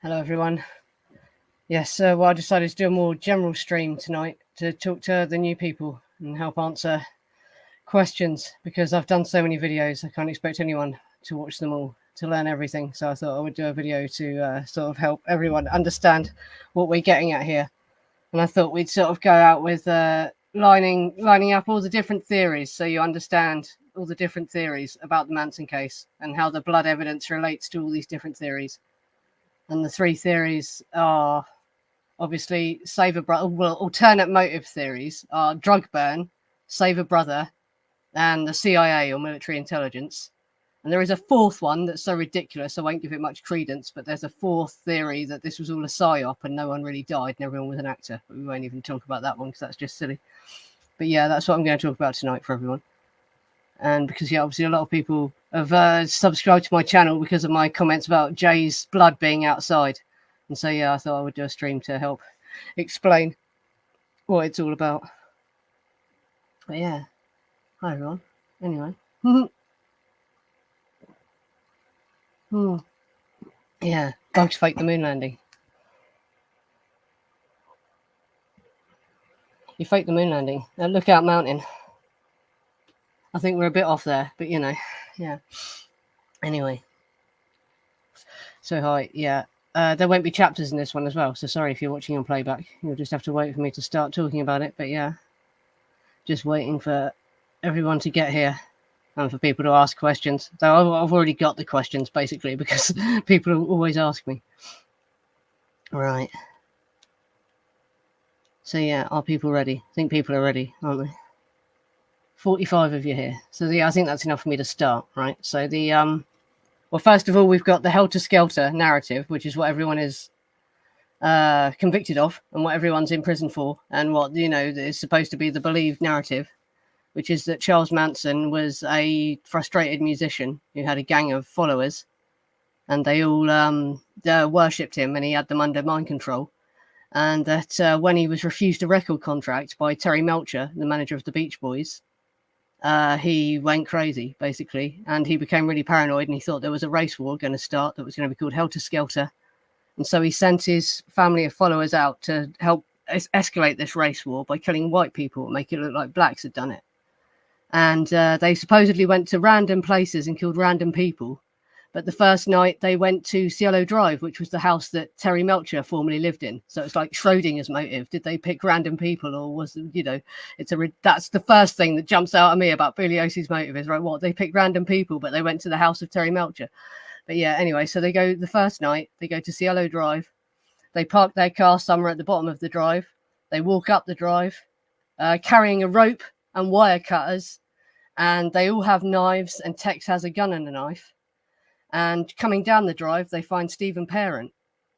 Hello, everyone. Yes, well, I decided to do a more general stream tonight to talk to the new people and help answer questions because I've done so many videos. I can't expect anyone to watch them all to learn everything. So I thought I would do a video to sort of help everyone understand what we're getting at here. And I thought we'd sort of go out with lining up all the different theories so you understand all the different theories about the Manson case and how the blood evidence relates to all these different theories. And the three theories are obviously save a brother. Well, alternate motive theories are drug burn, save a brother, and the CIA or military intelligence. And there is a fourth one that's so ridiculous I won't give it much credence, but there's a fourth theory that this was all a psyop and no one really died and everyone was an actor. But we won't even talk about that one because that's just silly. But yeah, that's what I'm going to talk about tonight for everyone. And because obviously a lot of people have subscribed to my channel because of my comments about Jay's blood being outside. And so I thought I would do a stream to help explain what it's all about. But yeah, hi everyone. Anyway, yeah, bugs faked the moon landing. You faked the moon landing. Lookout Mountain. I think we're a bit off there, but yeah. Anyway, so hi, yeah. There won't be chapters in this one as well, so sorry if you're watching on playback. You'll just have to wait for me to start talking about it. But yeah, just waiting for everyone to get here and for people to ask questions. Though I've already got the questions basically because people always ask me. Right. So yeah, are people ready? I think people are ready, aren't they? 45 of you here. So yeah, I think that's enough for me to start, right? So well, first of all, we've got the helter-skelter narrative, which is what everyone is convicted of and what everyone's in prison for, and what is supposed to be the believed narrative, which is that Charles Manson was a frustrated musician who had a gang of followers, and they all worshipped him, and he had them under mind control. And that when he was refused a record contract by Terry Melcher, the manager of the Beach Boys, he went crazy, basically, and he became really paranoid, and he thought there was a race war going to start that was going to be called Helter Skelter. And so he sent his family of followers out to help escalate this race war by killing white people and make it look like blacks had done it. And they supposedly went to random places and killed random people. But the first night they went to Cielo Drive, which was the house that Terry Melcher formerly lived in. So it's like Schrodinger's motive. Did they pick random people, or was that's the first thing that jumps out at me about Bugliosi's motive is, right, what, they picked random people, but they went to the house of Terry Melcher. But yeah, anyway, so they go the first night, they go to Cielo Drive. They park their car somewhere at the bottom of the drive. They walk up the drive, carrying a rope and wire cutters, and they all have knives, and Tex has a gun and a knife. And coming down the drive, they find Stephen Parent,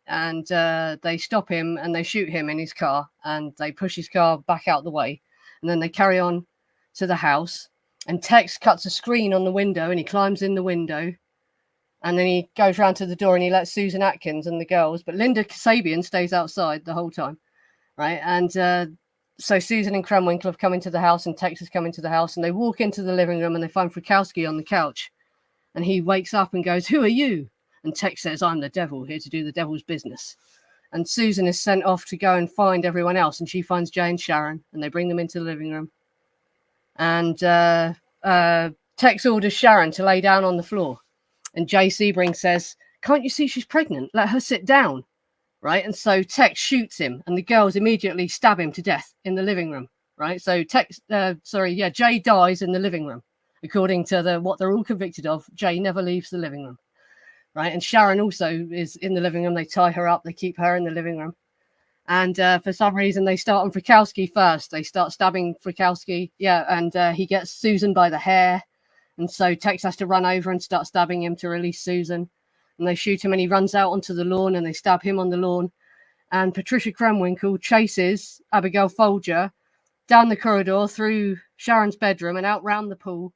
and they stop him and they shoot him in his car, and they push his car back out the way, and then they carry on to the house, and Tex cuts a screen on the window, and he climbs in the window, and then he goes round to the door and he lets Susan Atkins and the girls, but Linda Kasabian stays outside the whole time, right? And so Susan and Krenwinkel have come into the house, and Tex has come into the house, and they walk into the living room and they find Frykowski on the couch. And he wakes up and goes, "Who are you?" And Tex says, "I'm the devil, here to do the devil's business." And Susan is sent off to go and find everyone else. And she finds Jay and Sharon, and they bring them into the living room. And Tex orders Sharon to lay down on the floor. And Jay Sebring says, "Can't you see she's pregnant? Let her sit down." Right? And so Tex shoots him, and the girls immediately stab him to death in the living room. Right? So Jay dies in the living room. According to what they're all convicted of, Jay never leaves the living room, right? And Sharon also is in the living room. They tie her up. They keep her in the living room. And for some reason, they start on Frykowski first. They start stabbing Frykowski, and he gets Susan by the hair. And so Tex has to run over and start stabbing him to release Susan. And they shoot him, and he runs out onto the lawn, and they stab him on the lawn. And Patricia Krenwinkel chases Abigail Folger down the corridor through Sharon's bedroom and out round the pool,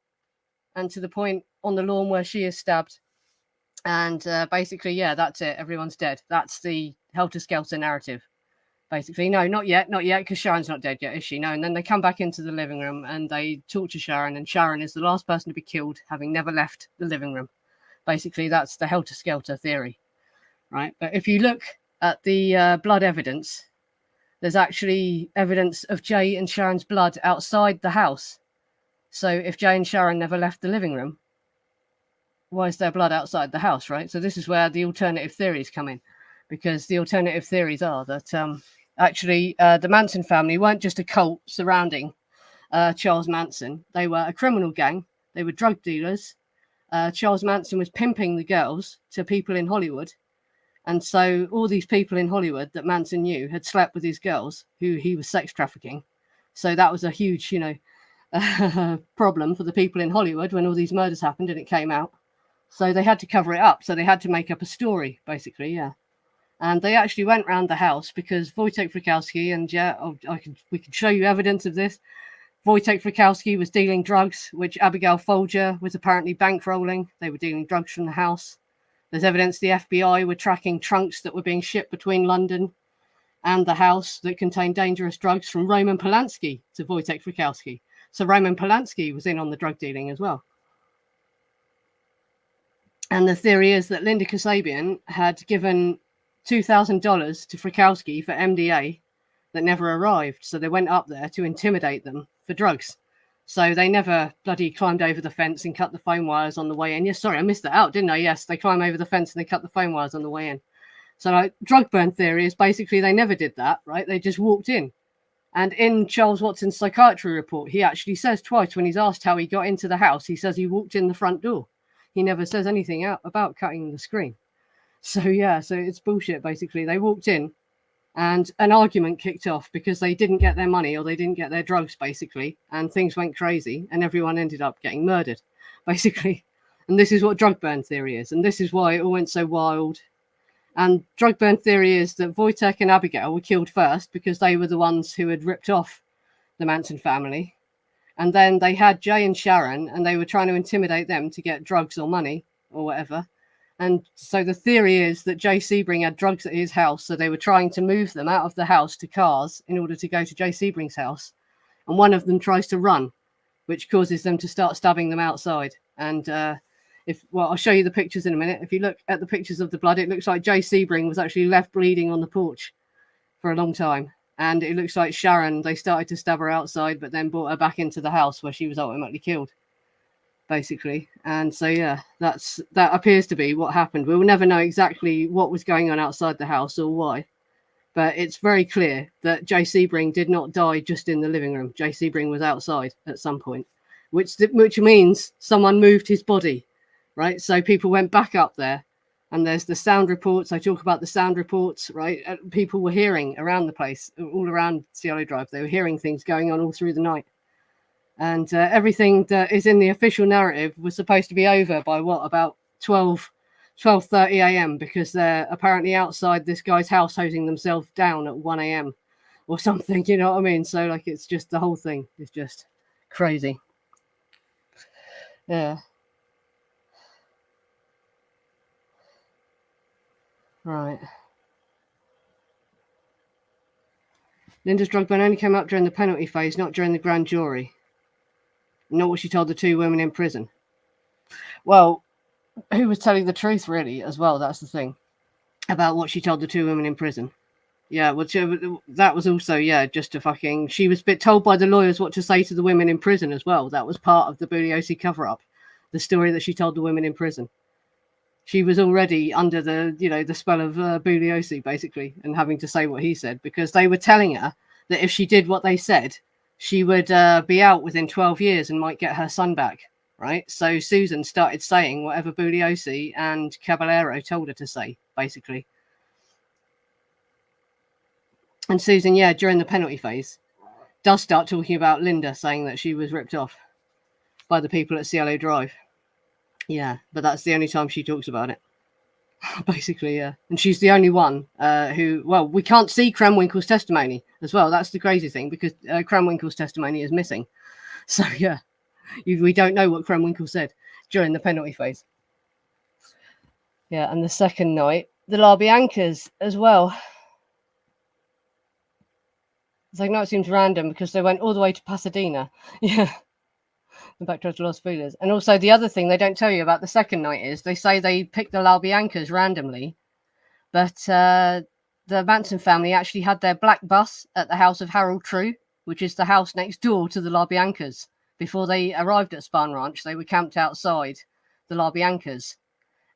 and to the point on the lawn where she is stabbed. And basically, that's it. Everyone's dead. That's the helter-skelter narrative. Basically, no, not yet, because Sharon's not dead yet, is she? No. And then they come back into the living room and they torture Sharon, and Sharon is the last person to be killed, having never left the living room. Basically, that's the helter-skelter theory, right? But if you look at the blood evidence, there's actually evidence of Jay and Sharon's blood outside the house. So if Jay and Sharon never left the living room, why is there blood outside the house, right? So this is where the alternative theories come in, because the alternative theories are that actually the Manson family weren't just a cult surrounding Charles Manson. They were a criminal gang. They were drug dealers. Charles Manson was pimping the girls to people in Hollywood. And so all these people in Hollywood that Manson knew had slept with these girls who he was sex trafficking. So that was a huge, problem for the people in Hollywood when all these murders happened and it came out. So they had to cover it up. So they had to make up a story, basically, yeah. And they actually went round the house because Wojtek Frykowski, and we can show you evidence of this. Wojtek Frykowski was dealing drugs, which Abigail Folger was apparently bankrolling. They were dealing drugs from the house. There's evidence the FBI were tracking trunks that were being shipped between London and the house that contained dangerous drugs from Roman Polanski to Wojtek Frykowski. So Roman Polanski was in on the drug dealing as well. And the theory is that Linda Kasabian had given $2,000 to Frykowski for MDA that never arrived. So they went up there to intimidate them for drugs. So they never bloody climbed over the fence and cut the phone wires on the way in. Yes, sorry, I missed that out, didn't I? Yes, they climb over the fence and they cut the phone wires on the way in. So like, drug burn theory is basically they never did that, right? They just walked in. And in Charles Watson's psychiatry report, he actually says twice when he's asked how he got into the house, he says he walked in the front door. He never says anything out about cutting the screen. So yeah, so it's bullshit, basically. They walked in and an argument kicked off because they didn't get their money or they didn't get their drugs, basically. And things went crazy and everyone ended up getting murdered, basically. And this is what drug burn theory is. And this is why it all went so wild. And drug burn theory is that Wojtek and Abigail were killed first because they were the ones who had ripped off the Manson family. And then they had Jay and Sharon and they were trying to intimidate them to get drugs or money or whatever. And so the theory is that Jay Sebring had drugs at his house. So they were trying to move them out of the house to cars in order to go to Jay Sebring's house. And one of them tries to run, which causes them to start stabbing them outside. And I'll show you the pictures in a minute. If you look at the pictures of the blood, it looks like Jay Sebring was actually left bleeding on the porch for a long time. And it looks like Sharon, they started to stab her outside, but then brought her back into the house where she was ultimately killed, basically. And so, yeah, that appears to be what happened. We will never know exactly what was going on outside the house or why. But it's very clear that Jay Sebring did not die just in the living room. Jay Sebring was outside at some point, which means someone moved his body, right? So people went back up there. And there's the sound reports. I talk about the sound reports, right? People were hearing around the place, all around Cielo Drive. They were hearing things going on all through the night. And everything that is in the official narrative was supposed to be over by about 12:30 a.m. because they're apparently outside this guy's house hosing themselves down at 1 a.m. or something. You know what I mean? So like, it's just the whole thing is just crazy. Yeah. Right. Linda's drug ban only came up during the penalty phase, not during the grand jury. Not what she told the two women in prison. Well, who was telling the truth, really, as well? That's the thing. About what she told the two women in prison. Yeah, well, that was also, just a fucking... She was told by the lawyers what to say to the women in prison as well. That was part of the Bugliosi cover-up. The story that she told the women in prison. She was already under the spell of Bugliosi, basically, and having to say what he said, because they were telling her that if she did what they said, she would be out within 12 years and might get her son back, right? So Susan started saying whatever Bugliosi and Caballero told her to say, basically. And Susan, during the penalty phase, does start talking about Linda saying that she was ripped off by the people at Cielo Drive. Yeah, but that's the only time she talks about it. Basically, yeah. And she's the only one we can't see Krenwinkel's testimony as well. That's the crazy thing, because Krenwinkel's testimony is missing. So, yeah, we don't know what Krenwinkel said during the penalty phase. Yeah, and the second night, the LaBiancas as well. It's like, no, it seems random because they went all the way to Pasadena. Yeah. Back to Los Feliz. And also the other thing they don't tell you about the second night is they say they picked the LaBiancas randomly But the Manson family actually had their black bus at the house of Harold True, which is the house next door to the LaBiancas. Before they arrived at Spahn Ranch, they were camped outside the LaBiancas.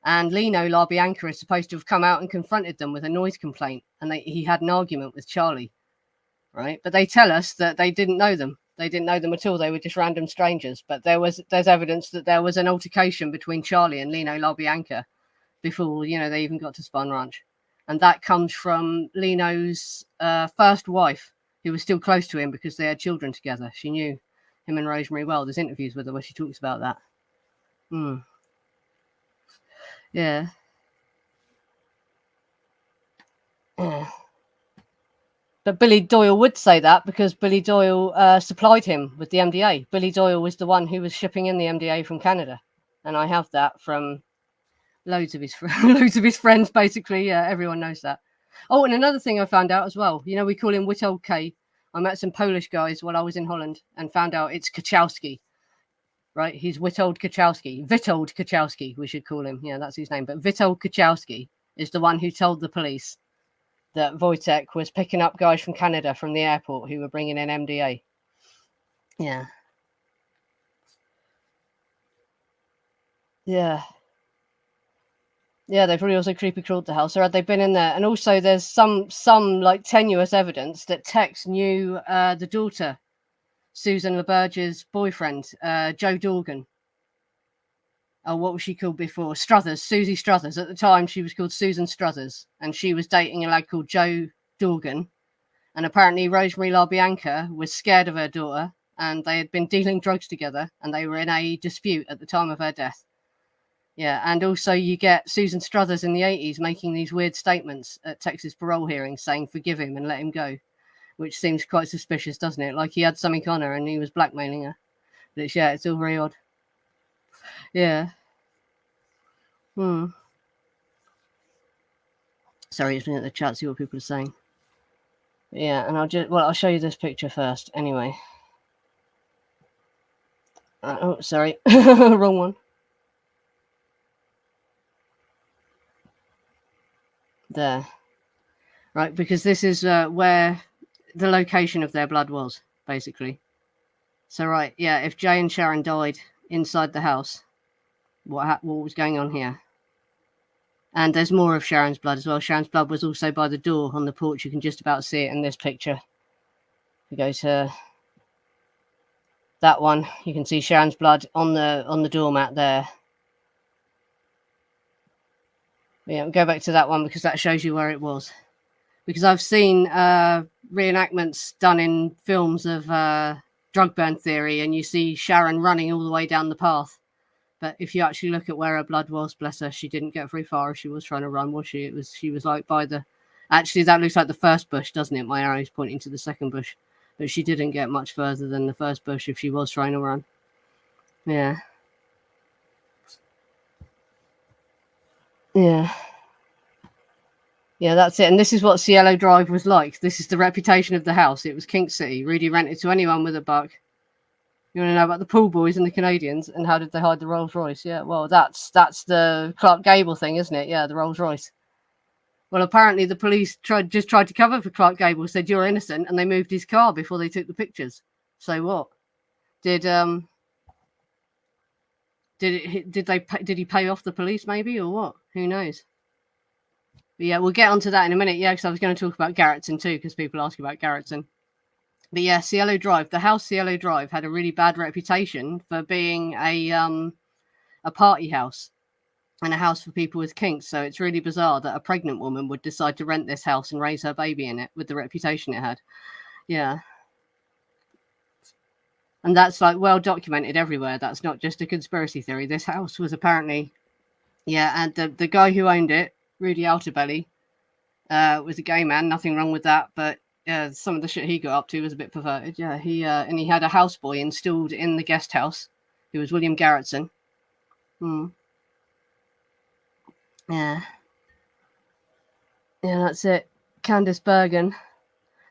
And Lino LaBianca is supposed to have come out and confronted them with a noise complaint. And he had an argument with Charlie, right? But they tell us that they didn't know them. They didn't know them at all. They were just random strangers. But there's evidence that there was an altercation between Charlie and Lino LaBianca before, they even got to Spahn Ranch. And that comes from Lino's first wife, who was still close to him because they had children together. She knew him and Rosemary well. There's interviews with her where she talks about that. Yeah. Yeah. But Billy Doyle would say that because Billy Doyle supplied him with the MDA. Billy Doyle was the one who was shipping in the MDA from Canada. And I have that from loads of his friends, basically. Yeah, everyone knows that. Oh, and another thing I found out as well. We call him Witold K. I met some Polish guys while I was in Holland and found out it's Kachowski. Right? He's Witold Kachowski, we should call him. Yeah, that's his name. But Witold Kachowski is the one who told the police that Wojtek was picking up guys from Canada from the airport who were bringing in MDA. Yeah. Yeah. Yeah, they probably also creepy crawled the house, or had they been in there? And also there's some like tenuous evidence that Tex knew the daughter, Susan LeBurge's boyfriend, Joe Dorgan. Oh, what was she called before? Struthers, Susie Struthers. At the time, she was called Susan Struthers, and she was dating a lad called Joe Dorgan. And apparently, Rosemary LaBianca was scared of her daughter, and they had been dealing drugs together, and they were in a dispute at the time of her death. Yeah, and also you get Susan Struthers in the 80s making these weird statements at Texas parole hearings saying forgive him and let him go, which seems quite suspicious, doesn't it? Like he had something on her and he was blackmailing her. But it's all very odd. Yeah. Sorry, just looking at the chat, see what people are saying. Yeah, and I'll show you this picture first. Anyway. Oh, sorry, wrong one. There. Right, because this is where the location of their blood was, basically. So, right, yeah, if Jay and Sharon died inside the house, what was going on here? And there's more of Sharon's blood as well. Sharon's blood was also by the door on the porch. You can just about see it in this picture. We go to that one. You can see Sharon's blood on the doormat there. Yeah, we'll go back to that one because that shows you where it was. Because I've seen reenactments done in films of drug burn theory, and you see Sharon running all the way down the path. But if you actually look at where her blood was, bless her, she didn't get very far if she was trying to run, was she? She was like by the... Actually, that looks like the first bush, doesn't it? My arrow's pointing to the second bush. But she didn't get much further than the first bush if she was trying to run. Yeah. Yeah. Yeah, that's it. And this is what Cielo Drive was like. This is the reputation of the house. It was Kink City. Rudy rented to anyone with a buck. You want to know about the pool boys and the Canadians and how did they hide the Rolls Royce? Yeah, well, that's the Clark Gable thing, isn't it? Yeah, the Rolls Royce. Well, apparently the police tried to cover for Clark Gable, said you're innocent, and they moved his car before they took the pictures. So what? Did he pay off the police maybe or what? Who knows? But yeah, we'll get onto that in a minute. Yeah, because I was going to talk about Garrettson too, because people ask about Garrettson. But yeah, Cielo Drive, the house Cielo Drive had a really bad reputation for being a party house and a house for people with kinks. So it's really bizarre that a pregnant woman would decide to rent this house and raise her baby in it with the reputation it had. Yeah. And that's like well documented everywhere. That's not just a conspiracy theory. This house was apparently, yeah, and the guy who owned it, Rudy Alterbelly, was a gay man. Nothing wrong with that, but some of the shit he got up to was a bit perverted. Yeah, he had a houseboy installed in the guest house, who was William Garrettson. Yeah, that's it. Candice Bergen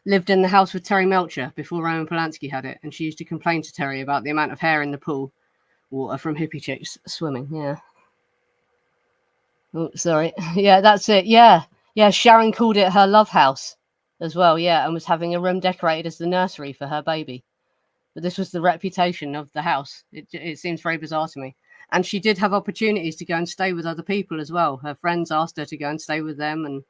lived in the house with Terry Melcher before Roman Polanski had it, and she used to complain to Terry about the amount of hair in the pool water from hippie chicks swimming. Yeah. Oh, sorry. Yeah, that's it. Yeah. Yeah, Sharon called it her love house as well. Yeah, and was having a room decorated as the nursery for her baby. But this was the reputation of the house. It seems very bizarre to me. And she did have opportunities to go and stay with other people as well. Her friends asked her to go and stay with them, and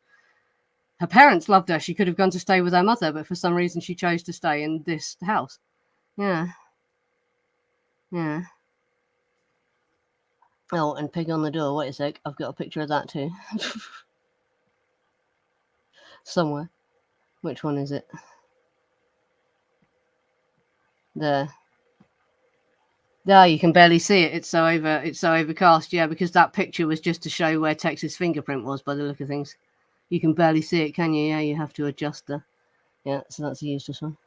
her parents loved her. She could have gone to stay with her mother, but for some reason she chose to stay in this house. Yeah. Yeah. Oh, and pig on the door. Wait a sec. I've got a picture of that too. Somewhere. Which one is it? There. There, you can barely see it. It's so overcast. Yeah, because that picture was just to show where Tex's fingerprint was by the look of things. You can barely see it, can you? Yeah, you have to adjust the. Yeah, so that's a useless one.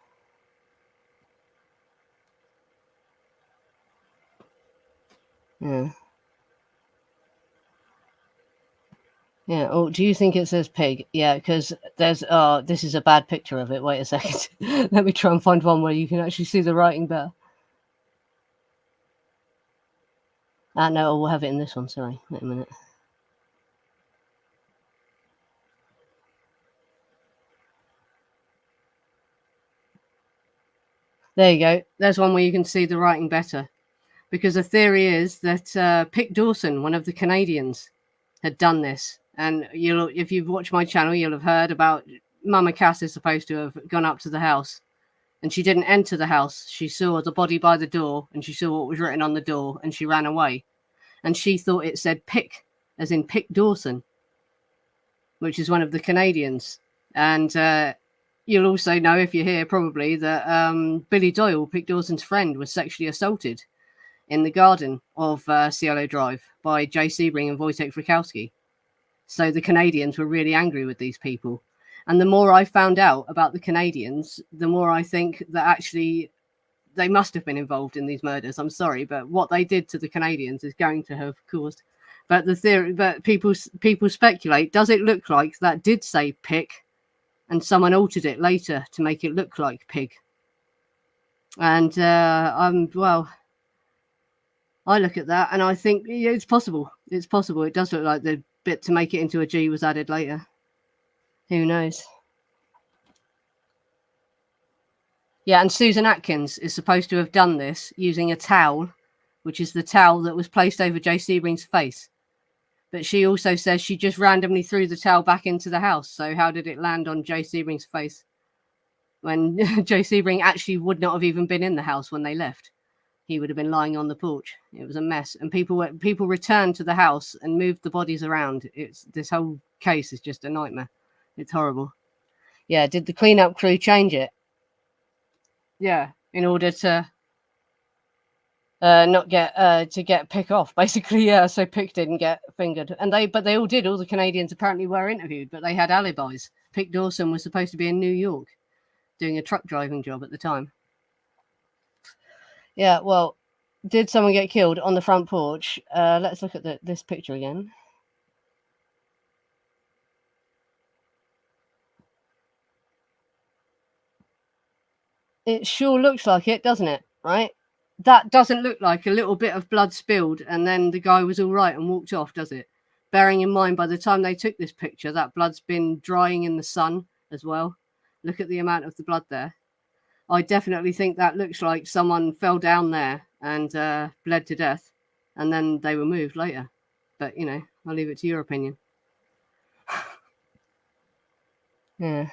Yeah. Yeah. Oh, do you think it says pig? Yeah, because there's. Oh, this is a bad picture of it. Wait a second. Let me try and find one where you can actually see the writing better. No, we'll have it in this one. Sorry. Wait a minute. There you go. There's one where you can see the writing better. Because the theory is that Pick Dawson, one of the Canadians, had done this. And if you've watched my channel, you'll have heard about Mama Cass is supposed to have gone up to the house, and she didn't enter the house. She saw the body by the door, and she saw what was written on the door, and she ran away. And she thought it said Pick, as in Pick Dawson, which is one of the Canadians. And you'll also know, if you're here, probably that Billy Doyle, Pick Dawson's friend, was sexually assaulted in the garden of Cielo Drive by Jay Sebring and Wojtek Frykowski. So the Canadians were really angry with these people. And the more I found out about the Canadians, the more I think that actually they must have been involved in these murders. I'm sorry, but what they did to the Canadians is going to have caused. But the theory, but people speculate, does it look like that did say pick and someone altered it later to make it look like pig? And I look at that and I think yeah, it's possible. It's possible. It does look like the bit to make it into a G was added later. Who knows? Yeah, and Susan Atkins is supposed to have done this using a towel, which is the towel that was placed over Jay Sebring's face. But she also says she just randomly threw the towel back into the house. So how did it land on Jay Sebring's face when Jay Sebring actually would not have even been in the house when they left? He would have been lying on the porch. It was a mess, and people returned to the house and moved the bodies around. This whole case is just a nightmare. It's horrible. Yeah, did the cleanup crew change it? Yeah, in order to not get to get Pick off, basically. Yeah, so Pick didn't get fingered, and they all did. All the Canadians apparently were interviewed, but they had alibis. Pick Dawson was supposed to be in New York doing a truck driving job at the time. Yeah, well, did someone get killed on the front porch? Let's look at this picture again. It sure looks like it, doesn't it? Right? That doesn't look like a little bit of blood spilled and then the guy was all right and walked off, does it? Bearing in mind, by the time they took this picture, that blood's been drying in the sun as well. Look at the amount of the blood there. I definitely think that looks like someone fell down there and bled to death, and then they were moved later. But, you know, I'll leave it to your opinion. Yeah.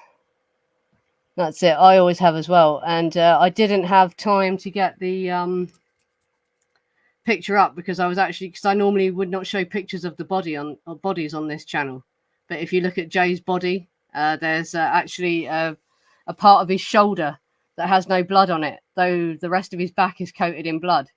That's it. I always have as well. And I didn't have time to get the picture up because I normally would not show pictures of the bodies on this channel. But if you look at Jay's body, there's actually a part of his shoulder that has no blood on it, though the rest of his back is coated in blood,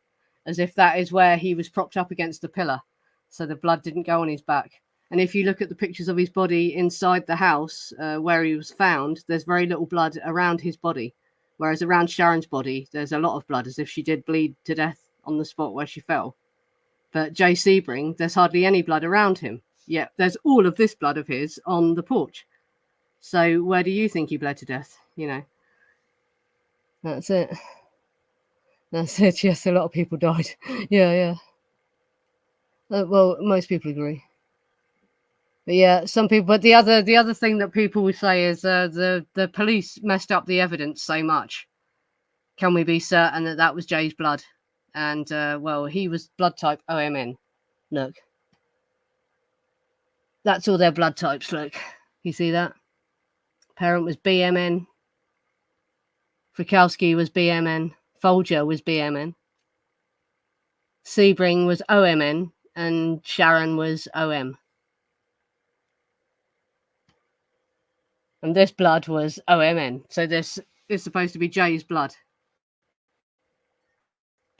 as if that is where he was propped up against the pillar. So the blood didn't go on his back. And if you look at the pictures of his body inside the house where he was found, there's very little blood around his body. Whereas around Sharon's body, there's a lot of blood, as if she did bleed to death on the spot where she fell. But Jay Sebring, there's hardly any blood around him. Yet there's all of this blood of his on the porch. So where do you think he bled to death? You know. That's it. That's it. Yes, a lot of people died. Yeah. Well, most people agree. But yeah, some people. But the other thing that people would say is the police messed up the evidence so much. Can we be certain that that was Jay's blood? And well, he was blood type OMN. Look, that's all their blood types. Look, you see that? Parent was BMN. Frykowski was BMN. Folger was BMN. Sebring was OMN, and Sharon was OM. And this blood was OMN. So this is supposed to be Jay's blood,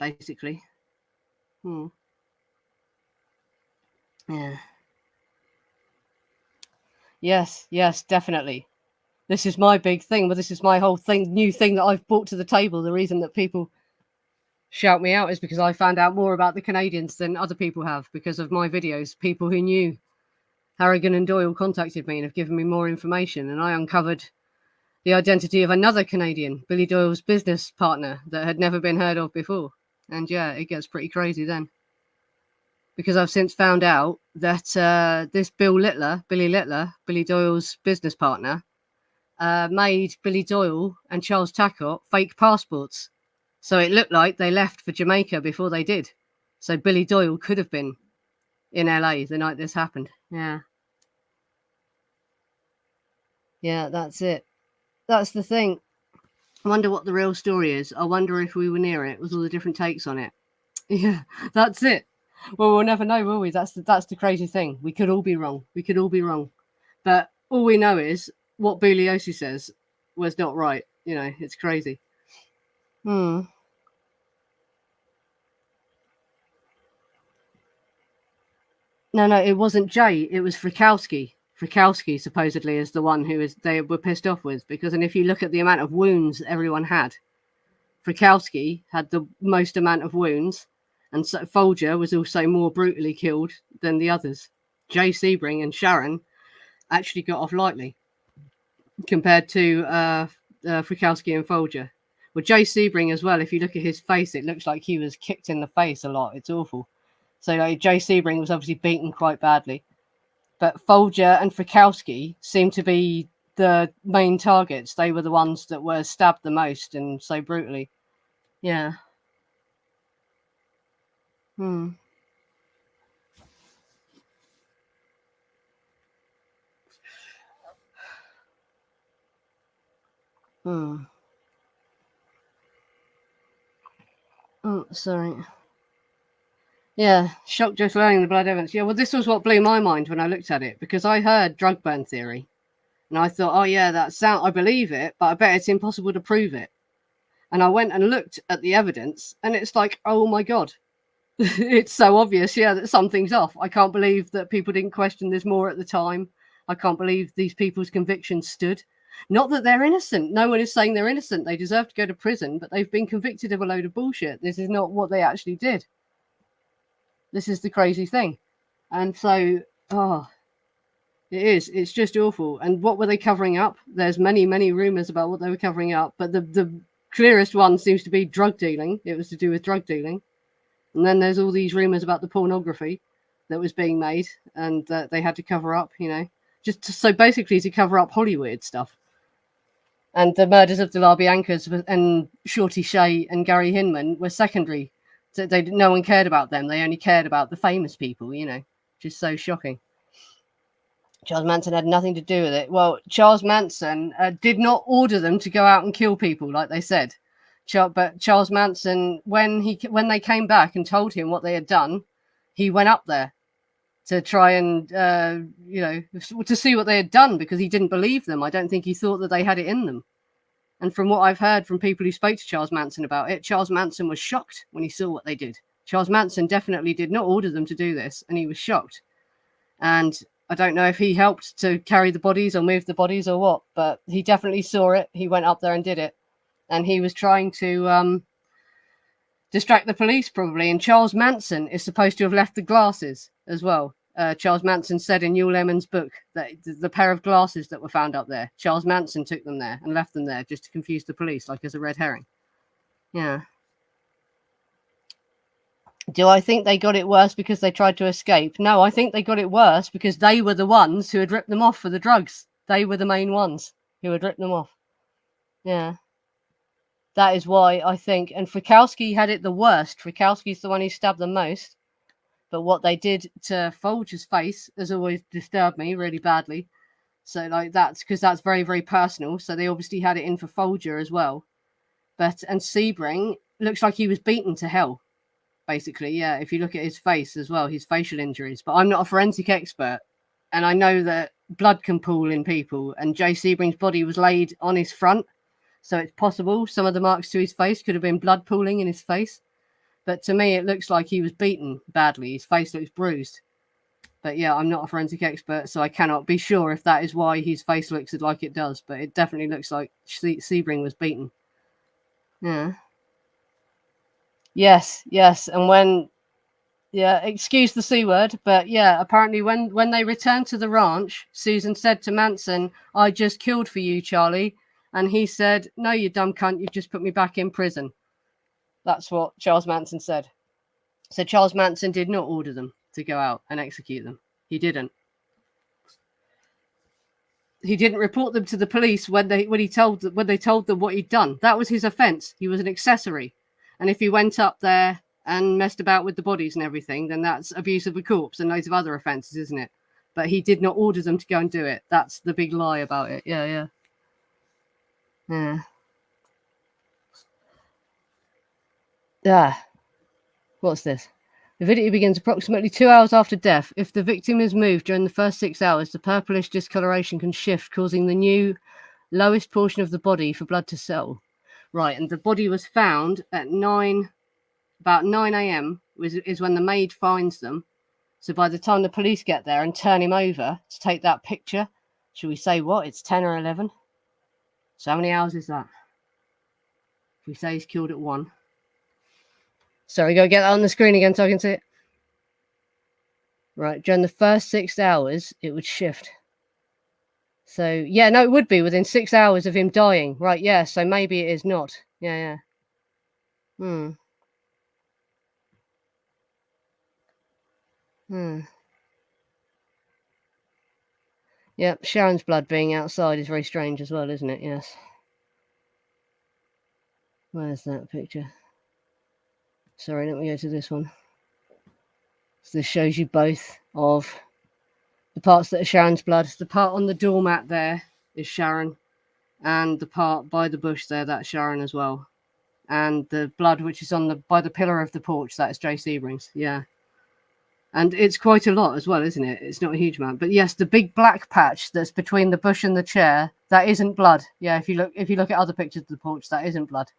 basically. Yeah. Yes, definitely. This is my big thing, but this is my whole thing, new thing that I've brought to the table. The reason that people shout me out is because I found out more about the Canadians than other people have because of my videos. People who knew Harrigan and Doyle contacted me and have given me more information, and I uncovered the identity of another Canadian, Billy Doyle's business partner, that had never been heard of before. And yeah, it gets pretty crazy then. Because I've since found out that this Billy Littler, Billy Doyle's business partner, made Billy Doyle and Charles Tackott fake passports. So it looked like they left for Jamaica before they did. So Billy Doyle could have been in LA the night this happened. Yeah. Yeah, that's it. That's the thing. I wonder what the real story is. I wonder if we were near it with all the different takes on it. Yeah, that's it. Well, we'll never know, will we? That's the crazy thing. We could all be wrong. But all we know is what Bugliosi says was not right. You know, it's crazy. No, it wasn't Jay. It was Frykowski. Frykowski supposedly is the one they were pissed off with because, and if you look at the amount of wounds everyone had, Frykowski had the most amount of wounds, and so Folger was also more brutally killed than the others. Jay Sebring and Sharon actually got off lightly compared to Frykowski and Folger. Well, Jay Sebring as well, if you look at his face, it looks like he was kicked in the face a lot. It's awful. So like, Jay Sebring was obviously beaten quite badly. But Folger and Frykowski seem to be the main targets. They were the ones that were stabbed the most and so brutally. Yeah. No, Oh, sorry. Yeah, shocked just learning the blood evidence. Yeah, well, this was what blew my mind when I looked at it, because I heard drug burn theory. And I thought, oh, yeah, I believe it, but I bet it's impossible to prove it. And I went and looked at the evidence, and it's like, oh, my God. It's so obvious, yeah, that something's off. I can't believe that people didn't question this more at the time. I can't believe these people's convictions stood. Not that they're innocent. No one is saying they're innocent. They deserve to go to prison, but they've been convicted of a load of bullshit. This is not what they actually did. This is the crazy thing. And so, it is. It's just awful. And what were they covering up? There's many, many rumors about what they were covering up, but the clearest one seems to be drug dealing. It was to do with drug dealing. And then there's all these rumors about the pornography that was being made and that they had to cover up, so basically to cover up Hollywood stuff. And the murders of the LaBiancas and Shorty Shea and Gary Hinman were secondary. So no one cared about them. They only cared about the famous people, just so shocking. Charles Manson had nothing to do with it. Well, Charles Manson did not order them to go out and kill people, like they said. But Charles Manson, when they came back and told him what they had done, he went up there to try and, to see what they had done, because he didn't believe them. I don't think he thought that they had it in them. And from what I've heard from people who spoke to Charles Manson about it, Charles Manson was shocked when he saw what they did. Charles Manson definitely did not order them to do this, and he was shocked. And I don't know if he helped to carry the bodies or move the bodies or what, but he definitely saw it. He went up there and did it. And he was trying to distract the police, probably. And Charles Manson is supposed to have left the glasses as well. Charles Manson said in Yul Lemon's book that the pair of glasses that were found up there, Charles Manson took them there and left them there just to confuse the police, like as a red herring. Yeah. Do I think they got it worse because they tried to escape? No, I think they got it worse because they were the ones who had ripped them off for the drugs. They were the main ones who had ripped them off. Yeah. That is why I think. And Frykowski had it the worst. Frykowski's the one who stabbed them most. But what they did to Folger's face has always disturbed me really badly. So, like, that's because that's very, very personal. So they obviously had it in for Folger as well. And Sebring looks like he was beaten to hell. Basically, yeah, if you look at his face as well, his facial injuries. But I'm not a forensic expert, and I know that blood can pool in people, and Jay Sebring's body was laid on his front, so it's possible some of the marks to his face could have been blood pooling in his face. But to me, it looks like he was beaten badly. His face looks bruised. But yeah, I'm not a forensic expert, so I cannot be sure if that is why his face looks like it does. But it definitely looks like Sebring was beaten. Yeah. Yes, and excuse the C word, but yeah, apparently when they returned to the ranch, Susan said to Manson, "I just killed for you, Charlie," and he said, "No, you dumb cunt, you just put me back in prison." That's what Charles Manson said. So Charles Manson did not order them to go out and execute them. He didn't. He didn't report them to the police when they told them what he'd done. That was his offence. He was an accessory, and if he went up there and messed about with the bodies and everything, then that's abuse of the corpse and loads of other offences, isn't it? But he did not order them to go and do it. That's the big lie about it. Yeah. What's this? The video begins approximately 2 hours after death. If the victim is moved during the first 6 hours, the purplish discoloration can shift, causing the new lowest portion of the body for blood to settle. Right, and the body was found at about 9 a.m. is when the maid finds them. So by the time the police get there and turn him over to take that picture, should we say what? It's 10 or 11? So how many hours is that? If we say he's killed at 1. Sorry, go get that on the screen again so I can see it. Right, during the first 6 hours, it would shift. So, yeah, no, it would be within 6 hours of him dying. Right, yeah, so maybe it is not. Yeah. Yep, Sharon's blood being outside is very strange as well, isn't it? Yes. Where's that picture? Sorry, let me go to this one. So this shows you both of the parts that are Sharon's blood. The part on the doormat there is Sharon, and the part by the bush there, that's Sharon as well. And the blood which is by the pillar of the porch, that is Jay Sebring's. Yeah. And it's quite a lot as well, isn't it? It's not a huge amount. But yes, the big black patch that's between the bush and the chair, that isn't blood. Yeah, if you look at other pictures of the porch, that isn't blood.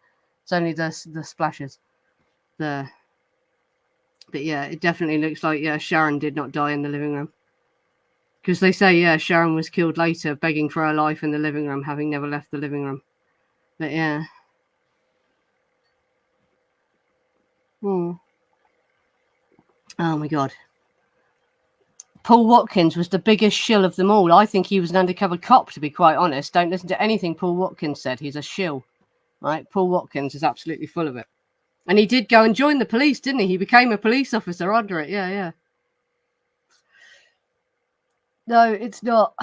It's only the splashes there. But yeah, it definitely looks like, Sharon did not die in the living room. Because they say, Sharon was killed later, begging for her life in the living room, having never left the living room. But yeah. Oh my God. Paul Watkins was the biggest shill of them all. I think he was an undercover cop, to be quite honest. Don't listen to anything Paul Watkins said. He's a shill, right? Paul Watkins is absolutely full of it. And he did go and join the police, didn't he? He became a police officer under it. Yeah. No, it's not.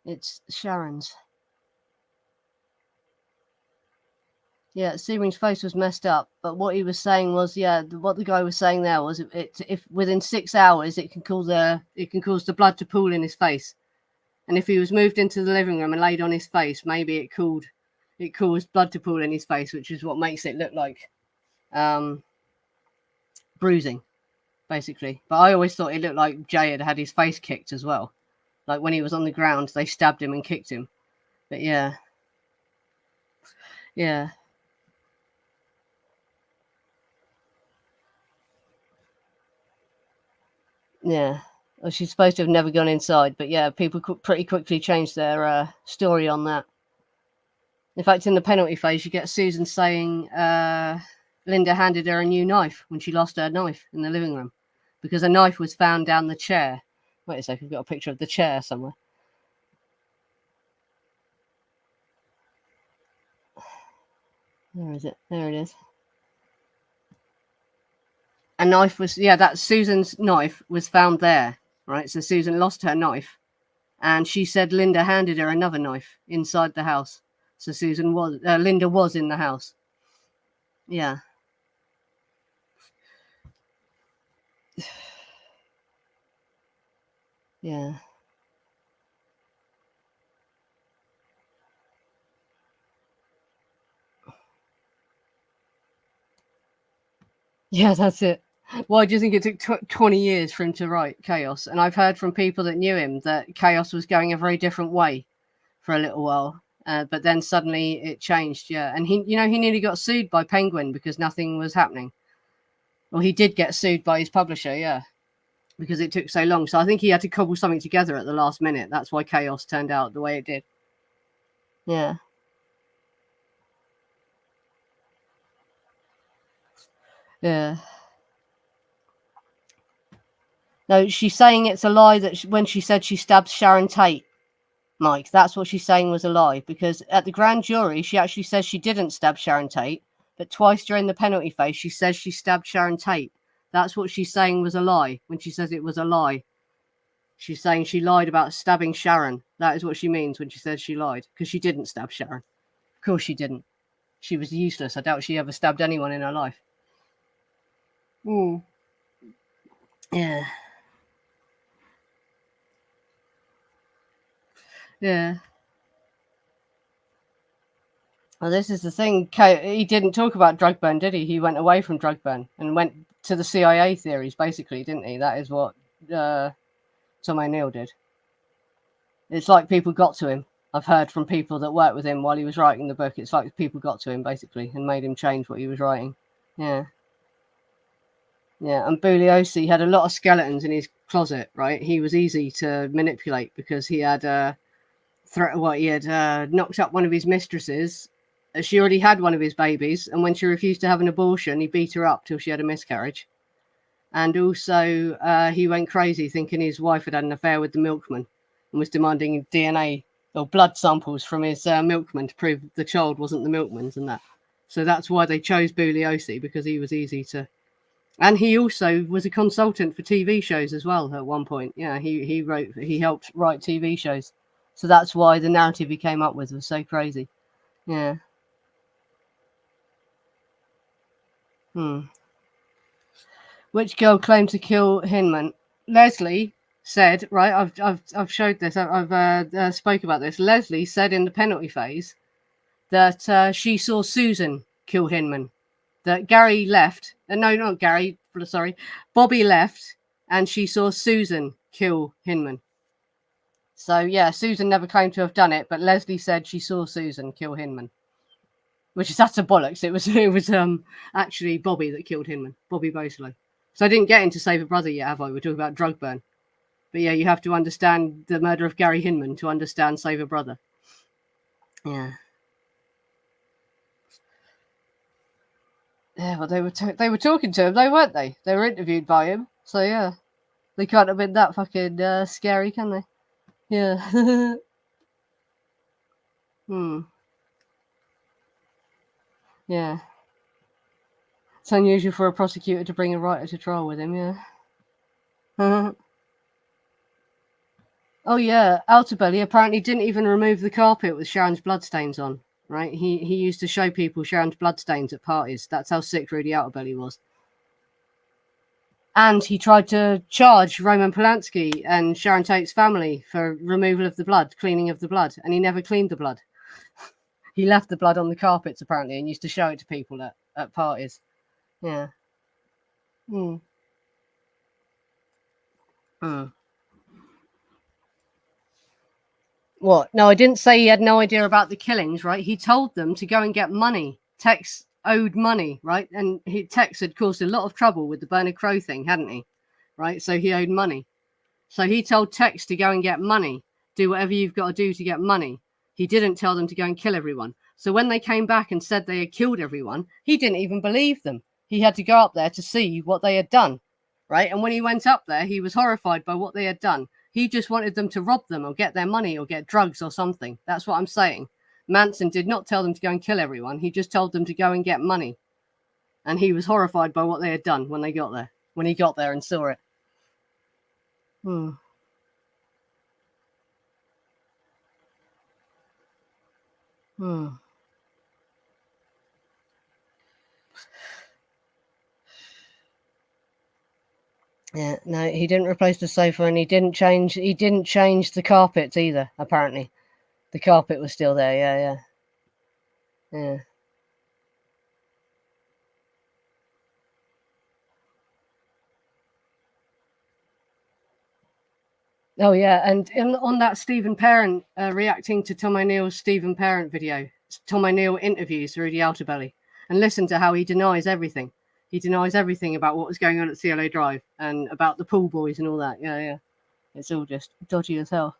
It's Sharon's. Yeah, Sebring's face was messed up, but what he was saying was, what the guy was saying there was, if within 6 hours it can cause the blood to pool in his face, and if he was moved into the living room and laid on his face, maybe it caused blood to pool in his face, which is what makes it look like bruising, basically. But I always thought it looked like Jay had his face kicked as well, like when he was on the ground, they stabbed him and kicked him. But yeah. Yeah. Well, she's supposed to have never gone inside, but yeah, people pretty quickly changed their story on that. In fact, in the penalty phase, you get Susan saying Linda handed her a new knife when she lost her knife in the living room, because a knife was found down the chair. Wait a second, I've got a picture of the chair somewhere. Where is it? There it is. a knife was, that Susan's knife was found there, right? So Susan lost her knife, and she said Linda handed her another knife inside the house. So Linda was in the house. Yeah. Yeah. Yeah, that's it. Why do you think it took 20 years for him to write Chaos? And I've heard from people that knew him that Chaos was going a very different way for a little while. But then suddenly it changed, yeah. And he nearly got sued by Penguin because nothing was happening. Well, he did get sued by his publisher, yeah, because it took so long. So I think he had to cobble something together at the last minute. That's why Chaos turned out the way it did. Yeah. Yeah. No, she's saying it's a lie that when she said she stabbed Sharon Tate, Mike, that's what she's saying was a lie, because at the grand jury, she actually says she didn't stab Sharon Tate, but twice during the penalty phase, she says she stabbed Sharon Tate. That's what she's saying was a lie when she says it was a lie. She's saying she lied about stabbing Sharon. That is what she means when she says she lied, because she didn't stab Sharon. Of course she didn't. She was useless. I doubt she ever stabbed anyone in her life. Yeah. Yeah. Well, this is the thing. He didn't talk about drug burn, did he? He went away from drug burn and went to the CIA theories, basically, didn't he? That is what Tom O'Neill did. It's like people got to him. I've heard from people that worked with him while he was writing the book. It's like people got to him, basically, and made him change what he was writing. Yeah. Yeah, and Bugliosi had a lot of skeletons in his closet, right? He was easy to manipulate because he had knocked up one of his mistresses. She already had one of his babies, and when she refused to have an abortion, he beat her up till she had a miscarriage. And also, he went crazy thinking his wife had an affair with the milkman and was demanding DNA or blood samples from his milkman to prove the child wasn't the milkman's and that. So that's why they chose Bugliosi, because he was easy to. And he also was a consultant for TV shows as well at one point. Yeah, he helped write TV shows. So that's why the narrative he came up with was so crazy. Yeah. Which girl claimed to kill Hinman? Leslie said, right, I've showed this, I've spoke about this. Leslie said in the penalty phase that she saw Susan kill Hinman. That Gary left. No, not Gary. Sorry, Bobby left, and she saw Susan kill Hinman. So yeah, Susan never claimed to have done it, but Leslie said she saw Susan kill Hinman, which is utter bollocks. It was actually Bobby that killed Hinman, Bobby Bosley. So I didn't get into Save a Brother yet, have I? We're talking about drug burn, but yeah, you have to understand the murder of Gary Hinman to understand Save a Brother. Yeah. Yeah, well, they were talking to him, though, weren't they? They were interviewed by him, so yeah, they can't have been that fucking scary, can they? Yeah. Yeah. It's unusual for a prosecutor to bring a writer to trial with him, yeah. Oh yeah, Altabelli apparently didn't even remove the carpet with Sharon's bloodstains on. Right? He used to show people Sharon's bloodstains at parties. That's how sick Rudy Altabelli was. And he tried to charge Roman Polanski and Sharon Tate's family for removal of the blood, cleaning of the blood, and he never cleaned the blood. He left the blood on the carpets apparently and used to show it to people at parties. Yeah. What? No, I didn't say he had no idea about the killings, right? He told them to go and get money. Tex owed money, right? And Tex had caused a lot of trouble with the Bernard Crowe thing, hadn't he? Right? So he owed money. So he told Tex to go and get money. Do whatever you've got to do to get money. He didn't tell them to go and kill everyone. So when they came back and said they had killed everyone, he didn't even believe them. He had to go up there to see what they had done, right? And when he went up there, he was horrified by what they had done. He just wanted them to rob them or get their money or get drugs or something. That's what I'm saying. Manson did not tell them to go and kill everyone. He just told them to go and get money. and he was horrified by what they had done when they got there. When he got there and saw it. Hmm. Hmm. Yeah, no, he didn't replace the sofa, and he didn't change the carpets either, apparently. The carpet was still there, yeah. Oh yeah, and on that Stephen Parent reacting to Tom O'Neill's Stephen Parent video, Tom O'Neill interviews Rudy Altabelli, and listen to how he denies everything. He denies everything about what was going on at CLA Drive and about the pool boys and all that. Yeah. It's all just dodgy as hell.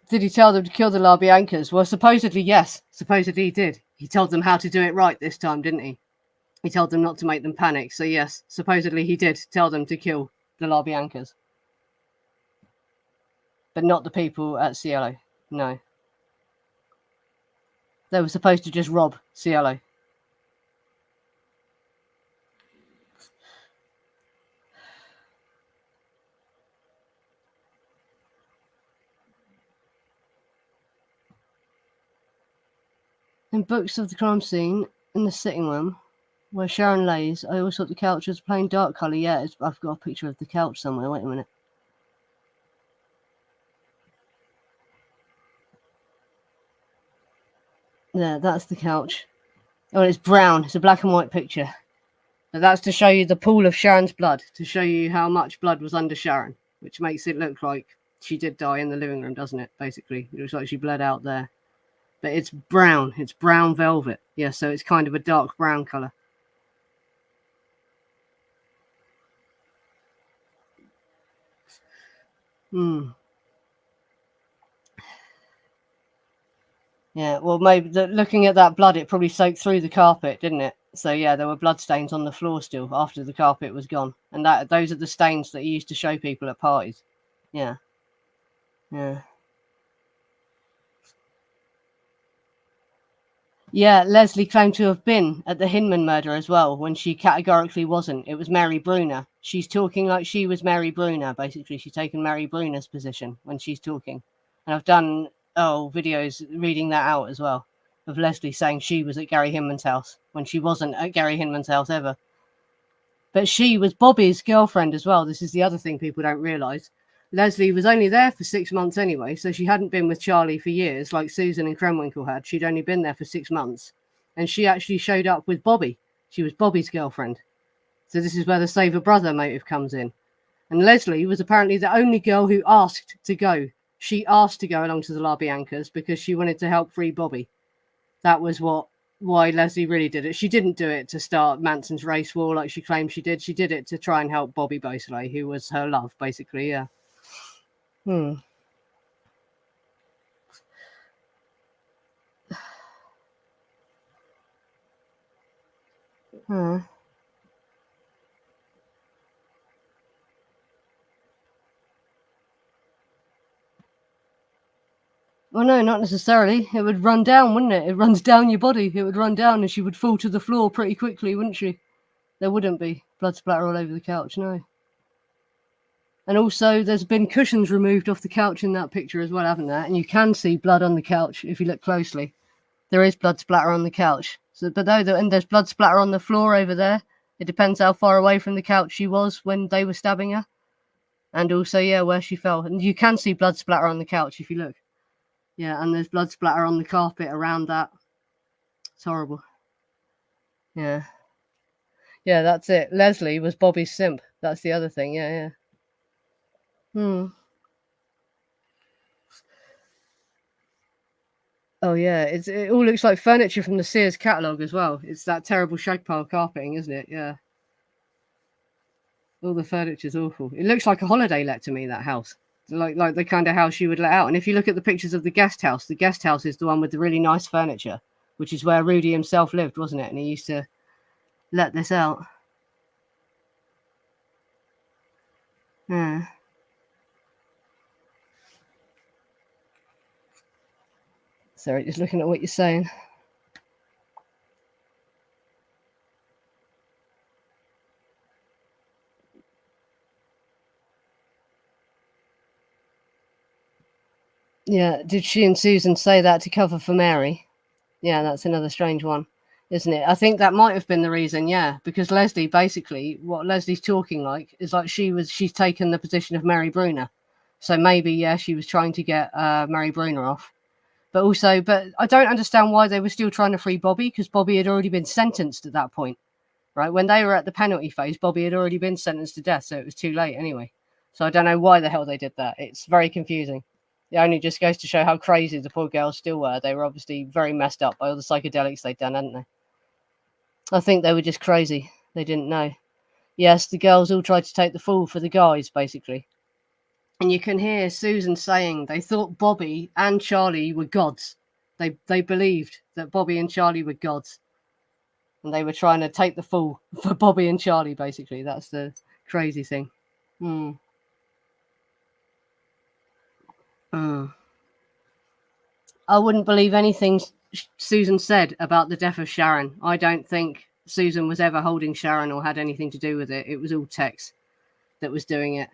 Did he tell them to kill the LaBiancas? Well, supposedly, yes. Supposedly he did. He told them how to do it right this time, didn't he? He told them not to make them panic. So, yes, supposedly he did tell them to kill the LaBiancas. But not the people at CLO. No. They were supposed to just rob CLO. In books of the crime scene, in the sitting room where Sharon lays, I always thought the couch was a plain dark colour. Yeah, I've got a picture of the couch somewhere. Wait a minute. Yeah, that's the couch. Oh, it's brown. It's a black and white picture. But that's to show you the pool of Sharon's blood, to show you how much blood was under Sharon, which makes it look like she did die in the living room, doesn't it? Basically, it looks like she bled out there. But it's brown. It's brown velvet. Yeah, so it's kind of a dark brown colour. Hmm. Yeah, well, maybe looking at that blood, it probably soaked through the carpet, didn't it? So yeah, there were blood stains on the floor still after the carpet was gone, and those are the stains that he used to show people at parties. Yeah. Yeah, Leslie claimed to have been at the Hinman murder as well, when she categorically wasn't. It was Mary Bruner. She's talking like she was Mary Bruner. Basically, she's taken Mary Bruner's position when she's talking, and I've done videos reading that out as well, of Leslie saying she was at Gary Hinman's house when she wasn't at Gary Hinman's house ever. But she was Bobby's girlfriend as well. This is the other thing people don't realise. Leslie was only there for 6 months anyway, so she hadn't been with Charlie for years like Susan and Krenwinkel had. She'd only been there for 6 months. And she actually showed up with Bobby. She was Bobby's girlfriend. So this is where the save a brother motive comes in. And Leslie was apparently the only girl who asked to go. She asked to go along to the LaBiancas because she wanted to help free Bobby. That was why Leslie really did it. She didn't do it to start Manson's race war like she claimed she did. She did it to try and help Bobby Beausoleil, who was her love, basically, yeah. Hmm. Hmm. Well, no, not necessarily. It would run down, wouldn't it? It runs down your body. It would run down and she would fall to the floor pretty quickly, wouldn't she? There wouldn't be blood splatter all over the couch, no. And also, there's been cushions removed off the couch in that picture as well, haven't there? And you can see blood on the couch if you look closely. There is blood splatter on the couch. So, but and there's blood splatter on the floor over there. It depends how far away from the couch she was when they were stabbing her. And also, yeah, where she fell. And you can see blood splatter on the couch if you look. Yeah, and there's blood splatter on the carpet around that. It's horrible. Yeah. Yeah, that's it. Leslie was Bobby's simp. That's the other thing. Yeah. Hmm. Oh yeah, it all looks like furniture from the Sears catalogue as well. It's that terrible shag pile carpeting, isn't it? Yeah. All the furniture's awful. It looks like a holiday let to me, that house. Like the kind of house you would let out. And if you look at the pictures of the guest house is the one with the really nice furniture, which is where Rudy himself lived, wasn't it? And he used to let this out. Yeah. Sorry, just looking at what you're saying. Yeah, did she and Susan say that to cover for Mary? Yeah, that's another strange one, isn't it? I think that might have been the reason, yeah, because Leslie, basically what Leslie's talking like is like she's taken the position of Mary Bruner. So maybe, yeah, she was trying to get Mary Bruner off. But I don't understand why they were still trying to free Bobby, because Bobby had already been sentenced at that point, right? When they were at the penalty phase, Bobby had already been sentenced to death, so it was too late anyway. So I don't know why the hell they did that. It's very confusing. It only just goes to show how crazy the poor girls still were. They were obviously very messed up by all the psychedelics they'd done, hadn't they? I think they were just crazy. They didn't know. Yes, the girls all tried to take the fall for the guys, basically. And you can hear Susan saying they thought Bobby and Charlie were gods. They believed that Bobby and Charlie were gods. And they were trying to take the fall for Bobby and Charlie, basically. That's the crazy thing. Mm. Mm. I wouldn't believe anything Susan said about the death of Sharon. I don't think Susan was ever holding Sharon or had anything to do with it. It was all Tex that was doing it.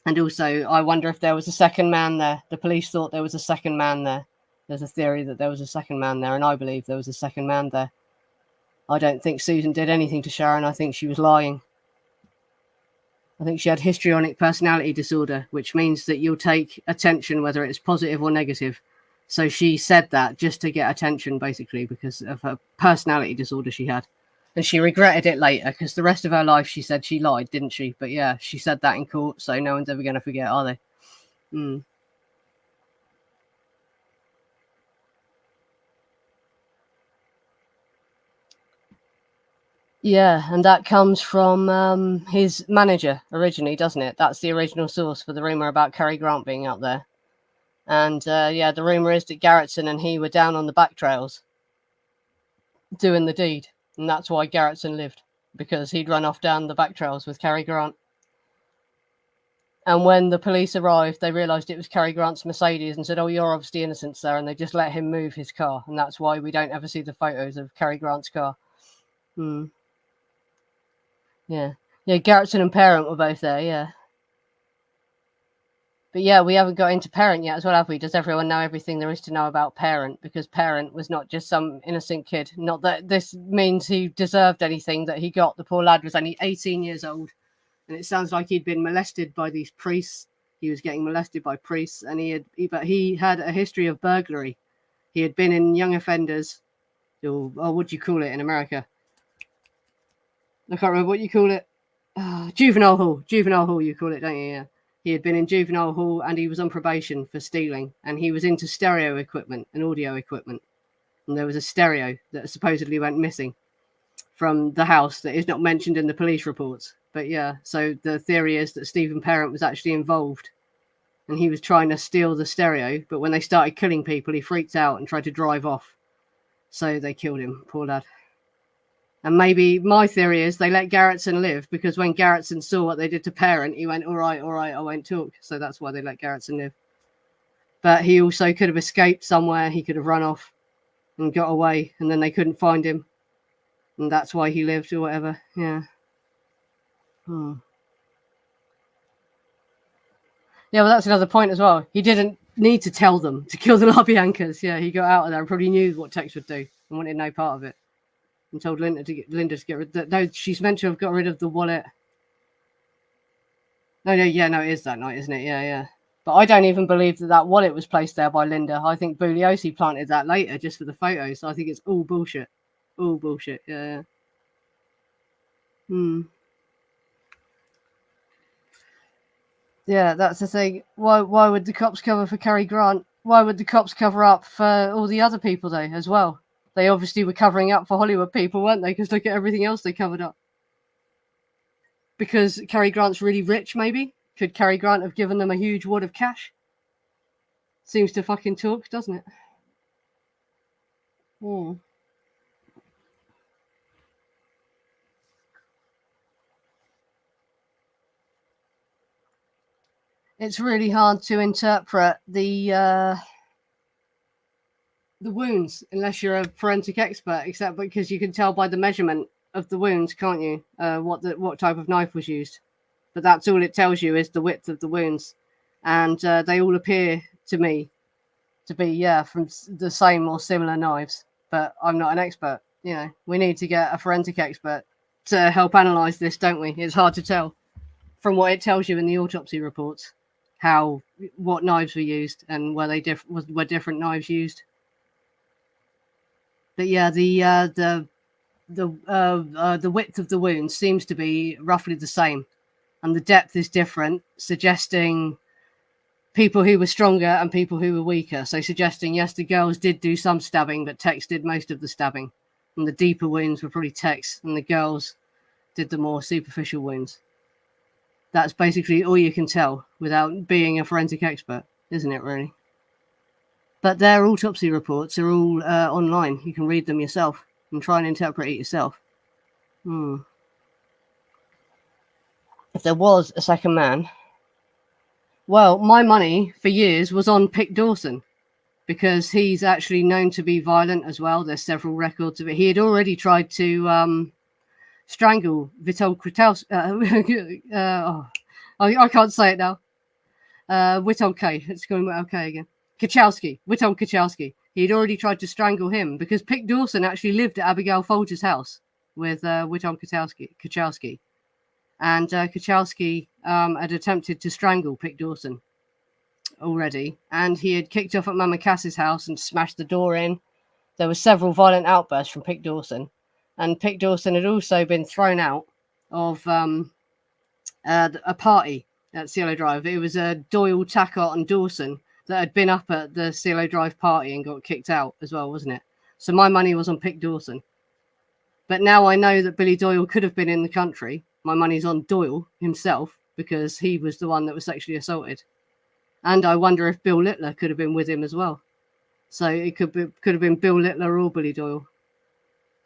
And also, I wonder if there was a second man there. The police thought there was a second man there. There's a theory that there was a second man there, and I believe there was a second man there. I don't think Susan did anything to Sharon. I think she was lying. I think she had histrionic personality disorder, which means that you'll take attention whether it's positive or negative. So she said that just to get attention, basically, because of her personality disorder she had. And she regretted it later, because the rest of her life she said she lied, didn't she? But yeah, she said that in court, so no one's ever going to forget, are they? Mm. Yeah, and that comes from his manager originally, doesn't it? That's the original source for the rumor about Cary Grant being out there. And yeah, the rumor is that Garretson and he were down on the back trails doing the deed. And that's why Garretson lived, because he'd run off down the back trails with Cary Grant. And when the police arrived, they realised it was Cary Grant's Mercedes and said, "Oh, you're obviously innocent, sir." And they just let him move his car. And that's why we don't ever see the photos of Cary Grant's car. Hmm. Yeah. Yeah, Garretson and Parent were both there, yeah. But yeah, we haven't got into Parent yet as well, have we? Does everyone know everything there is to know about Parent? Because Parent was not just some innocent kid. Not that this means he deserved anything that he got. The poor lad was only 18 years old. And it sounds like he'd been molested by these priests. He was getting molested by priests, and but he had a history of burglary. He had been in young offenders, or what do you call it in America? I can't remember what you call it. Juvenile hall. Juvenile hall, you call it, don't you? Yeah. He had been in juvenile hall, and he was on probation for stealing. And he was into stereo equipment and audio equipment. And there was a stereo that supposedly went missing from the house that is not mentioned in the police reports. But yeah, so the theory is that Stephen Parent was actually involved, and he was trying to steal the stereo. But when they started killing people, he freaked out and tried to drive off. So they killed him, poor lad. And maybe my theory is they let Garretson live, because when Garretson saw what they did to Parent, he went, all right, I won't talk. So that's why they let Garretson live. But he also could have escaped somewhere. He could have run off and got away, and then they couldn't find him. And that's why he lived or whatever. Yeah. Hmm. Yeah, well, that's another point as well. He didn't need to tell them to kill the LaBiancas. Yeah, he got out of there and probably knew what Tex would do and wanted no part of it. And told Linda to get rid of that. No, she's meant to have got rid of the wallet. No, it is that night, isn't it? Yeah. But I don't even believe that wallet was placed there by Linda. I think Bugliosi planted that later just for the photos. So I think it's all bullshit. All bullshit. Yeah. Hmm. Yeah, that's the thing. Why would the cops cover for Cary Grant? Why would the cops cover up for all the other people though as well? They obviously were covering up for Hollywood people, weren't they? Because look at everything else they covered up. Because Cary Grant's really rich, maybe? Could Cary Grant have given them a huge wad of cash? Seems to fucking talk, doesn't it? Hmm. It's really hard to interpret the wounds unless you're a forensic expert, except because you can tell by the measurement of the wounds, can't you? What type of knife was used. But that's all it tells you is the width of the wounds, and they all appear to me to be from the same or similar knives, but I'm not an expert. You know, we need to get a forensic expert to help analyze this, don't we? It's hard to tell from what it tells you in the autopsy reports what knives were used and were different knives used. But yeah, the width of the wounds seems to be roughly the same, and the depth is different, suggesting people who were stronger and people who were weaker. So suggesting, yes, the girls did do some stabbing, but Tex did most of the stabbing. And the deeper wounds were probably Tex, and the girls did the more superficial wounds. That's basically all you can tell without being a forensic expert, isn't it, really? But their autopsy reports are all online. You can read them yourself and try and interpret it yourself. If there was a second man, well, my money for years was on Pick Dawson, because he's actually known to be violent as well. There's several records of it. He had already tried to strangle Witold Kwiatkowski. I can't say it now. Witold K. It's going Witold K again. Kwiatkowski. Witold Kwiatkowski. He'd already tried to strangle him because Pick Dawson actually lived at Abigail Folger's house with Witold Kwiatkowski. And Kwiatkowski had attempted to strangle Pick Dawson already, and he had kicked off at Mama Cass's house and smashed the door in. There were several violent outbursts from Pick Dawson, and Pick Dawson had also been thrown out of a party at Cielo Drive. It was Doyle, Tackott and Dawson that had been up at the Cielo Drive party and got kicked out as well, wasn't it? So my money was on Pick Dawson. But now I know that Billy Doyle could have been in the country. My money's on Doyle himself, because he was the one that was sexually assaulted. And I wonder if Bill Littler could have been with him as well. So it could have been Bill Littler or Billy Doyle,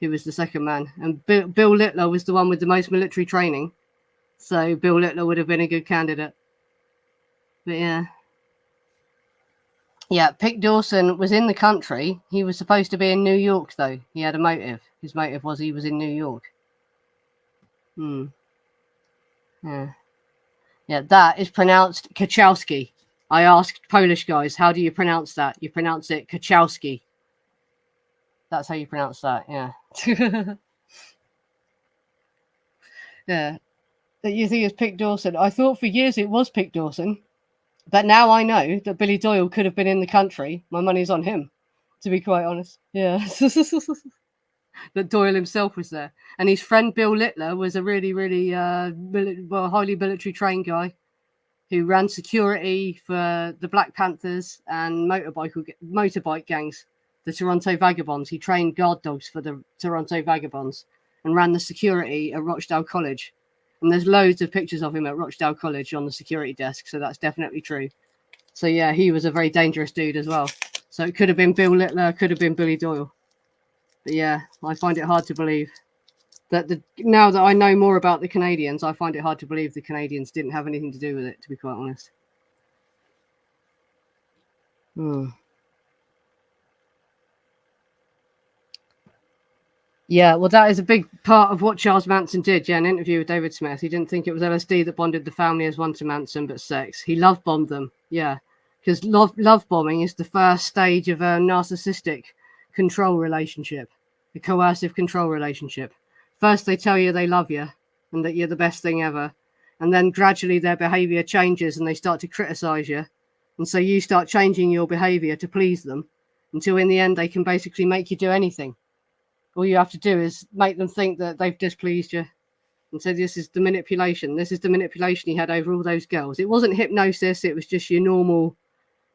who was the second man. And Bill Littler was the one with the most military training. So Bill Littler would have been a good candidate. But yeah, Pick Dawson was in the country. He was supposed to be in New York, though. He had a motive. His motive was he was in New York. Yeah, that is pronounced Kwiatkowski. I asked Polish guys, how do you pronounce that? You pronounce it Kwiatkowski. That's how you pronounce that, yeah. Yeah. That you think it's Pick Dawson. I thought for years it was Pick Dawson. But now I know that Billy Doyle could have been in the country. My money's on him, to be quite honest. Yeah. That Doyle himself was there. And his friend Bill Littler was a really, really highly military trained guy who ran security for the Black Panthers and motorbike gangs, the Toronto Vagabonds. He trained guard dogs for the Toronto Vagabonds and ran the security at Rochdale College. And there's loads of pictures of him at Rochdale College on the security desk, so that's definitely true. So yeah, he was a very dangerous dude as well. So it could have been Bill Littler, could have been Billy Doyle. But yeah, I find it hard to believe that now that I know more about the Canadians, I find it hard to believe the Canadians didn't have anything to do with it, to be quite honest. Yeah, well, that is a big part of what Charles Manson did. Yeah, an interview with David Smith. He didn't think it was LSD that bonded the family as one to Manson, but sex. He love bombed them. Yeah, because love bombing is the first stage of a narcissistic control relationship, a coercive control relationship. First, they tell you they love you and that you're the best thing ever. And then gradually their behavior changes and they start to criticize you. And so you start changing your behavior to please them until in the end they can basically make you do anything. All you have to do is make them think that they've displeased you. And so this is the manipulation. This is the manipulation he had over all those girls. It wasn't hypnosis. It was just your normal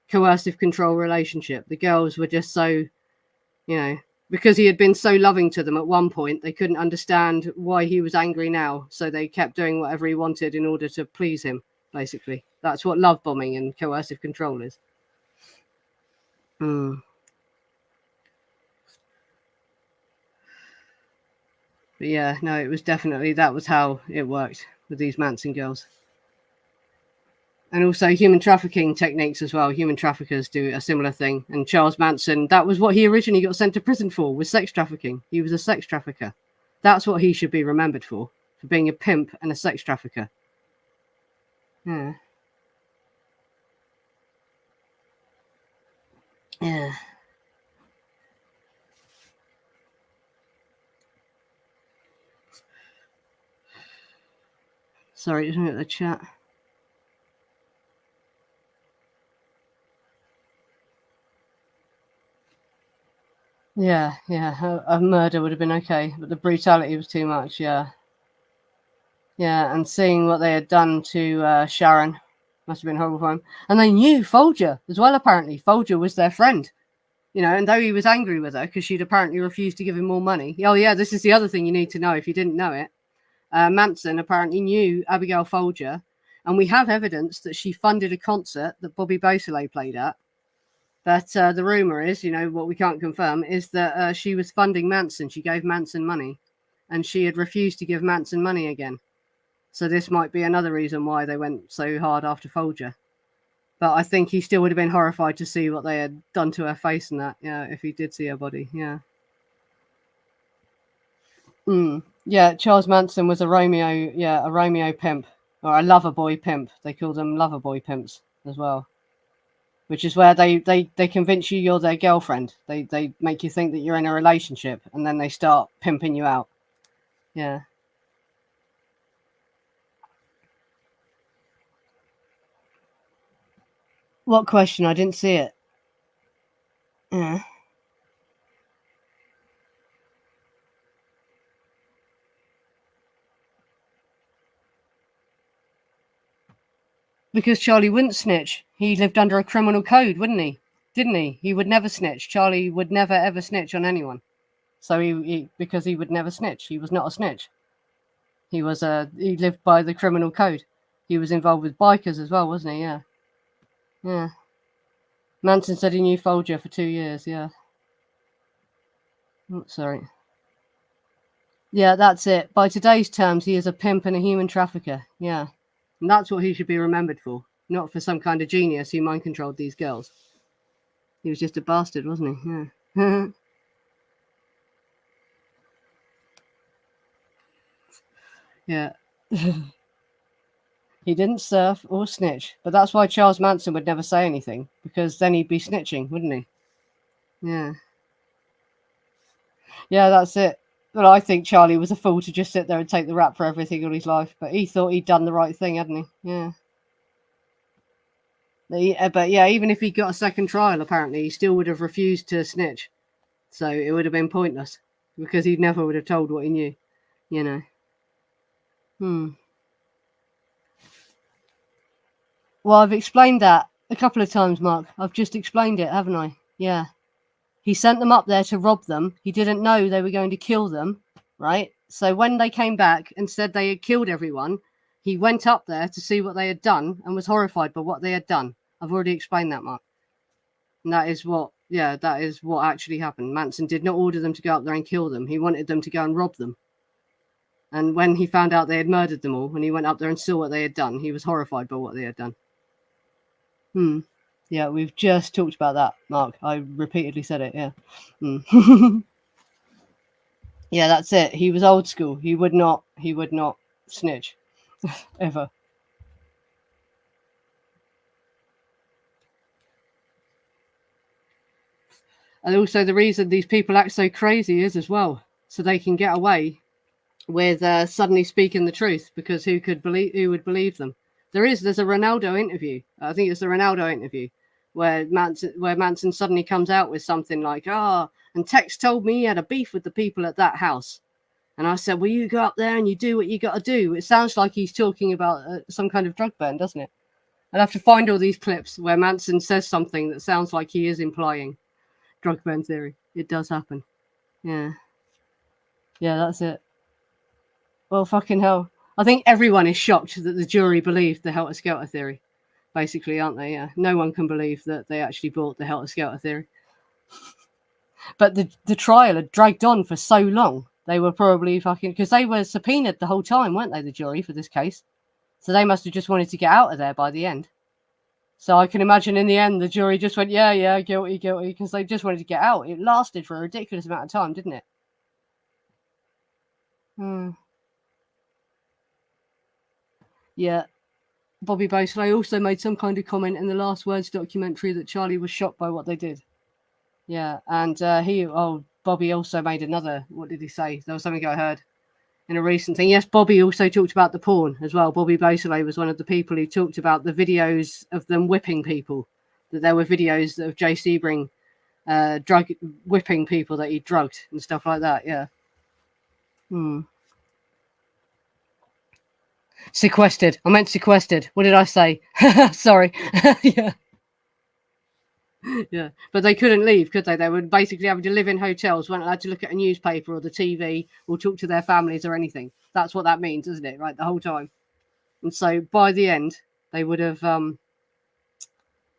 coercive control relationship. The girls were just so, because he had been so loving to them at one point, they couldn't understand why he was angry now. So they kept doing whatever he wanted in order to please him, basically. That's what love bombing and coercive control is. But yeah, no, it was definitely, that was how it worked with these Manson girls. And also human trafficking techniques as well. Human traffickers do a similar thing. And Charles Manson, that was what he originally got sent to prison for, was sex trafficking. He was a sex trafficker. That's what he should be remembered for being a pimp and a sex trafficker. Yeah. Yeah. Sorry, just looking at the chat. Yeah, a murder would have been okay, but the brutality was too much. Yeah, and seeing what they had done to Sharon must have been horrible for him. And they knew Folger as well. Apparently, Folger was their friend. And though he was angry with her because she'd apparently refused to give him more money. Oh yeah, this is the other thing you need to know if you didn't know it. Manson apparently knew Abigail Folger, and we have evidence that she funded a concert that Bobby Beausoleil played at. But the rumor is, what we can't confirm, is that she was funding Manson. She gave Manson money, and she had refused to give Manson money again. So this might be another reason why they went so hard after Folger. But I think he still would have been horrified to see what they had done to her face and that, if he did see her body, yeah. Yeah, Charles Manson was a Romeo pimp, or a lover boy pimp. They called them lover boy pimps as well. Which is where they convince you you're their girlfriend. They make you think that you're in a relationship, and then they start pimping you out. Yeah. What question? I didn't see it. Yeah. Because Charlie wouldn't snitch. He lived under a criminal code, wouldn't he? Didn't he? He would never snitch. Charlie would never ever snitch on anyone. So because he would never snitch. He was not a snitch. He lived by the criminal code. He was involved with bikers as well, wasn't he? Yeah. Yeah. Manson said he knew Folger for 2 years. Yeah. Oh, sorry. Yeah, that's it. By today's terms, he is a pimp and a human trafficker. Yeah. And that's what he should be remembered for, not for some kind of genius who mind controlled these girls. He was just a bastard, wasn't he? Yeah. Yeah. He didn't surf or snitch, but that's why Charles Manson would never say anything, because then he'd be snitching, wouldn't he? Yeah. Yeah, that's it. Well, I think Charlie was a fool to just sit there and take the rap for everything all his life, but he thought he'd done the right thing, hadn't he? Yeah. But yeah, even if he got a second trial, apparently, he still would have refused to snitch. So it would have been pointless, because he never would have told what he knew, you know. Well, I've explained that a couple of times, Mark. I've just explained it, haven't I? Yeah. He sent them up there to rob them. He didn't know they were going to kill them, right? So when they came back and said they had killed everyone, he went up there to see what they had done and was horrified by what they had done. I've already explained that, Mark. And that is what actually happened. Manson did not order them to go up there and kill them. He wanted them to go and rob them. And when he found out they had murdered them all, when he went up there and saw what they had done, he was horrified by what they had done. Yeah, we've just talked about that, Mark. I repeatedly said it, yeah. Yeah, that's it. He was old school. He would not snitch. Ever. And also the reason these people act so crazy is as well, so they can get away with suddenly speaking the truth, because who would believe them? There's a Ronaldo interview. I think it's the Ronaldo interview where Manson suddenly comes out with something like, and Tex told me he had a beef with the people at that house. And I said, well, you go up there and you do what you got to do. It sounds like he's talking about some kind of drug burn, doesn't it? I'd have to find all these clips where Manson says something that sounds like he is implying drug burn theory. It does happen. Yeah. Yeah, that's it. Well, fucking hell. I think everyone is shocked that the jury believed the helter-skelter theory, basically, aren't they? Yeah. No one can believe that they actually bought the helter-skelter theory. But the trial had dragged on for so long. They were probably because they were subpoenaed the whole time, weren't they, the jury, for this case? So they must have just wanted to get out of there by the end. So I can imagine in the end, the jury just went, yeah, guilty, because they just wanted to get out. It lasted for a ridiculous amount of time, didn't it? Yeah. Bobby Beausoleil also made some kind of comment in the Last Words documentary that Charlie was shocked by what they did. Yeah, and Bobby also made another. What did he say? There was something I heard in a recent thing. Yes, Bobby also talked about the porn as well. Bobby Beausoleil was one of the people who talked about the videos of them whipping people. That there were videos of Jay Sebring whipping people that he drugged and stuff like that. Yeah. Sequestered. I meant sequestered. What did I say? Sorry. Yeah. Yeah. But they couldn't leave, could they? They were basically having to live in hotels, weren't allowed to look at a newspaper or the TV or talk to their families or anything. That's what that means, isn't it? Right, the whole time. And so by the end, they would have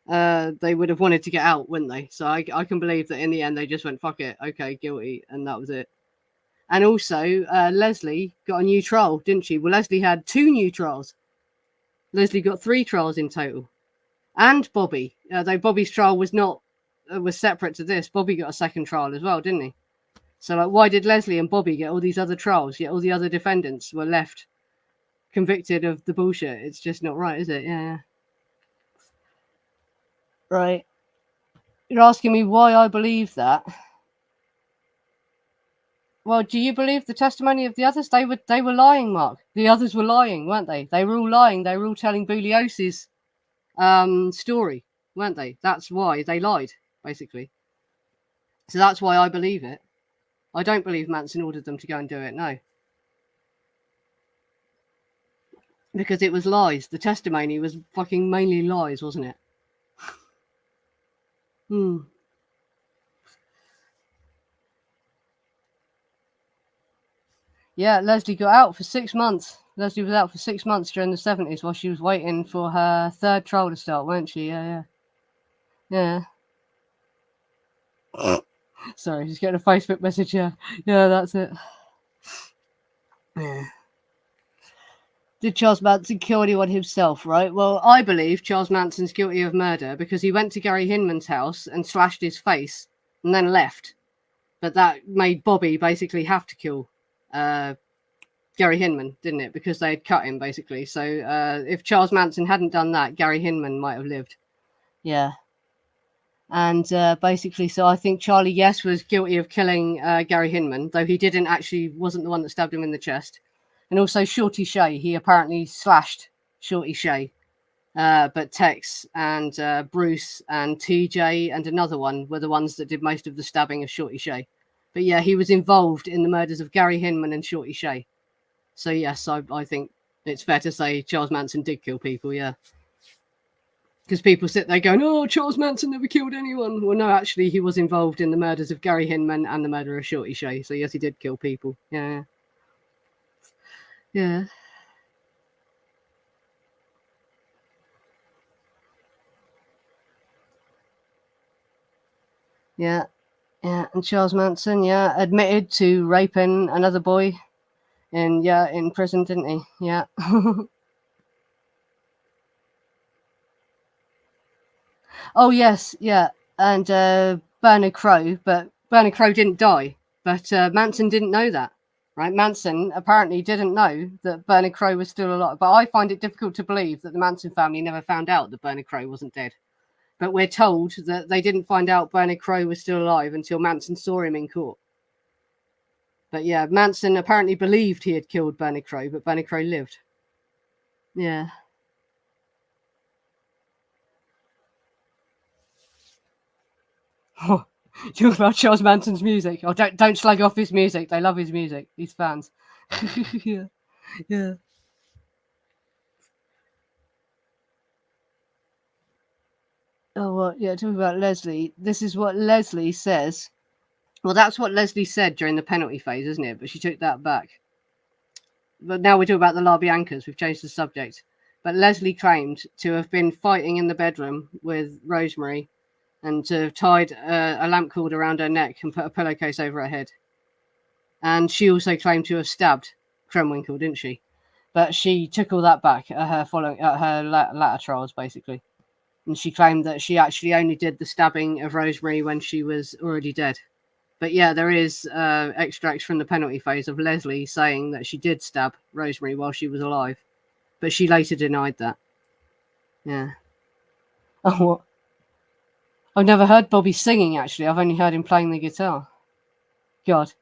wanted to get out, wouldn't they? So I can believe that in the end they just went, fuck it, okay, guilty, and that was it. And also, Leslie got a new trial, didn't she? Well, Leslie had 2 new trials. Leslie got 3 trials in total. And Bobby, though Bobby's trial was separate to this. Bobby got a second trial as well, didn't he? So, like, why did Leslie and Bobby get all these other trials, yet all the other defendants were left convicted of the bullshit? It's just not right, is it? Yeah. Right. You're asking me why I believe that. Well, do you believe the testimony of the others? They were lying, Mark. The others were lying, weren't they? They were all lying. They were all telling Bugliosi's story, weren't they? That's why they lied, basically. So that's why I believe it. I don't believe Manson ordered them to go and do it, no. Because it was lies. The testimony was fucking mainly lies, wasn't it? Yeah, Leslie got out for 6 months. Leslie was out for 6 months during the 70s while she was waiting for her 3rd trial to start, weren't she? Yeah. Sorry, just getting a Facebook message here. Yeah, that's it. Yeah. Did Charles Manson kill anyone himself, right? Well, I believe Charles Manson's guilty of murder because he went to Gary Hinman's house and slashed his face and then left. But that made Bobby basically have to kill Gary Hinman, didn't it? Because they had cut him, basically. So if Charles Manson hadn't done that, Gary Hinman might have lived. Yeah. And basically, so I think Charlie Yes was guilty of killing Gary Hinman, though he wasn't the one that stabbed him in the chest. And also Shorty Shea, he apparently slashed Shorty Shea. But Tex and Bruce and TJ and another one were the ones that did most of the stabbing of Shorty Shea. But yeah, he was involved in the murders of Gary Hinman and Shorty Shea. So yes, I think it's fair to say Charles Manson did kill people, yeah. Because people sit there going, oh, Charles Manson never killed anyone. Well, no, actually, he was involved in the murders of Gary Hinman and the murder of Shorty Shea. So yes, he did kill people. Yeah. Yeah. Yeah. Yeah. And Charles Manson, yeah, admitted to raping another boy in prison, didn't he? Yeah. Oh, yes. Yeah. And Bernard Crowe, but Bernard Crowe didn't die. But Manson didn't know that. Right, Manson apparently didn't know that Bernard Crowe was still alive. But I find it difficult to believe that the Manson family never found out that Bernard Crowe wasn't dead. But we're told that they didn't find out Bernard Crowe was still alive until Manson saw him in court. But yeah, Manson apparently believed he had killed Bernard Crowe, but Bernard Crowe lived. Yeah. Talk about Charles Manson's music. Oh, don't slag off his music. They love his music. He's fans. Yeah. Oh, well, yeah, talking about Leslie. This is what Leslie says. Well, that's what Leslie said during the penalty phase, isn't it? But she took that back. But now we're talking about the LaBiancas. We've changed the subject. But Leslie claimed to have been fighting in the bedroom with Rosemary and to have tied a lamp cord around her neck and put a pillowcase over her head. And she also claimed to have stabbed Krenwinkel, didn't she? But she took all that back at her latter trials, basically. And she claimed that she actually only did the stabbing of Rosemary when she was already dead. But yeah, there is extracts from the penalty phase of Leslie saying that she did stab Rosemary while she was alive. But she later denied that. Yeah. Oh, what? I've never heard Bobby singing, actually. I've only heard him playing the guitar. God.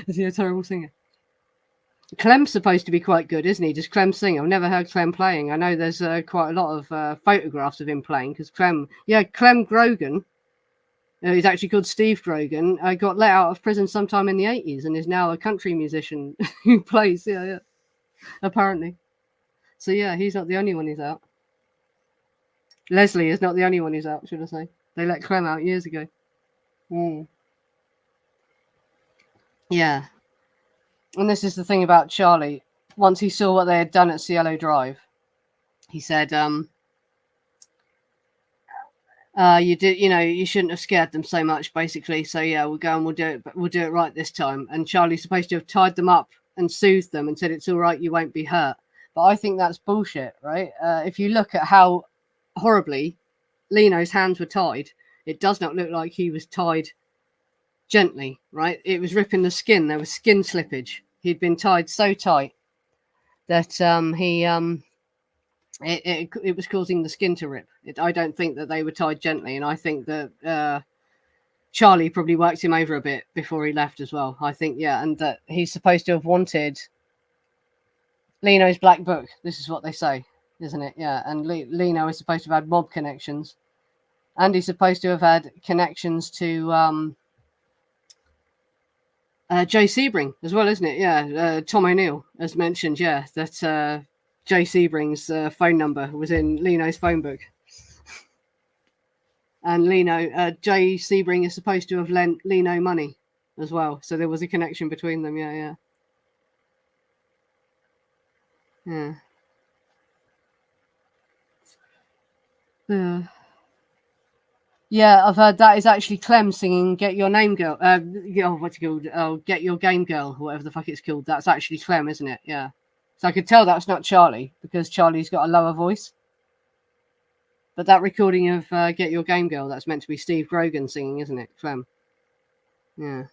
Is he a terrible singer? Clem's supposed to be quite good, isn't he? Does Clem sing? I've never heard Clem playing. I know there's quite a lot of photographs of him playing because Clem Grogan, he's actually called Steve Grogan, got let out of prison sometime in the 80s and is now a country musician who plays, apparently. So, yeah, he's not the only one who's out. Leslie is not the only one who's out, should I say. They let Clem out years ago. Yeah. And this is the thing about Charlie. Once he saw what they had done at Cielo Drive, he said, you shouldn't have scared them so much, basically. So yeah, we'll go and we'll do it, but we'll do it right this time. And Charlie's supposed to have tied them up and soothed them and said, it's all right, you won't be hurt. But I think that's bullshit, right? If you look at how horribly Lino's hands were tied, it does not look like he was tied gently, right? It was ripping the skin. There was skin slippage. He'd been tied so tight that it was causing the skin to rip. I don't think that they were tied gently, and I think that Charlie probably worked him over a bit before he left as well. I think, and that he's supposed to have wanted Lino's black book. This is what they say, isn't it? Yeah, and Lino is supposed to have had mob connections, and he's supposed to have had connections to Joe Sebring as well, isn't it? Yeah, Tom O'Neill, as mentioned. Yeah, that Joe Sebring's phone number was in Lino's phone book. And Jay Sebring is supposed to have lent Lino money as well. So there was a connection between them. Yeah. Yeah, I've heard that is actually Clem singing "Get Your Name Girl." What's it called? Oh, "Get Your Game Girl," whatever the fuck it's called. That's actually Clem, isn't it? Yeah. So I could tell that's not Charlie because Charlie's got a lower voice. But that recording of "Get Your Game Girl," that's meant to be Steve Grogan singing, isn't it? Clem. Yeah.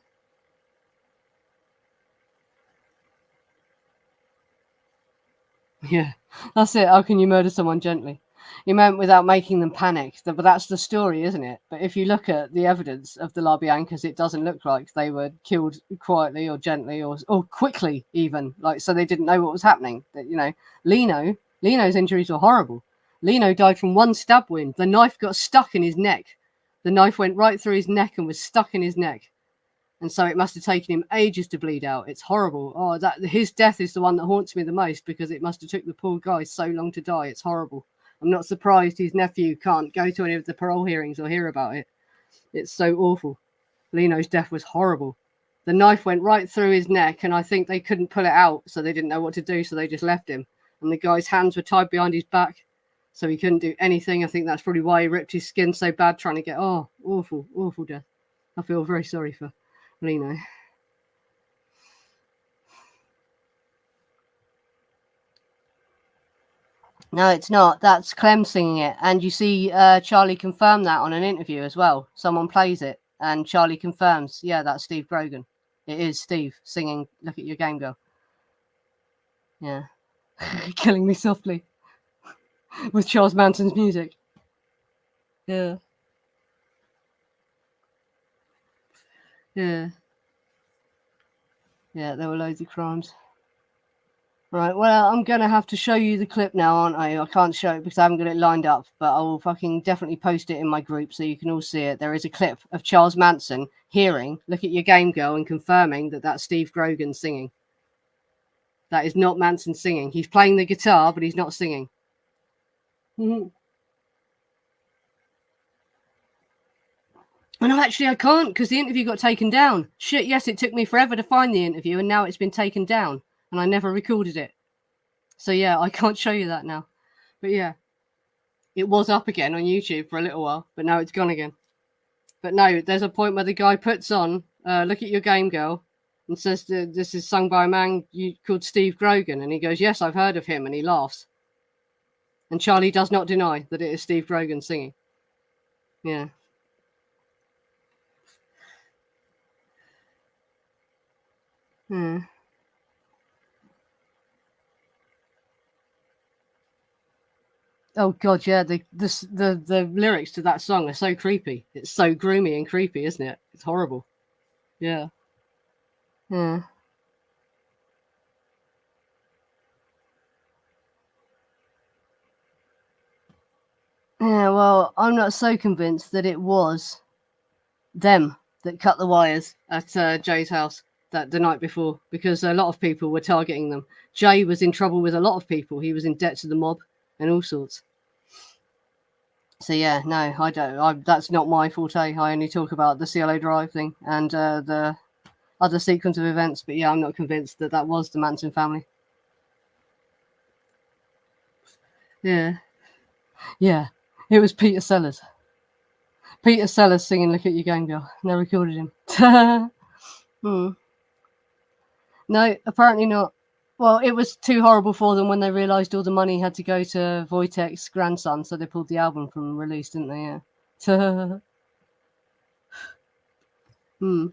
Yeah, that's it. How can you murder someone gently? You meant without making them panic. But that's the story, isn't it? But if you look at the evidence of the LaBiancas, it doesn't look like they were killed quietly or gently or quickly even. Like, so they didn't know what was happening. That, Lino's injuries were horrible. Lino died from one stab wound. The knife got stuck in his neck. The knife went right through his neck and was stuck in his neck. And so it must have taken him ages to bleed out. It's horrible. Oh, his death is the one that haunts me the most because it must have took the poor guy so long to die. It's horrible. I'm not surprised his nephew can't go to any of the parole hearings or hear about it. It's so awful. Lino's death was horrible. The knife went right through his neck, and I think they couldn't pull it out, so they didn't know what to do, so they just left him. And the guy's hands were tied behind his back, so he couldn't do anything. I think that's probably why he ripped his skin so bad trying to get. Oh, awful, awful death. I feel very sorry for Lino. No, it's not. That's Clem singing it. And you see Charlie confirm that on an interview as well. Someone plays it and Charlie confirms, yeah, that's Steve Grogan. It is Steve singing Look at Your Game Girl. Yeah. Killing me softly with Charles Manson's music. Yeah. Yeah. Yeah, there were loads of crimes. Right, well, I'm going to have to show you the clip now, aren't I? I can't show it because I haven't got it lined up, but I will fucking definitely post it in my group so you can all see it. There is a clip of Charles Manson hearing Look at Your Game Girl and confirming that that's Steve Grogan singing. That is not Manson singing. He's playing the guitar, but he's not singing. Mm-hmm. Oh, no, actually, I can't because the interview got taken down. Shit, yes, it took me forever to find the interview, and now it's been taken down, and I never recorded it. So, yeah, I can't show you that now. But, yeah, it was up again on YouTube for a little while, but now it's gone again. But no, there's a point where the guy puts on Look at Your Game Girl and says this is sung by a man called Steve Grogan. And he goes, yes, I've heard of him. And he laughs. And Charlie does not deny that it is Steve Grogan singing. Yeah. Hmm. Oh God, yeah. The lyrics to that song are so creepy. It's so groomy and creepy, isn't it? It's horrible. Yeah. Yeah. Yeah. Well, I'm not so convinced that it was them that cut the wires at Jay's house that the night before, because a lot of people were targeting them. Jay was in trouble with a lot of people. He was in debt to the mob and all sorts. So yeah, no, I don't. That's not my forte. I only talk about the CLO Drive thing and the other sequence of events. But yeah, I'm not convinced that that was the Manson family. Yeah, yeah, it was Peter Sellers. Peter Sellers singing "Look at You Game Girl." They recorded him. Hmm. No, apparently not. Well, it was too horrible for them when they realised all the money had to go to Wojtek's grandson, so they pulled the album from release, didn't they? Yeah. Hmm.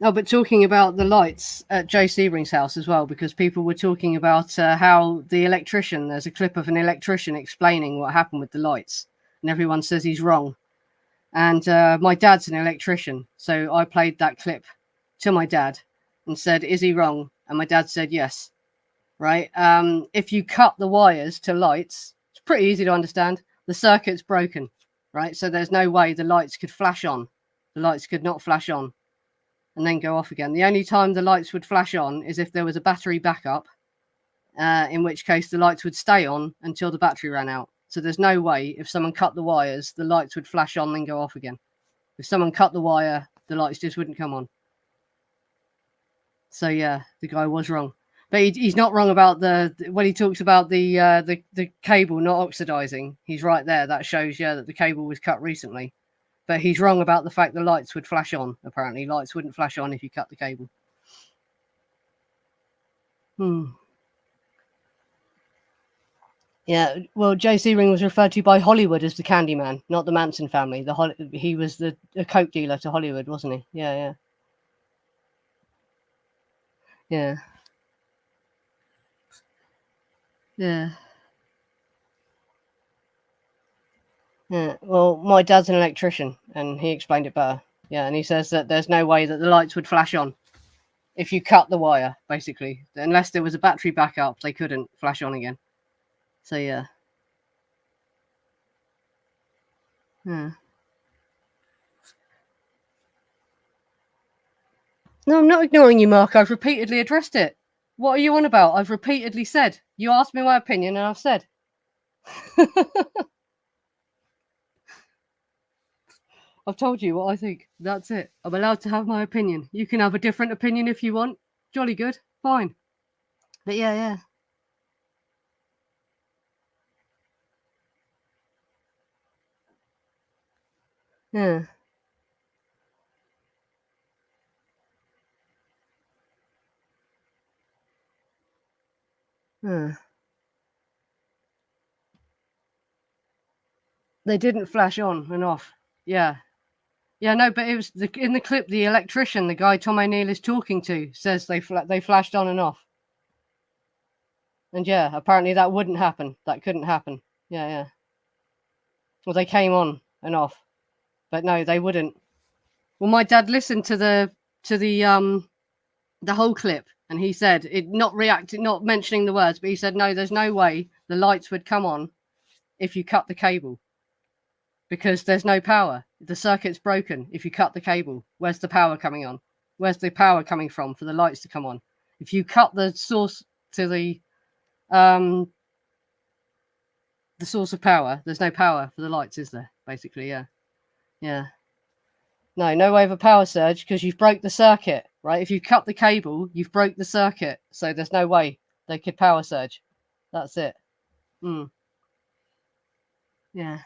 Oh, but talking about the lights at Joe Sebring's house as well, because people were talking about how the electrician, there's a clip of an electrician explaining what happened with the lights, and everyone says he's wrong. And my dad's an electrician, so I played that clip to my dad and said, "Is he wrong?" And my dad said, "Yes." Right? If you cut the wires to lights, it's pretty easy to understand. The circuit's broken, right? So there's no way the lights could flash on. The lights could not flash on and then go off again. The only time the lights would flash on is if there was a battery backup, in which case the lights would stay on until the battery ran out. So there's no way if someone cut the wires, the lights would flash on and then go off again. If someone cut the wire, the lights just wouldn't come on. So yeah, the guy was wrong, but he's not wrong about when he talks about the cable not oxidizing. He's right there. That shows that the cable was cut recently. But he's wrong about the fact the lights would flash on. Apparently, lights wouldn't flash on if you cut the cable. Hmm. Yeah, well, Joe Searing was referred to by Hollywood as the Candyman, not the Manson family. He was a coke dealer to Hollywood, wasn't he? Yeah, yeah, yeah, yeah, yeah. Well, my dad's an electrician, and he explained it better. Yeah, and he says that there's no way that the lights would flash on if you cut the wire, basically, unless there was a battery backup. They couldn't flash on again. So yeah, yeah. No, I'm not ignoring you, Mark. I've repeatedly addressed it. What are you on about? I've repeatedly said. You asked me my opinion, and I've said. I've told you what I think. That's it. I'm allowed to have my opinion. You can have a different opinion if you want. Jolly good. Fine. But yeah, yeah. Yeah. Yeah. They didn't flash on and off. Yeah. Yeah, no, but it was in the clip, the electrician, the guy Tom O'Neill is talking to, says they flashed on and off. And yeah, apparently that wouldn't happen. That couldn't happen. Yeah, yeah. Well, they came on and off. But no, they wouldn't. Well, my dad listened to the whole clip, and he said it not reacting, not mentioning the words, but he said no, there's no way the lights would come on if you cut the cable because there's no power. The circuit's broken. If you cut the cable, where's the power coming on? Where's the power coming from for the lights to come on? If you cut the source to um the source of power, there's no power for the lights, is there? Basically, yeah, yeah. No way of a power surge because you've broke the circuit, right? If you cut the cable, you've broke the circuit, so there's no way they could power surge. That's it. Mm, yeah,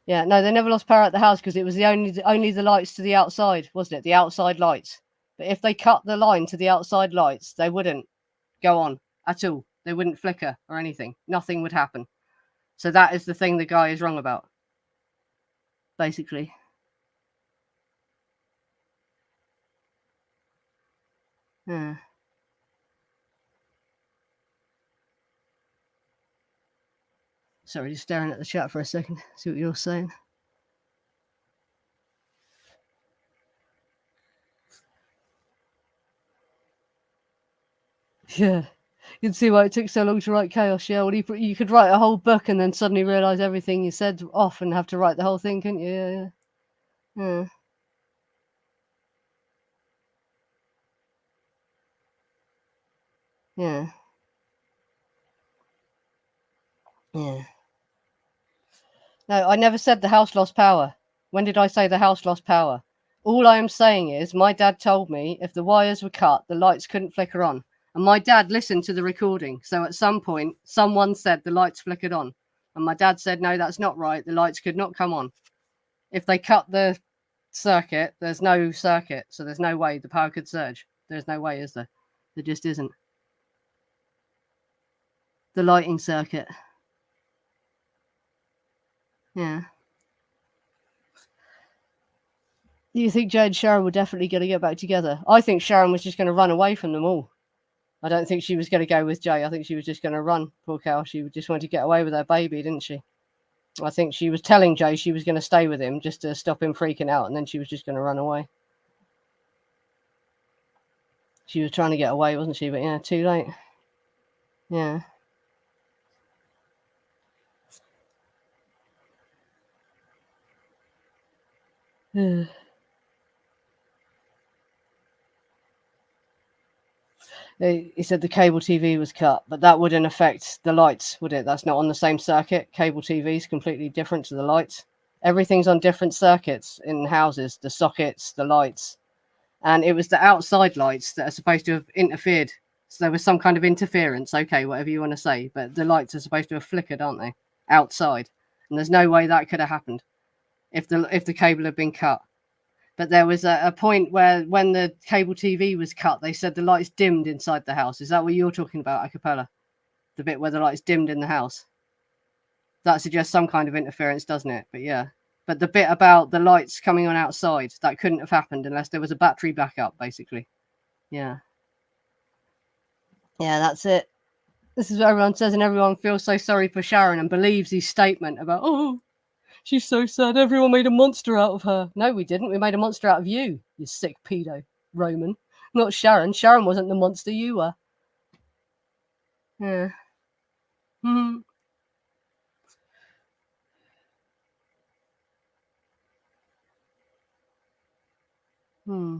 yeah. No, they never lost power at the house because it was only the lights to the outside, wasn't it? The outside lights. But if they cut the line to the outside lights, they wouldn't go on at all. They wouldn't flicker or anything. Nothing would happen. So that is the thing the guy is wrong about, basically. Yeah. Sorry, just staring at the chat for a second. See what you're saying. Yeah. You can see why it took so long to write Chaos. Yeah, well, you could write a whole book and then suddenly realise everything you said off and have to write the whole thing, couldn't you? Yeah, yeah. Yeah. Yeah. No, I never said the house lost power. When did I say the house lost power? All I am saying is my dad told me if the wires were cut, the lights couldn't flicker on. And my dad listened to the recording. So at some point, someone said the lights flickered on. And my dad said, no, that's not right. The lights could not come on. If they cut the circuit, there's no circuit. So there's no way the power could surge. There's no way, is there? There just isn't. The lighting circuit. Yeah. Do you think Jay and Sharon were definitely going to get back together? I think Sharon was just going to run away from them all. I don't think she was going to go with Jay. I think she was just going to run. Poor cow. She just wanted to get away with her baby, didn't she? I think she was telling Jay she was going to stay with him just to stop him freaking out, and then she was just going to run away. She was trying to get away, wasn't she? But yeah, too late. Yeah. He said the cable TV was cut, but that wouldn't affect the lights, would it? That's not on the same circuit. Cable TV is completely different to the lights. Everything's on different circuits in houses, the sockets, the lights. And it was the outside lights that are supposed to have interfered. So there was some kind of interference, okay, whatever you want to say. But the lights are supposed to have flickered, aren't they? Outside. And there's no way that could have happened if the cable had been cut. But there was a point where when the cable TV was cut, they said the lights dimmed inside the house. Is that what you're talking about, Acapella? The bit where the lights dimmed in the house? That suggests some kind of interference, doesn't it? But yeah. But the bit about the lights coming on outside, that couldn't have happened unless there was a battery backup, basically. Yeah. Yeah, that's it. This is what everyone says, and everyone feels so sorry for Sharon and believes his statement about, oh, she's so sad. Everyone made a monster out of her. No, we didn't. We made a monster out of you, you sick pedo, Roman. Not Sharon. Sharon wasn't the monster, you were. Yeah. Hmm. Hmm.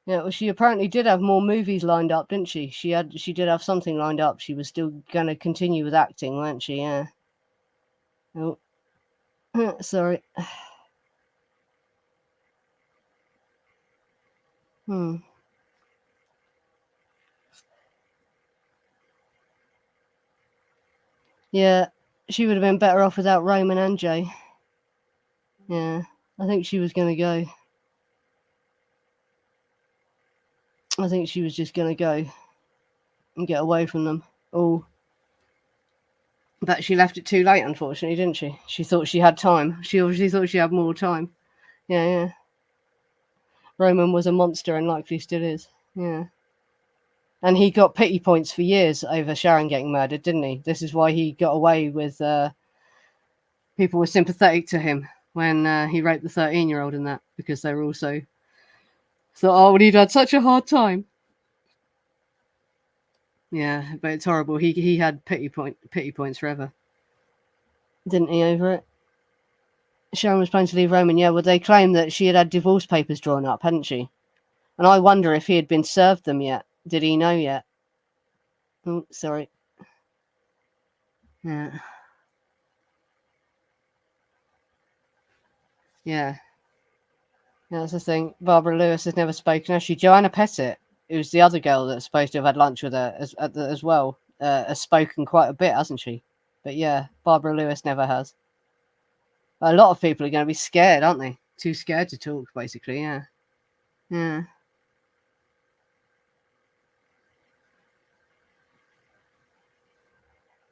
Yeah, well, she apparently did have more movies lined up, didn't she? She did have something lined up. She was still gonna continue with acting, weren't she? Yeah. Oh, sorry. Hmm. Yeah, she would have been better off without Roman and Jay. Yeah, I think she was gonna go. I think she was just gonna go and get away from them all. But she left it too late, unfortunately, didn't she? She thought she had time. She obviously thought she had more time. Yeah, yeah. Roman was a monster and likely still is. Yeah. And he got pity points for years over Sharon getting murdered, didn't he? This is why he got away with people were sympathetic to him when he raped the 13-year-old and that, because they were also thought, oh, well, he'd had such a hard time. Yeah, but it's horrible. He had pity points forever, didn't he? Over it. Sharon was planning to leave Roman. Yeah, well, they claimed that she had divorce papers drawn up, hadn't she? And I wonder if he had been served them yet. Did he know yet? Oh, sorry. Yeah. Yeah. That's the thing. Barbara Lewis has never spoken. Actually, Joanna Pettit, who's the other girl that's supposed to have had lunch with her as well, has spoken quite a bit, hasn't she? But yeah, Barbara Lewis never has. A lot of people are going to be scared, aren't they? Too scared to talk, basically. Yeah. Yeah.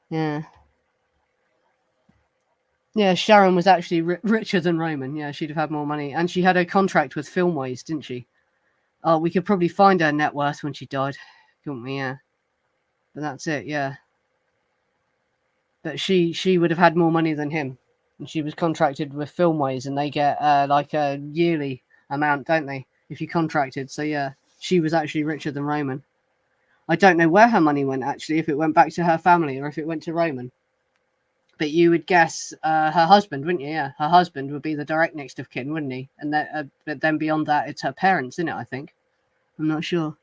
Yeah. Yeah, Sharon was actually richer than Roman. Yeah, she'd have had more money. And she had a contract with Filmways, didn't she? Oh, we could probably find her net worth when she died, couldn't we? Yeah. But that's it, yeah. But she would have had more money than him. And she was contracted with Filmways, and they get like a yearly amount, don't they? If you contracted. So, yeah, she was actually richer than Roman. I don't know where her money went, actually, if it went back to her family or if it went to Roman. But you would guess her husband, wouldn't you? Yeah, her husband would be the direct next of kin, wouldn't he? And that, but then beyond that, it's her parents, isn't it? I think. I'm not sure.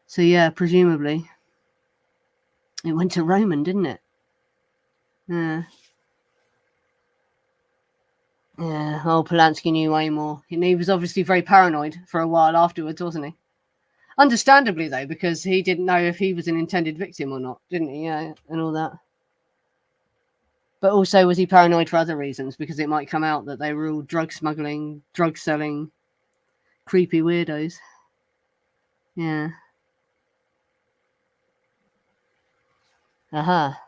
So yeah, presumably, it went to Roman, didn't it? Yeah. Yeah. Oh, Polanski knew way more. He was obviously very paranoid for a while afterwards, wasn't he? Understandably, though, because he didn't know if he was an intended victim or not, didn't he? Yeah, and all that. But also, was he paranoid for other reasons? Because it might come out that they were all drug smuggling, drug selling, creepy weirdos. Yeah. Aha.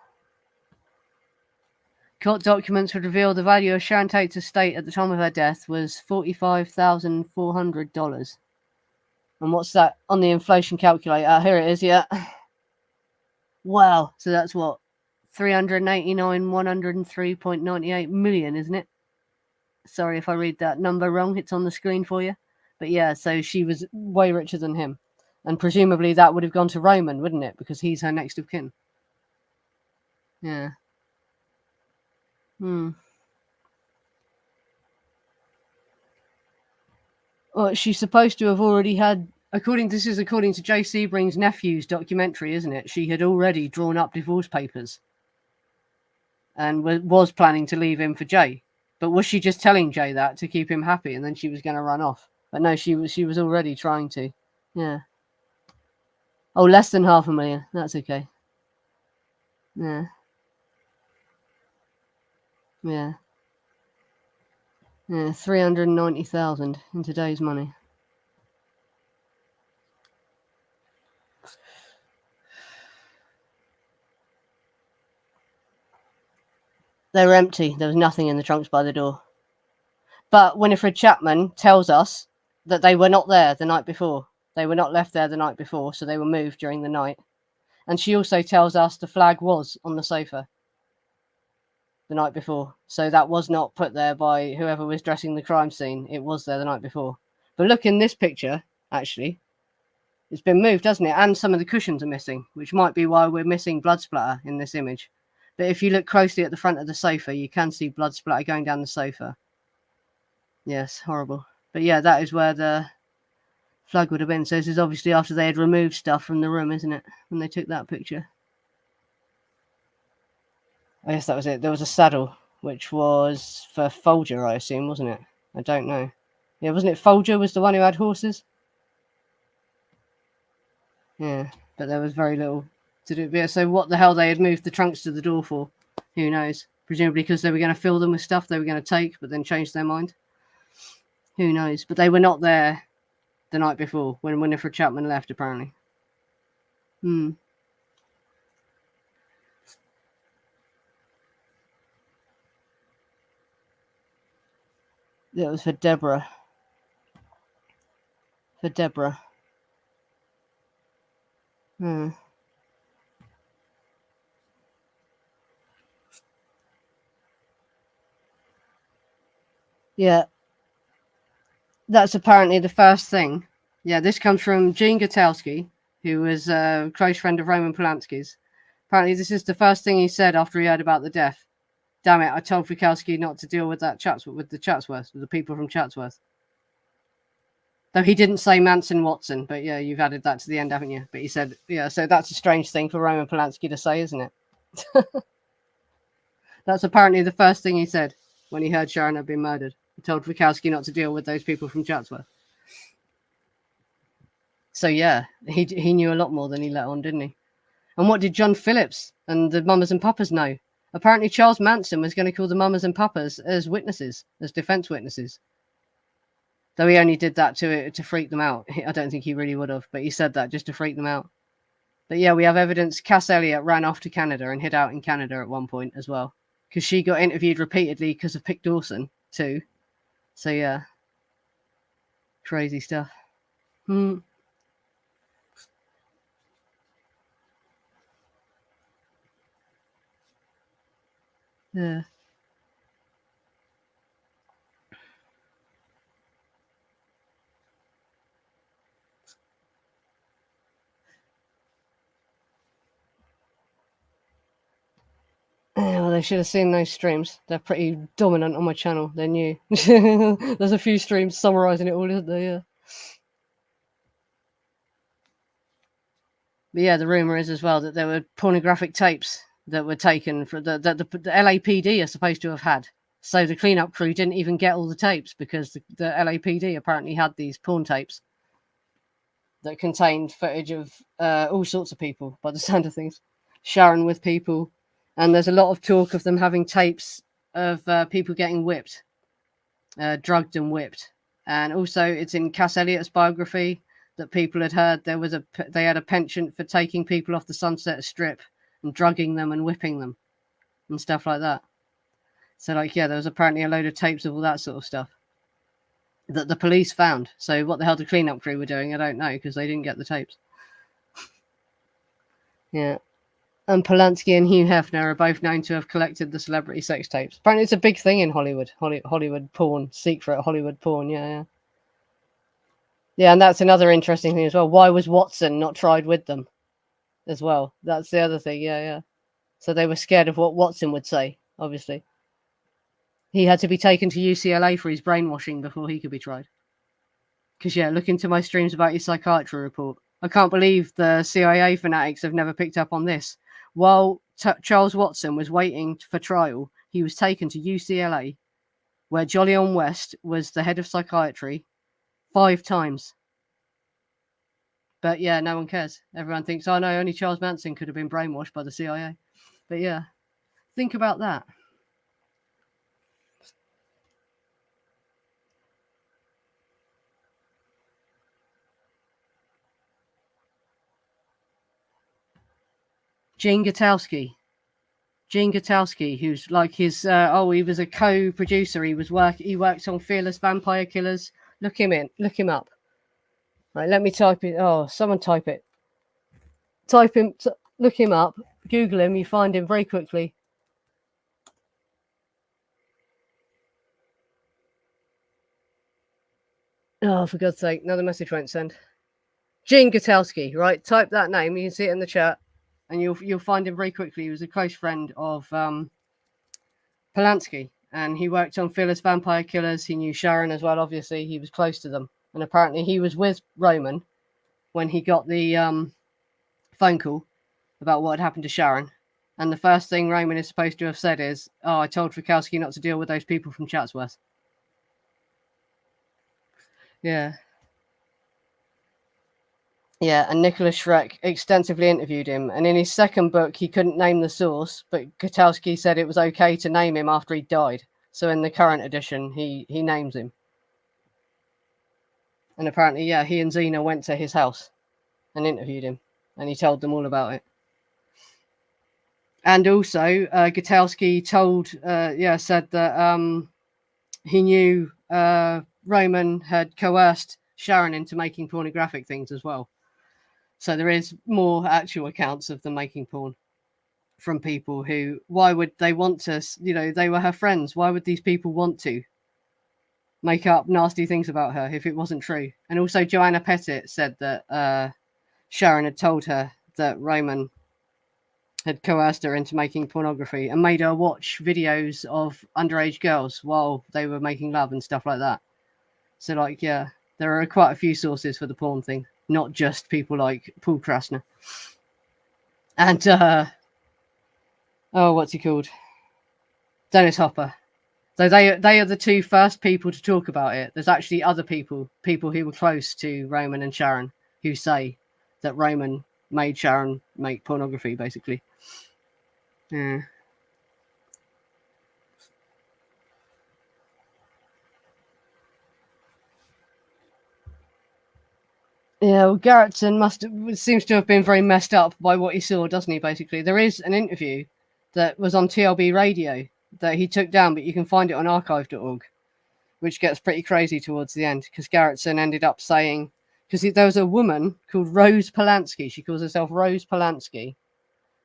Court documents would reveal the value of Sharon Tate's estate at the time of her death was $45,400. And what's that on the inflation calculator? Here it is, yeah. Wow. So that's what? 103.98 million, isn't it? Sorry if I read that number wrong. It's on the screen for you. But yeah, so she was way richer than him. And presumably that would have gone to Roman, wouldn't it? Because he's her next of kin. Yeah. Well, she's supposed to have already had, according to Jay Sebring's nephew's documentary, isn't it? She had already drawn up divorce papers and was planning to leave him for Jay. But was she just telling Jay that to keep him happy, and then she was going to run off? But no, she was already trying to. Yeah. Oh, less than $500,000. That's okay. Yeah. Yeah. Yeah. 390,000 in today's money. They were empty. There was nothing in the trunks by the door. But Winifred Chapman tells us that they were not there the night before. They were not left there the night before, so they were moved during the night. And she also tells us the flag was on the sofa the night before. So that was not put there by whoever was dressing the crime scene. It was there the night before. But look in this picture, actually. It's been moved, hasn't it? And some of the cushions are missing, which might be why we're missing blood splatter in this image. But if you look closely at the front of the sofa, you can see blood splatter going down the sofa. Yes, horrible. But yeah, that is where the flag would have been. So this is obviously after they had removed stuff from the room, isn't it? When they took that picture. I guess that was it. There was a saddle, which was for Folger, I assume, wasn't it? I don't know. Yeah, wasn't it Folger was the one who had horses? Yeah, but there was very little to do. Yeah, so what the hell they had moved the trunks to the door for? Who knows? Presumably because they were going to fill them with stuff they were going to take, but then change their mind. Who knows? But they were not there the night before when Winifred Chapman left, apparently. It was for Deborah. For Deborah. Yeah. That's apparently the first thing. Yeah, this comes from Gene Gutowski, who was a close friend of Roman Polanski's. Apparently, this is the first thing he said after he heard about the death. Damn it, I told Fikowski not to deal with the Chatsworth, with the people from Chatsworth. Though he didn't say Manson Watson, but yeah, you've added that to the end, haven't you? But he said, yeah, so that's a strange thing for Roman Polanski to say, isn't it? That's apparently the first thing he said when he heard Sharon had been murdered. He told Fikowski not to deal with those people from Chatsworth. So yeah, he knew a lot more than he let on, didn't he? And what did John Phillips and the Mamas and Papas know? Apparently Charles Manson was going to call the Mamas and Papas as witnesses, as defense witnesses. Though he only did that to freak them out. I don't think he really would have, but he said that just to freak them out. But yeah, we have evidence Cass Elliot ran off to Canada and hid out in Canada at one point as well. because she got interviewed repeatedly because of Pick Dawson too. So yeah, crazy stuff. Yeah. Yeah, well, they should have seen those streams. They're pretty dominant on my channel. They're new. There's a few streams summarising it all, isn't there? Yeah. But yeah, the rumor is as well that there were pornographic tapes that were taken for the LAPD are supposed to have had. So the cleanup crew didn't even get all the tapes because the LAPD apparently had these porn tapes that contained footage of all sorts of people, by the sound of things. Sharon with people, and there's a lot of talk of them having tapes of people getting whipped, drugged and whipped. And also, it's in Cass Elliott's biography that people had heard they had a penchant for taking people off the Sunset Strip and drugging them and whipping them and stuff like that. So, like, yeah, there was apparently a load of tapes of all that sort of stuff that the police found. So, what the hell the cleanup crew were doing, I don't know, because they didn't get the tapes. Yeah. And Polanski and Hugh Hefner are both known to have collected the celebrity sex tapes. Apparently, it's a big thing in Hollywood. Hollywood porn, secret Hollywood porn. Yeah. Yeah, and that's another interesting thing as well. Why was Watson not tried with them as well? That's the other thing. Yeah. So they were scared of what Watson would say, obviously. He had to be taken to UCLA for his brainwashing before he could be tried. Because, yeah, look into my streams about your psychiatry report. I can't believe the CIA fanatics have never picked up on this. While Charles Watson was waiting for trial, he was taken to UCLA, where Jolyon West was the head of psychiatry, 5 times. But yeah, no one cares. Everyone thinks, oh no, only Charles Manson could have been brainwashed by the CIA. But yeah, think about that. Gene Gutowski, who's like his he was a co-producer. He worked on Fearless Vampire Killers. Look him up. Right, let me type it. Oh, someone type it. Look him up. Google him. You find him very quickly. Oh, for God's sake, another message won't send. Gene Gutowski, right? Type that name. You can see it in the chat, and you'll find him very quickly. He was a close friend of Polanski, and he worked on Fearless Vampire Killers. He knew Sharon as well. Obviously, he was close to them, and apparently he was with Roman when he got the phone call about what had happened to Sharon. And the first thing Roman is supposed to have said is, "Oh, I told Fikowski not to deal with those people from Chatsworth." Yeah. Yeah, and Nicholas Schreck extensively interviewed him. And in his second book, he couldn't name the source, but Gutowski said it was okay to name him after he died. So in the current edition, he names him. And apparently, yeah, he and Xena went to his house and interviewed him. And he told them all about it. And also, Gutowski said that he knew Roman had coerced Sharon into making pornographic things as well. So there is more actual accounts of them making porn from people who, why would they want to, they were her friends. Why would these people want to make up nasty things about her if it wasn't true? And also Joanna Pettit said that Sharon had told her that Roman had coerced her into making pornography and made her watch videos of underage girls while they were making love and stuff like that. So, like, yeah, there are quite a few sources for the porn thing, not just people like Paul Krasner. And, what's he called? Dennis Hopper. So they are the 2 first people to talk about it. There's actually other people who were close to Roman and Sharon, who say that Roman made Sharon make pornography, basically. Yeah. Yeah, well, Garrettson seems to have been very messed up by what he saw, doesn't he? Basically, there is an interview that was on TLB radio that he took down, but you can find it on archive.org, which gets pretty crazy towards the end because Gerritsen ended up saying, because there was a woman called Rose Polanski, she calls herself Rose Polanski,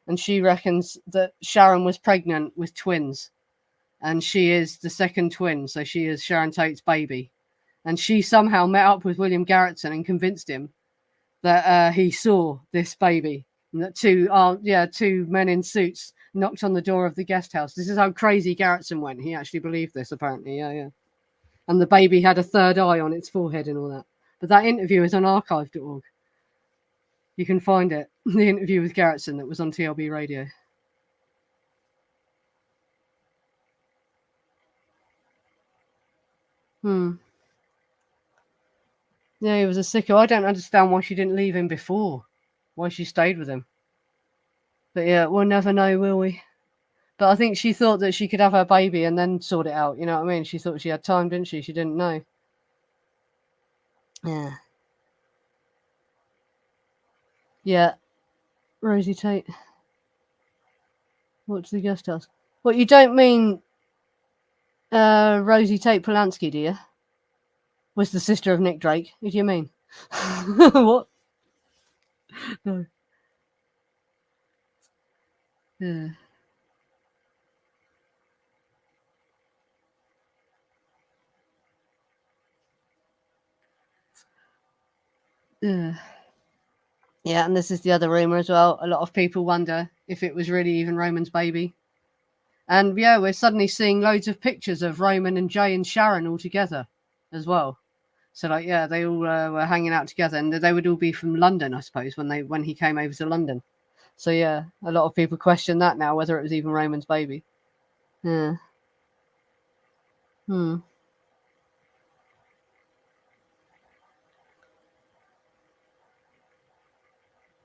and she reckons that Sharon was pregnant with twins, and she is the second twin, so she is Sharon Tate's baby. And she somehow met up with William Gerritsen and convinced him that he saw this baby, and that two men in suits knocked on the door of the guest house. This is how crazy Gerritsen went. He actually believed this, apparently. Yeah. And the baby had a third eye on its forehead and all that. But that interview is on archive.org. You can find it. The interview with Gerritsen that was on TLB radio. Yeah, he was a sicko. I don't understand why she didn't leave him before. Why she stayed with him. But yeah, we'll never know, will we? But I think she thought that she could have her baby and then sort it out. You know what I mean? She thought she had time, didn't she? She didn't know. Yeah. Yeah. Rosie Tate. What's the guest house? What, you don't mean Rosie Tate Polanski, do you? Was the sister of Nick Drake. Who do you mean? What? No. Yeah. Yeah. Yeah, and this is the other rumour as well. A lot of people wonder if it was really even Roman's baby. And yeah, we're suddenly seeing loads of pictures of Roman and Jay and Sharon all together as well. So like, yeah, they all were hanging out together, and they would all be from London, I suppose, when he came over to London. So yeah, a lot of people question that now, whether it was even Roman's baby. Yeah. Hmm.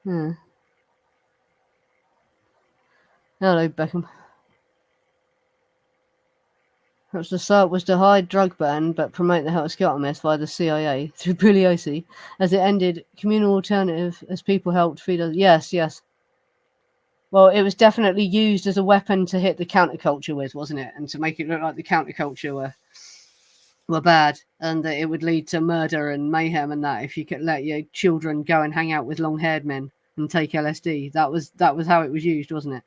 Yeah. Hello, Beckham. The start was to hide drug ban but promote the Helter-Skelter via the CIA through Bugliosi, as it ended communal alternative as people helped feed us. Yes. Well, it was definitely used as a weapon to hit the counterculture with, wasn't it? And to make it look like the counterculture were bad, and that it would lead to murder and mayhem and that if you could let your children go and hang out with long-haired men and take LSD. That was how it was used, wasn't it?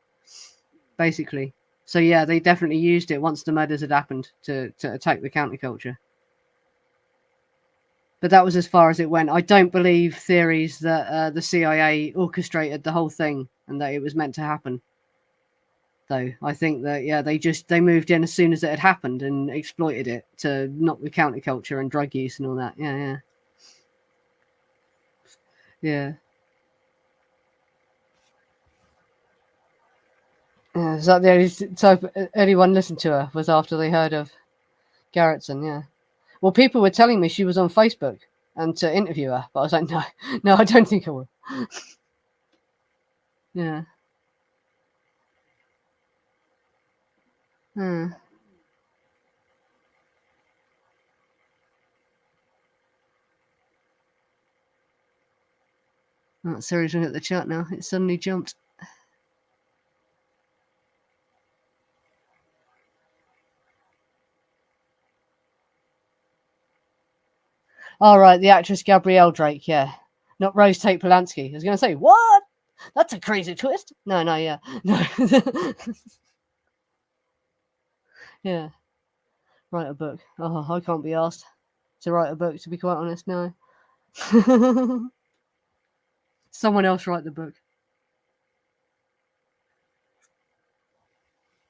Basically. So yeah, they definitely used it once the murders had happened to attack the counterculture. But that was as far as it went. I don't believe theories that the CIA orchestrated the whole thing and that it was meant to happen. Though I think that they moved in as soon as it had happened and exploited it to knock the counterculture and drug use and all that. Yeah. Is that the only type anyone listened to her was after they heard of Gerritsen? Yeah. Well, people were telling me she was on Facebook and to interview her, but I was like, no, I don't think I will. Yeah. Oh, Siri's looking at the chat now. It suddenly jumped. All right, the actress Gabrielle Drake, yeah. Not Rose Tate Polanski. I was going to say, what? That's a crazy twist. No, yeah. No. Yeah. Write a book. Oh, I can't be asked to write a book, to be quite honest, no. Someone else write the book.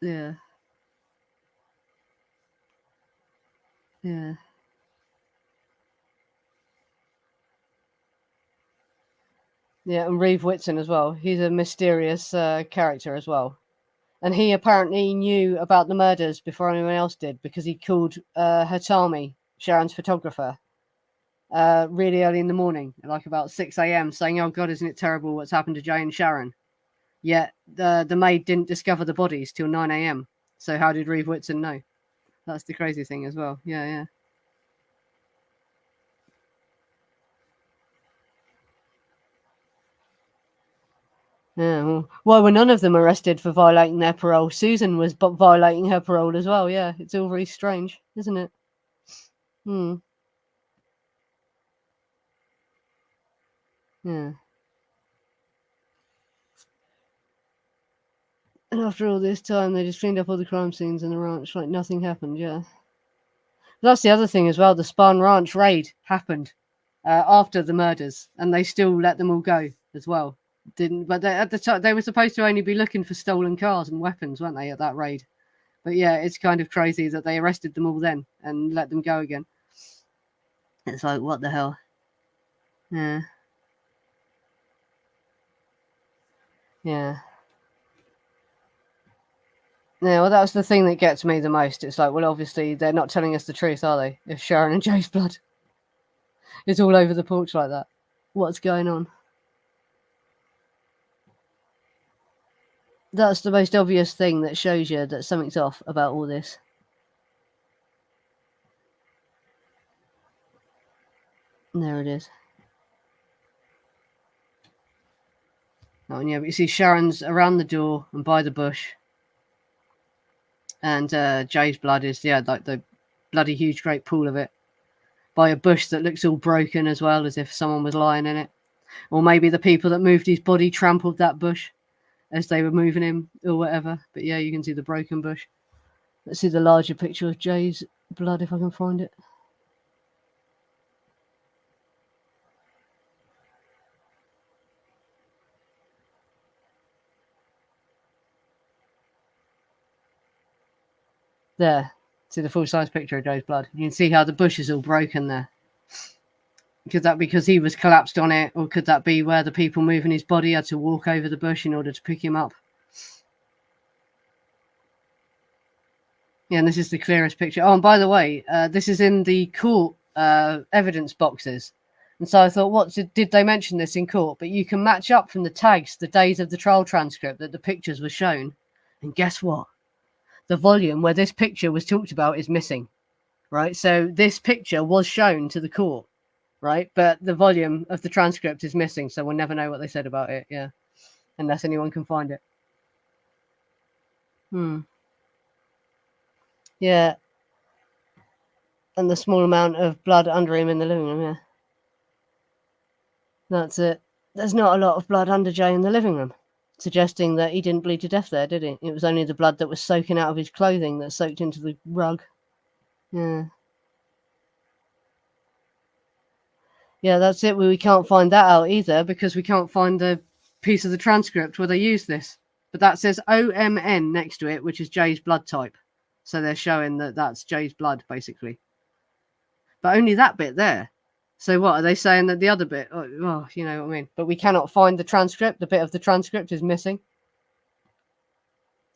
Yeah. Yeah. Yeah, and Reeve Whitson as well. He's a mysterious character as well. And he apparently knew about the murders before anyone else did because he called Hatami, Sharon's photographer, really early in the morning, like about 6 a.m., saying, "Oh God, isn't it terrible what's happened to Jay and Sharon?" Yet the maid didn't discover the bodies till 9 a.m. So how did Reeve Whitson know? That's the crazy thing as well. Yeah. Yeah, well, why were none of them arrested for violating their parole? Susan was violating her parole as well. Yeah, it's all very strange, isn't it? Hmm. Yeah. And after all this time, they just cleaned up all the crime scenes in the ranch like nothing happened. Yeah. That's the other thing as well. The Spahn Ranch raid happened after the murders, and they still let them all go as well. Didn't, but at the time they were supposed to only be looking for stolen cars and weapons, weren't they, at that raid? But yeah, it's kind of crazy that they arrested them all then and let them go again. It's like, what the hell? Yeah. Yeah. Yeah, well, that was the thing that gets me the most. It's like, well, obviously they're not telling us the truth, are they? If Sharon and Joe's blood is all over the porch like that, what's going on? That's the most obvious thing that shows you that something's off about all this. And there it is. Oh, and yeah, but you see Sharon's around the door and by the bush, and Jay's blood is like the bloody huge great pool of it by a bush that looks all broken as well, as if someone was lying in it, or maybe the people that moved his body trampled that bush as they were moving him or whatever. But yeah, you can see the broken bush. Let's see the larger picture of Jay's blood if I can find it. There. See the full-size picture of Jay's blood. You can see how the bush is all broken there. Could that be because he was collapsed on it, or could that be where the people moving his body had to walk over the bush in order to pick him up? Yeah, and this is the clearest picture. Oh, and by the way, this is in the court evidence boxes. And so I thought, what did they mention this in court? But you can match up from the tags the days of the trial transcript that the pictures were shown. And guess what? The volume where this picture was talked about is missing, right? So this picture was shown to the court, right? But the volume of the transcript is missing, so we'll never know what they said about it, yeah. Unless anyone can find it. Yeah. And the small amount of blood under him in the living room, yeah. That's it. There's not a lot of blood under Jay in the living room, suggesting that he didn't bleed to death there, did he? It was only the blood that was soaking out of his clothing that soaked into the rug. Yeah. Yeah, that's it. We can't find that out either because we can't find the piece of the transcript where they use this. But that says OMN next to it, which is Jay's blood type. So they're showing that that's Jay's blood, basically. But only that bit there. So what are they saying that the other bit? Oh, you know what I mean. But we cannot find the transcript. The bit of the transcript is missing.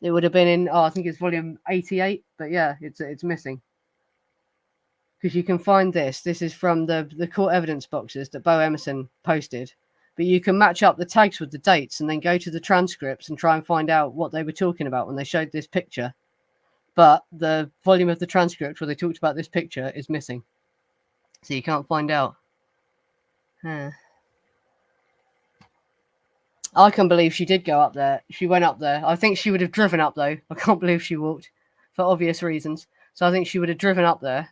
It would have been in. I think it's volume 88. But yeah, it's missing. Because you can find this. This is from the court evidence boxes that Bo Emerson posted. But you can match up the tags with the dates and then go to the transcripts and try and find out what they were talking about when they showed this picture. But the volume of the transcript where they talked about this picture is missing. So you can't find out. I can't believe she did go up there. She went up there. I think she would have driven up, though. I can't believe she walked for obvious reasons. So I think she would have driven up there.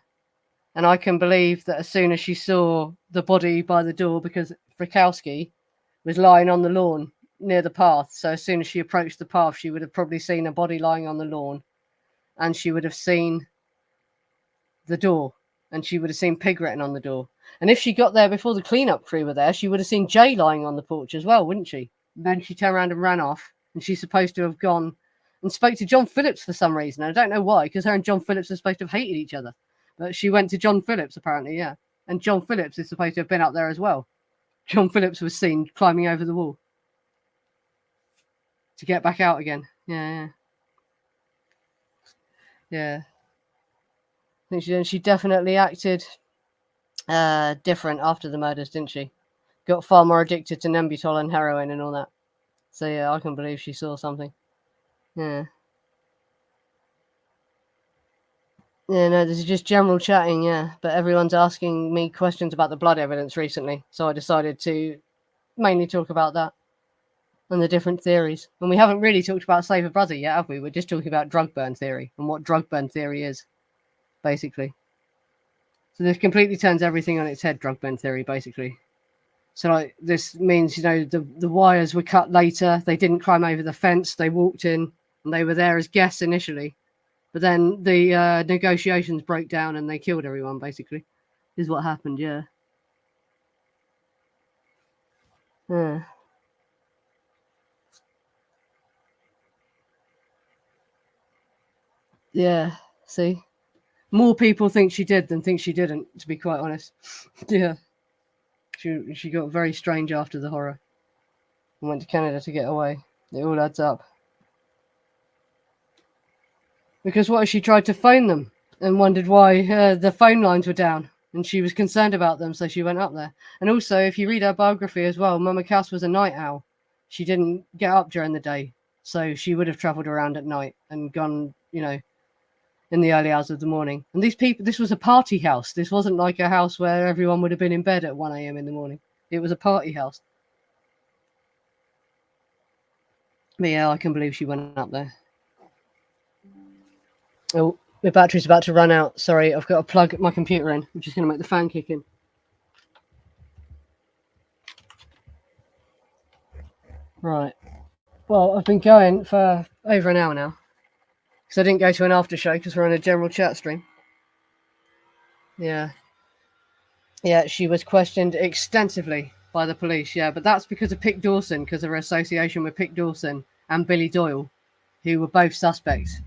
And I can believe that as soon as she saw the body by the door, because Frykowski was lying on the lawn near the path. So as soon as she approached the path, she would have probably seen a body lying on the lawn. And she would have seen the door. And she would have seen pig written on the door. And if she got there before the cleanup crew were there, she would have seen Jay lying on the porch as well, wouldn't she? And then she turned around and ran off. And she's supposed to have gone and spoke to John Phillips for some reason. I don't know why, because her and John Phillips are supposed to have hated each other. But she went to John Phillips, apparently, yeah. And John Phillips is supposed to have been up there as well. John Phillips was seen climbing over the wall to get back out again. Yeah. I think she definitely acted different after the murders, didn't she? Got far more addicted to Nembutol and heroin and all that. So yeah, I can believe she saw something. Yeah. Yeah, no, this is just general chatting, yeah. But everyone's asking me questions about the blood evidence recently, so I decided to mainly talk about that. and the different theories. And we haven't really talked about Save a Brother yet, have we? We're just talking about drug burn theory and what drug burn theory is, basically. So this completely turns everything on its head, drug burn theory, basically. So like this means, the wires were cut later. They didn't climb over the fence. They walked in and they were there as guests initially. But then the negotiations broke down and they killed everyone, basically, is what happened, yeah. Yeah. Yeah, see? More people think she did than think she didn't, to be quite honest. Yeah. She got very strange after the horror and went to Canada to get away. It all adds up. Because what if she tried to phone them and wondered why the phone lines were down, and she was concerned about them, so she went up there. And also, if you read her biography as well, Mama Cass was a night owl. She didn't get up during the day, so she would have travelled around at night and gone, in the early hours of the morning. And these people, this was a party house. This wasn't like a house where everyone would have been in bed at 1 a.m. in the morning. It was a party house. But yeah, I can believe she went up there. Oh, the battery's about to run out. Sorry, I've got to plug my computer in, which is going to make the fan kick in. Right. Well, I've been going for over an hour now. Because I didn't go to an after show because we're on a general chat stream. Yeah. Yeah, she was questioned extensively by the police, yeah. But that's because of Pick Dawson, because of her association with Pick Dawson and Billy Doyle, who were both suspects.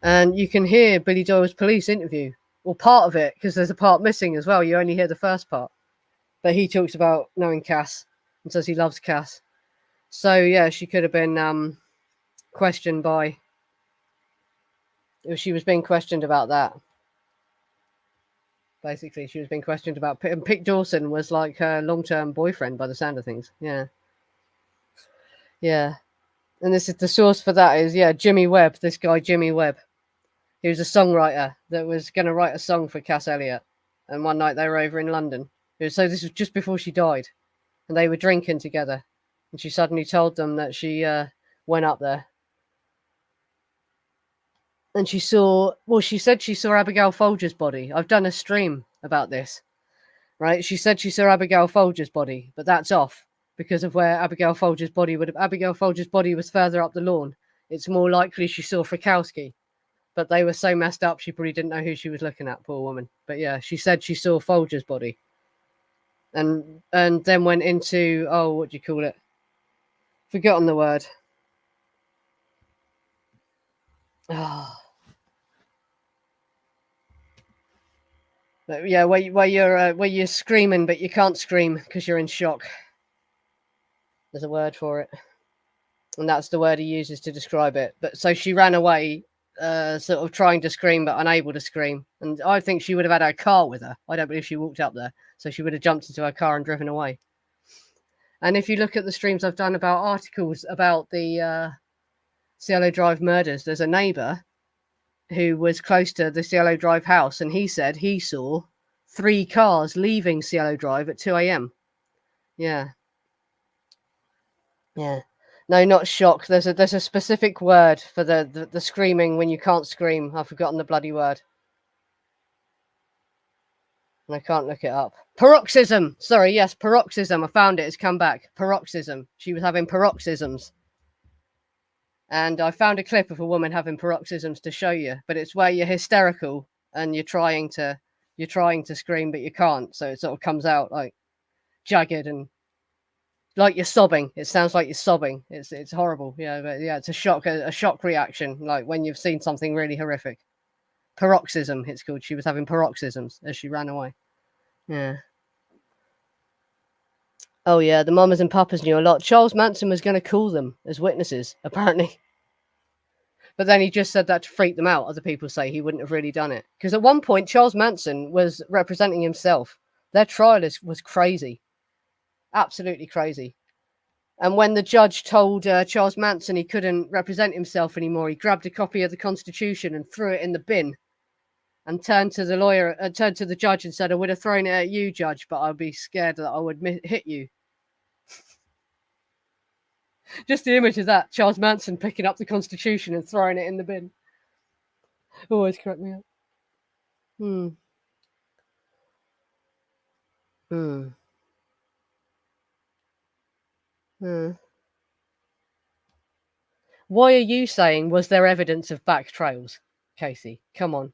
And you can hear Billy Doyle's police interview, or part of it, because there's a part missing as well. You only hear the first part. But he talks about knowing Cass and says he loves Cass. So, yeah, she could have been questioned by... She was being questioned about that. Basically, she was being questioned about... And Pick Dawson was like her long-term boyfriend by the sound of things. Yeah. Yeah. And this is the source for that is, Jimmy Webb, this guy Jimmy Webb. He was a songwriter that was going to write a song for Cass Elliot. And one night they were over in London. So this was just before she died. And they were drinking together. And she suddenly told them that she went up there. And she said she saw Abigail Folger's body. I've done a stream about this. Right? She said she saw Abigail Folger's body. But that's off. Because of where Abigail Folger's body would have... Abigail Folger's body was further up the lawn. It's more likely she saw Frykowski. But they were so messed up, she probably didn't know who she was looking at, poor woman. But yeah, she said she saw Folger's body. And then went into, what do you call it? Forgotten the word. Oh. But yeah, where you're screaming, but you can't scream because you're in shock. There's a word for it. And that's the word he uses to describe it. But so she ran away, sort of trying to scream, but unable to scream. And I think she would have had her car with her. I don't believe she walked up there. So she would have jumped into her car and driven away. And if you look at the streams I've done about articles about the Cielo Drive murders, there's a neighbour who was close to the Cielo Drive house, and he said he saw 3 cars leaving Cielo Drive at 2 a.m. Yeah. Yeah. No, not shock. There's a specific word for the screaming when you can't scream. I've forgotten the bloody word. And I can't look it up. Paroxysm. Sorry, yes, paroxysm. I found it. It's come back. Paroxysm. She was having paroxysms. And I found a clip of a woman having paroxysms to show you. But it's where you're hysterical and you're trying to scream, but you can't. So it sort of comes out like jagged and like you're sobbing. It sounds like you're sobbing. It's horrible. Yeah, but yeah, it's a shock reaction, like when you've seen something really horrific. Paroxysm, it's called. She was having paroxysms as she ran away. Yeah. Oh yeah, the mamas and papas knew a lot. Charles Manson was going to call them as witnesses, apparently. But then he just said that to freak them out. Other people say he wouldn't have really done it. Because at one point, Charles Manson was representing himself. Their trial was crazy. Absolutely crazy. And when the judge told Charles Manson he couldn't represent himself anymore, he grabbed a copy of the Constitution and threw it in the bin and turned to the judge and said, I would have thrown it at you, judge, but I'd be scared that I would hit you. Just the image of that Charles Manson picking up the Constitution and throwing it in the bin always cracked me up. Hmm. Hmm. Hmm. Why are you saying was there evidence of back trails, Casey? Come on,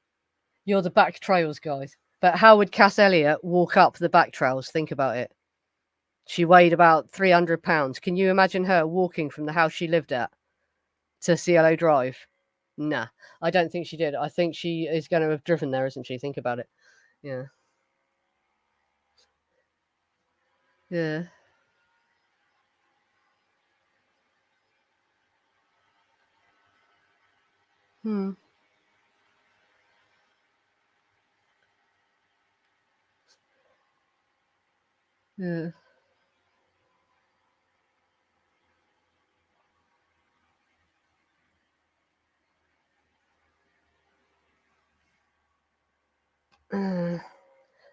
you're the back trails guys. But how would Cass Elliot walk up the back trails? Think about it. She weighed about 300 pounds. Can you imagine her walking from the house she lived at to Cielo Drive? Nah, I don't think she did. I think she is going to have driven there, isn't she? Think about it. Yeah. Yeah. Hmm. Yeah.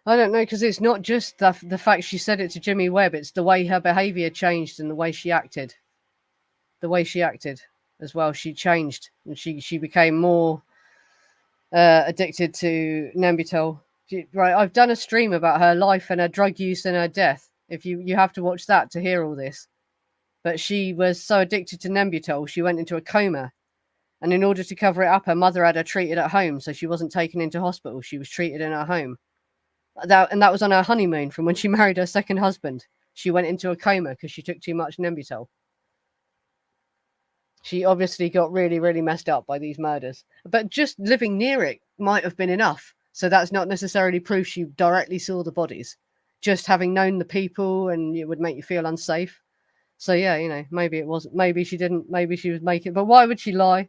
I don't know because it's not just the fact she said it to Jimmy Webb. It's the way her behaviour changed and the way she acted. The way she acted as well. She changed and she became more addicted to Nembutal. Right, I've done a stream about her life and her drug use and her death. If you have to watch that to hear all this. But she was so addicted to Nembutal, she went into a coma. And in order to cover it up, her mother had her treated at home, so she wasn't taken into hospital. She was treated in her home. That was on her honeymoon from when she married her second husband. She went into a coma because she took too much Nembutal. She obviously got really, really messed up by these murders. But just living near it might have been enough. So that's not necessarily proof she directly saw the bodies. Just having known the people and it would make you feel unsafe. So yeah, maybe it wasn't. Maybe she didn't. Maybe she was making. But why would she lie?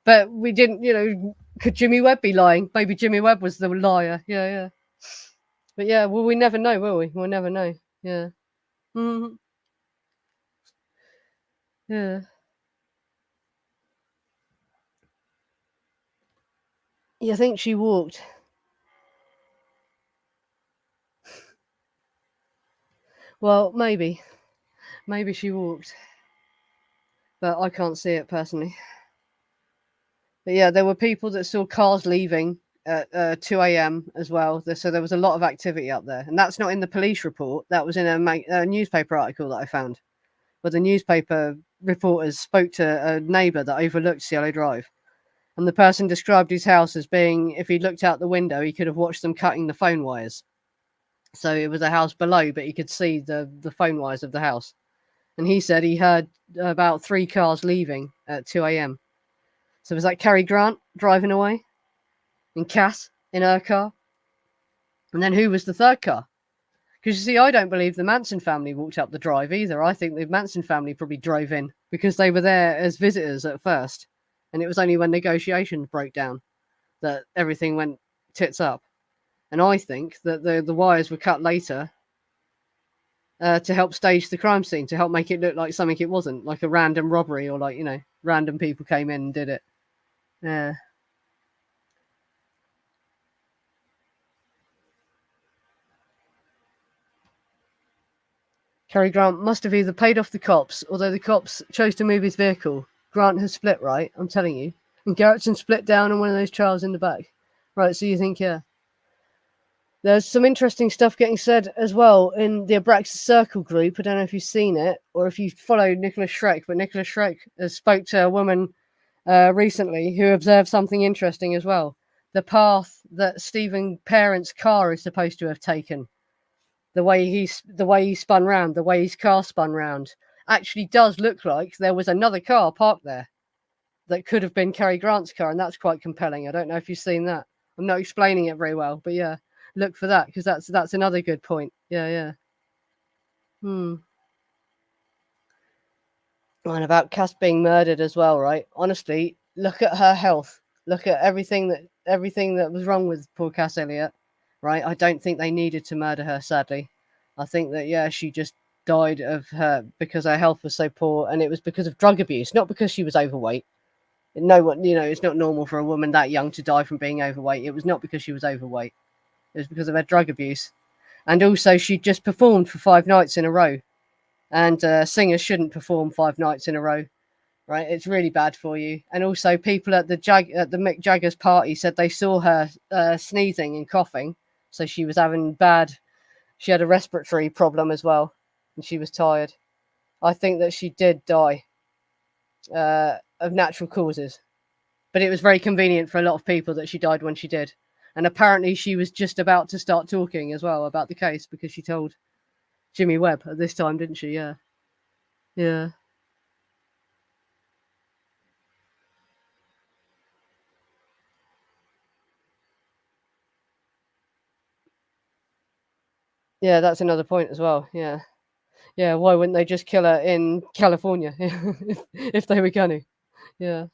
But we didn't. Could Jimmy Webb be lying? Maybe Jimmy Webb was the liar. Yeah, yeah. But yeah, well, we never know, will we? We'll never know. Yeah. Mm-hmm. Yeah. You think she walked? Well, maybe. Maybe she walked. But I can't see it personally. But yeah, there were people that saw cars leaving at 2 a.m. as well. So there was a lot of activity up there. And that's not in the police report. That was in a newspaper article that I found. Where the newspaper reporters spoke to a neighbour that overlooked Cielo Drive. And the person described his house as being, if he looked out the window, he could have watched them cutting the phone wires. So it was a house below, but he could see the phone wires of the house. And he said he heard about 3 cars leaving at 2 a.m. So was that Cary Grant driving away? And Cass in her car? And then who was the third car? Because you see, I don't believe the Manson family walked up the drive either. I think the Manson family probably drove in because they were there as visitors at first. And it was only when negotiations broke down that everything went tits up. And I think that the wires were cut later to help stage the crime scene, to help make it look like something it wasn't, like a random robbery or random people came in and did it. Yeah. Cary Grant must have either paid off the cops, although the cops chose to move his vehicle. Grant has split, right? I'm telling you. And Garrettson split down on one of those trials in the back. Right, so you think, yeah. There's some interesting stuff getting said as well in the Abraxas Circle group. I don't know if you've seen it or if you follow Nicholas Schreck, but Nicholas Schreck has spoke to a woman recently who observed something interesting as well. The path that Stephen Parent's car is supposed to have taken, the way he spun round, the way his car spun round, actually does look like there was another car parked there that could have been Cary Grant's car, and that's quite compelling. I don't know if you've seen that. I'm not explaining it very well, but yeah, look for that because that's another good point. Yeah, yeah. Hmm. And about Cass being murdered as well, right? Honestly, look at her health. Look at everything that was wrong with poor Cass Elliot, right? I don't think they needed to murder her. Sadly, I think that she just died of her because her health was so poor, and it was because of drug abuse, not because she was overweight. No one, it's not normal for a woman that young to die from being overweight. It was not because she was overweight. It was because of her drug abuse, and also she just performed for 5 nights in a row. and singers shouldn't perform 5 nights in a row. Right, it's really bad for you. And also, people at the Mick Jagger's party said they saw her sneezing and coughing, so she was having bad. She had a respiratory problem as well, and she was tired. I think that she did die of natural causes, but it was very convenient for a lot of people that she died when she did. And apparently, she was just about to start talking as well about the case because she told Jimmy Webb at this time, didn't she? Yeah, yeah. Yeah, that's another point as well. Yeah. Yeah, why wouldn't they just kill her in California if they were going to? Yeah.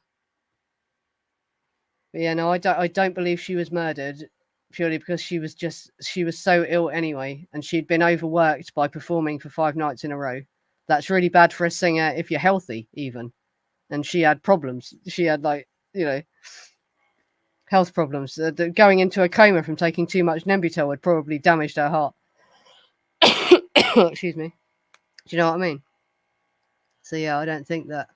But yeah, no, I don't believe she was murdered purely because she was so ill anyway, and she'd been overworked by performing for 5 nights in a row. That's really bad for a singer if you're healthy, even. And she had problems. She had like, you know, health problems. Going into a coma from taking too much Nembutal had probably damaged her heart. Excuse me. Do you know what I mean? So yeah, I don't think that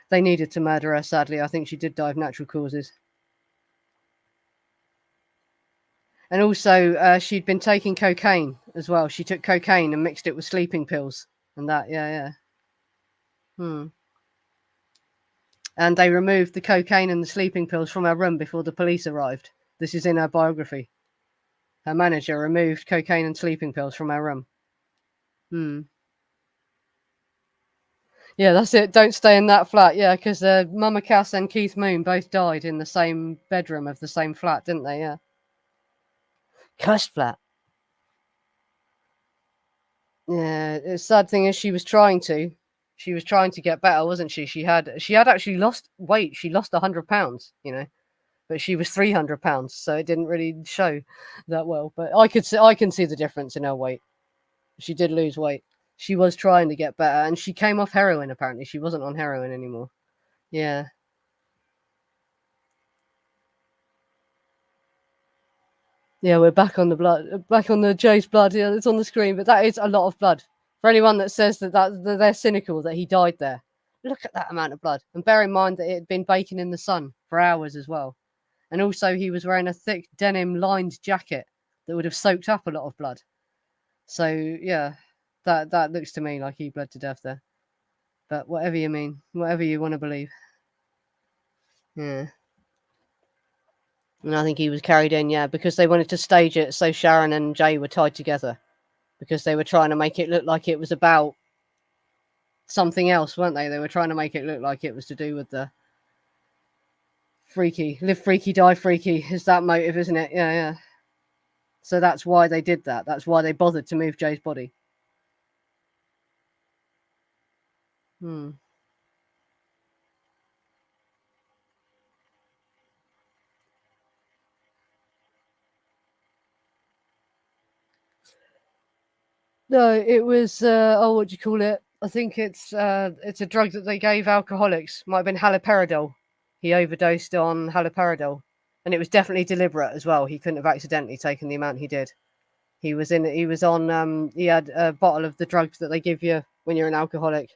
they needed to murder her. Sadly, I think she did die of natural causes. And also, she'd been taking cocaine as well. She took cocaine and mixed it with sleeping pills, and that, yeah, yeah. Hmm. And they removed the cocaine and the sleeping pills from her room before the police arrived. This is in her biography. Her manager removed cocaine and sleeping pills from her room. Hmm. Yeah, that's it. Don't stay in that flat. Yeah, because Mama Cass and Keith Moon both died in the same bedroom of the same flat, didn't they? Yeah. Cursed flat. Yeah, the sad thing is she was trying to get better, wasn't she? She had actually lost weight. She lost 100 pounds, but she was 300 pounds, so it didn't really show that well. But I can see the difference in her weight. She did lose weight. She was trying to get better, and she came off heroin. Apparently, she wasn't on heroin anymore. Yeah, yeah, we're back on the blood, back on the Jay's blood. Yeah, it's on the screen, but that is a lot of blood. For anyone that says that they're cynical that he died there, look at that amount of blood. And bear in mind that it had been baking in the sun for hours as well. And also, he was wearing a thick denim lined jacket that would have soaked up a lot of blood. So yeah, that looks to me like he bled to death there. But whatever you mean, whatever you want to believe, yeah. And I think he was carried in, yeah, because they wanted to stage it so Sharon and Jay were tied together because they were trying to make it look like it was about something else, weren't they? They were trying to make it look like it was to do with the freaky, live freaky, die freaky. Is that motive, isn't it? Yeah, yeah. So that's why they did that. That's why they bothered to move Jay's body. Hmm. No, it was what do you call it? I think it's a drug that they gave alcoholics. Might have been haloperidol. He overdosed on haloperidol, and it was definitely deliberate as well. He couldn't have accidentally taken the amount he did. He had a bottle of the drugs that they give you when you're an alcoholic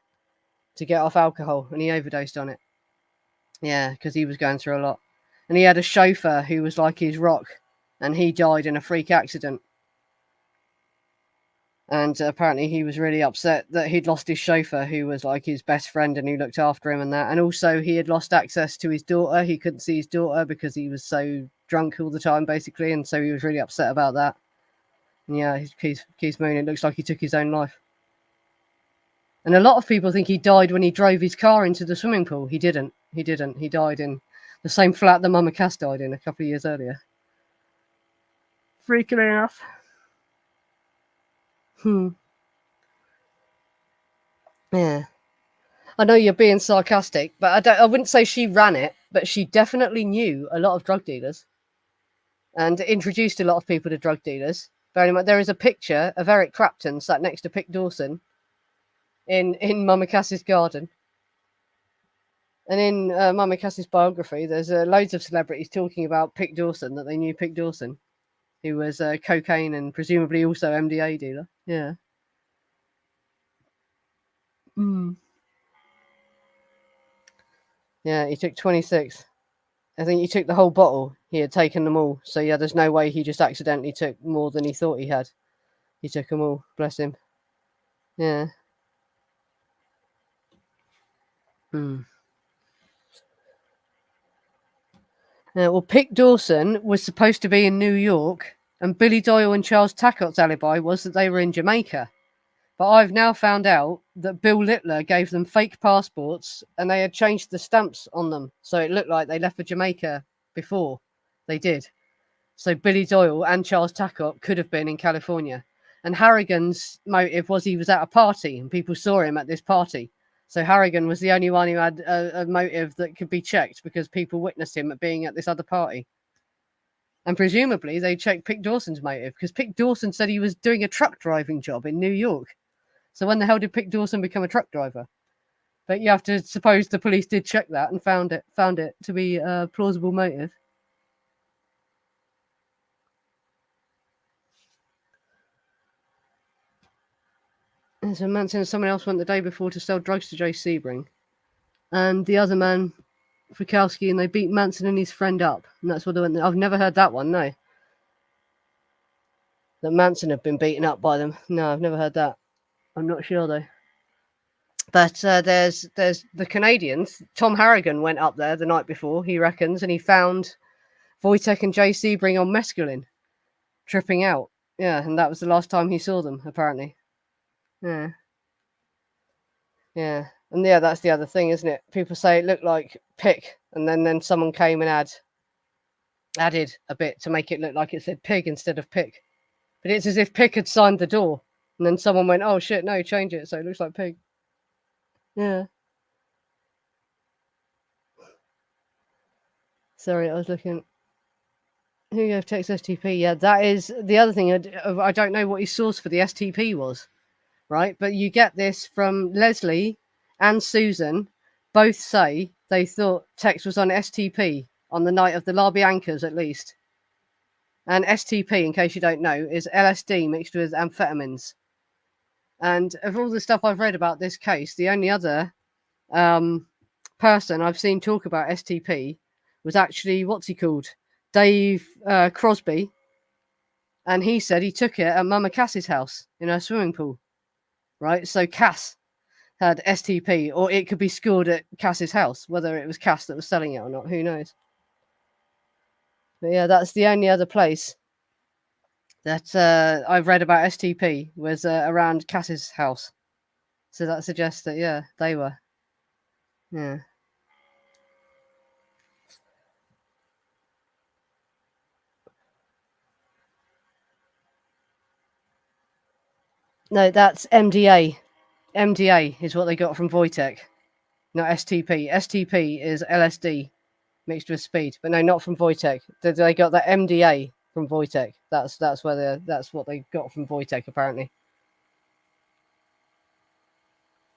to get off alcohol, and he overdosed on it. Yeah, because he was going through a lot. And he had a chauffeur who was like his rock, and he died in a freak accident. And apparently he was really upset that he'd lost his chauffeur, who was like his best friend and who looked after him and that. And also he had lost access to his daughter. He couldn't see his daughter because he was so drunk all the time, basically. And so he was really upset about that. And yeah, Keith Moon, it looks like he took his own life. And a lot of people think he died when he drove his car into the swimming pool. He didn't. He didn't. He died in the same flat that Mama Cass died in a couple of years earlier. Freaking enough. Yeah. I know you're being sarcastic, but I wouldn't say she ran it, but she definitely knew a lot of drug dealers and introduced a lot of people to drug dealers. Very much, there is a picture of Eric Clapton sat next to Pick Dawson in Mama Cass's garden. And in Mama Cass's biography, there's loads of celebrities talking about Pick Dawson, that they knew Pick Dawson, who was a cocaine and presumably also MDA dealer. Yeah. Yeah, he took 26. I think he took the whole bottle. He had taken them all. So yeah, there's no way he just accidentally took more than he thought he had. He took them all. Bless him. Yeah. Well, Pick Dawson was supposed to be in New York, and Billy Doyle and Charles Tacot's alibi was that they were in Jamaica. But I've now found out that Bill Littler gave them fake passports, and they had changed the stamps on them, so it looked like they left for Jamaica before they did. So Billy Doyle and Charles Tacot could have been in California. And Harrigan's motive was he was at a party and people saw him at this party. So Harrigan was the only one who had a motive that could be checked because people witnessed him being at this other party. And presumably they checked Pick Dawson's motive because Pick Dawson said he was doing a truck driving job in New York. So when the hell did Pick Dawson become a truck driver? But you have to suppose the police did check that and found it to be a plausible motive. And so Manson and someone else went the day before to sell drugs to Jay Sebring. And the other man, Frykowski, and they beat Manson and his friend up. And that's what they went. I've never heard that one, no. That Manson had been beaten up by them. No, I've never heard that. I'm not sure, though. But there's the Canadians. Tom Harrigan went up there the night before, he reckons, and he found Wojtek and Jay Sebring on mescaline, tripping out. Yeah, and that was the last time he saw them, apparently. Yeah. Yeah. And yeah, that's the other thing, isn't it? People say it looked like Pick, and then someone came and added a bit to make it look like it said Pig instead of Pick. But it's as if Pick had signed the door, and then someone went, "Oh shit, no, change it so it looks like Pig." Yeah. Sorry, I was looking. Who gave Tex STP? Yeah, that is the other thing. I don't know what his source for the STP was, right? But you get this from Leslie and Susan. Both say they thought Tex was on STP on the night of the La Biancas, at least. And STP, in case you don't know, is LSD mixed with amphetamines. And of all the stuff I've read about this case, the only other person I've seen talk about STP was actually, what's he called? Dave Crosby. And he said he took it at Mama Cass's house in her swimming pool. Right? So Cass had STP, or it could be scored at Cass's house. Whether it was Cass that was selling it or not, who knows? But yeah, that's the only other place that I've read about STP was around Cass's house. So that suggests that, yeah, they were. Yeah. No, that's MDA. MDA is what they got from Wojtek, not STP. STP is LSD mixed with speed, but no, not from Wojtek. They got that MDA from Wojtek. That's what they got from Wojtek, apparently.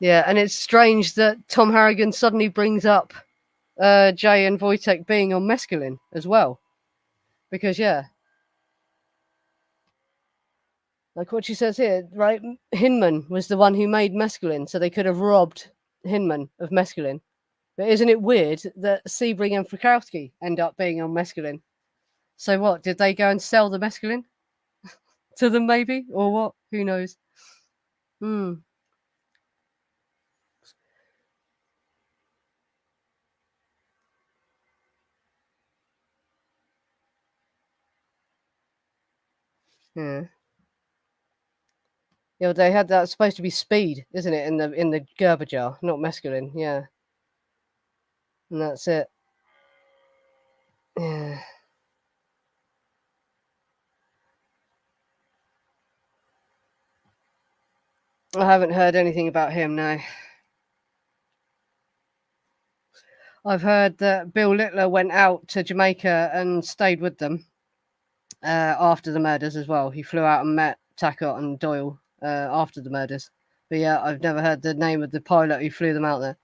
Yeah, and it's strange that Tom Harrigan suddenly brings up Jay and Wojtek being on mescaline as well, because yeah, like what she says here, right? Hinman was the one who made mescaline, so they could have robbed Hinman of mescaline. But isn't it weird that Sebring and Frykowski end up being on mescaline? So what? Did they go and sell the mescaline to them, maybe, or what? Who knows? Hmm. Yeah. Yeah, they had that supposed to be speed, isn't it? In the Gerber jar, not mescaline. Yeah, and that's it. Yeah. I haven't heard anything about him. No. I've heard that Bill Littler went out to Jamaica and stayed with them after the murders as well. He flew out and met Tackett and Doyle after the murders. But yeah, I've never heard the name of the pilot who flew them out there.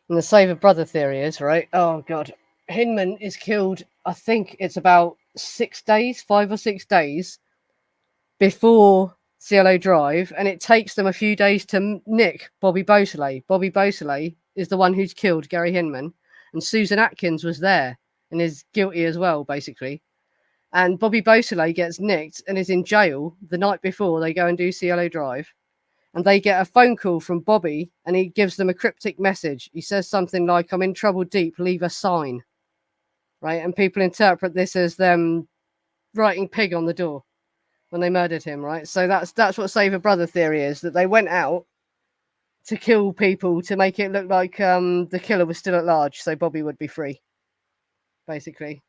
And the Save a Brother theory is, right? Oh, God. Hinman is killed, I think it's about 6 days, 5 or 6 days before Cielo Drive, and it takes them a few days to nick Bobby Beausoleil. Bobby Beausoleil is the one who's killed Gary Hinman, and Susan Atkins was there and is guilty as well, basically. And Bobby Beausoleil gets nicked and is in jail the night before they go and do Cielo Drive. And they get a phone call from Bobby, and he gives them a cryptic message. He says something like, "I'm in trouble deep, leave a sign." Right? And people interpret this as them writing pig on the door when they murdered him, right? So that's what Save a Brother theory is, that they went out to kill people to make it look like the killer was still at large, so Bobby would be free, basically.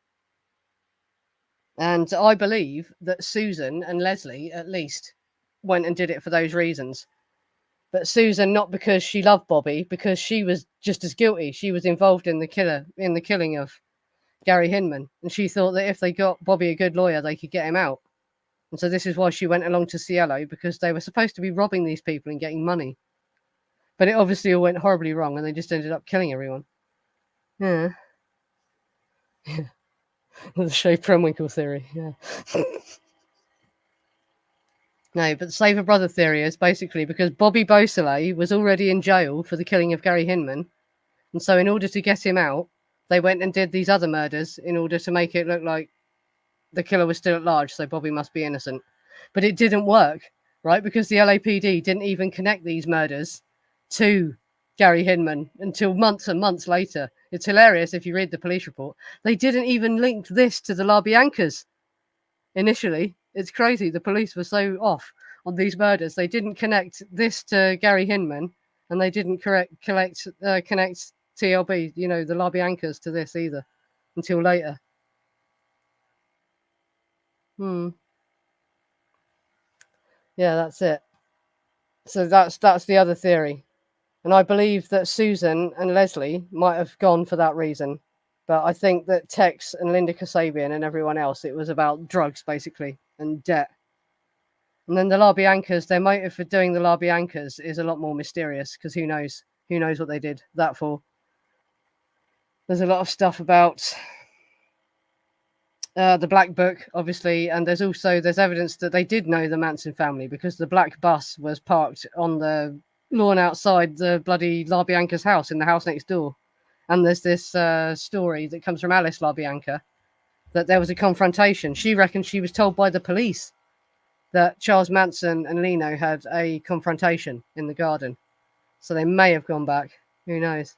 And I believe that Susan and Leslie, at least, went and did it for those reasons. But Susan, not because she loved Bobby, because she was just as guilty. She was involved in the killing of Gary Hinman, and she thought that if they got Bobby a good lawyer, they could get him out. And so this is why she went along to Cielo, because they were supposed to be robbing these people and getting money. But it obviously all went horribly wrong, and they just ended up killing everyone. Yeah. The Shay Premwinkle theory, yeah. No, but the Save a Brother theory is basically because Bobby Beausoleil was already in jail for the killing of Gary Hinman. And so in order to get him out, they went and did these other murders in order to make it look like the killer was still at large, so Bobby must be innocent. But it didn't work, right? Because the LAPD didn't even connect these murders to Gary Hinman until months and months later. It's hilarious if you read the police report. They didn't even link this to the LaBiancas initially. It's crazy. The police were so off on these murders. They didn't connect this to Gary Hinman, and they didn't connect TLB, the LaBiancas, to this either until later. Yeah, that's it. So that's the other theory. And I believe that Susan and Leslie might have gone for that reason. But I think that Tex and Linda Kasabian and everyone else, it was about drugs, basically, and debt. And then the LaBiancas, their motive for doing the LaBiancas is a lot more mysterious, because who knows? Who knows what they did that for? There's a lot of stuff about the Black Book, obviously, and there's evidence that they did know the Manson family, because the black bus was parked on the lawn outside the bloody LaBianca's house, in the house next door. And there's this story that comes from Alice LaBianca that there was a confrontation. She reckons she was told by the police that Charles Manson and Leno had a confrontation in the garden. So they may have gone back. Who knows?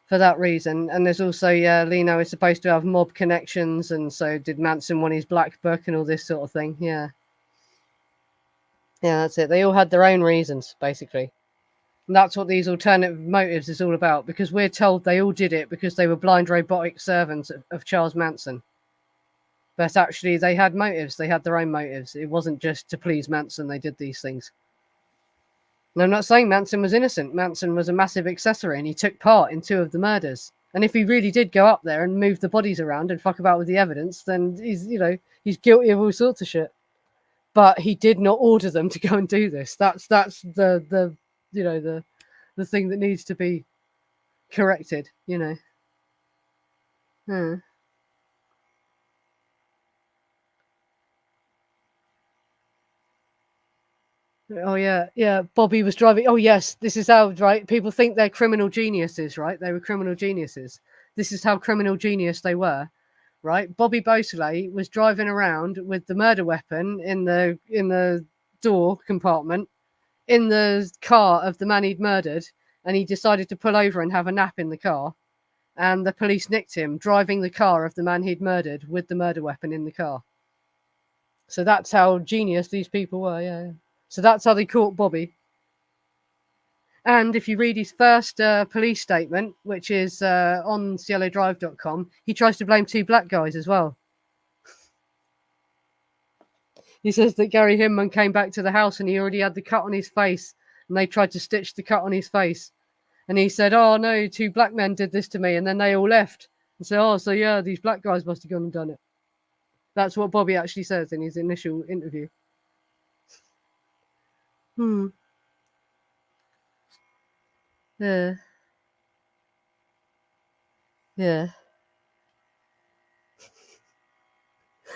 For that reason. And there's also, Leno is supposed to have mob connections, and so did Manson want his Black Book and all this sort of thing. Yeah. Yeah, that's it. They all had their own reasons, basically. And that's what these alternative motives is all about, because we're told they all did it because they were blind robotic servants of Charles Manson. But actually, they had motives. They had their own motives. It wasn't just to please Manson they did these things. And I'm not saying Manson was innocent. Manson was a massive accessory, and he took part in 2 of the murders. And if he really did go up there and move the bodies around and fuck about with the evidence, then he's guilty of all sorts of shit. But he did not order them to go and do this. That's the thing that needs to be corrected. Hmm. Oh yeah. Bobby was driving. Oh yes, this is how, right? People think they're criminal geniuses, right? They were criminal geniuses. This is how criminal genius they were, right? Bobby Beausoleil was driving around with the murder weapon in the door compartment in the car of the man he'd murdered, and he decided to pull over and have a nap in the car. And the police nicked him driving the car of the man he'd murdered with the murder weapon in the car. So that's how genius these people were. Yeah. So that's how they caught Bobby. And if you read his first police statement, which is on cielodrive.com, he tries to blame 2 black guys as well. He says that Gary Hinman came back to the house and he already had the cut on his face, and they tried to stitch the cut on his face. And he said, "Oh no, 2 black men did this to me," and then they all left. And so, "Oh, so yeah, these black guys must have gone and done it." That's what Bobby actually says in his initial interview. Yeah. Yeah.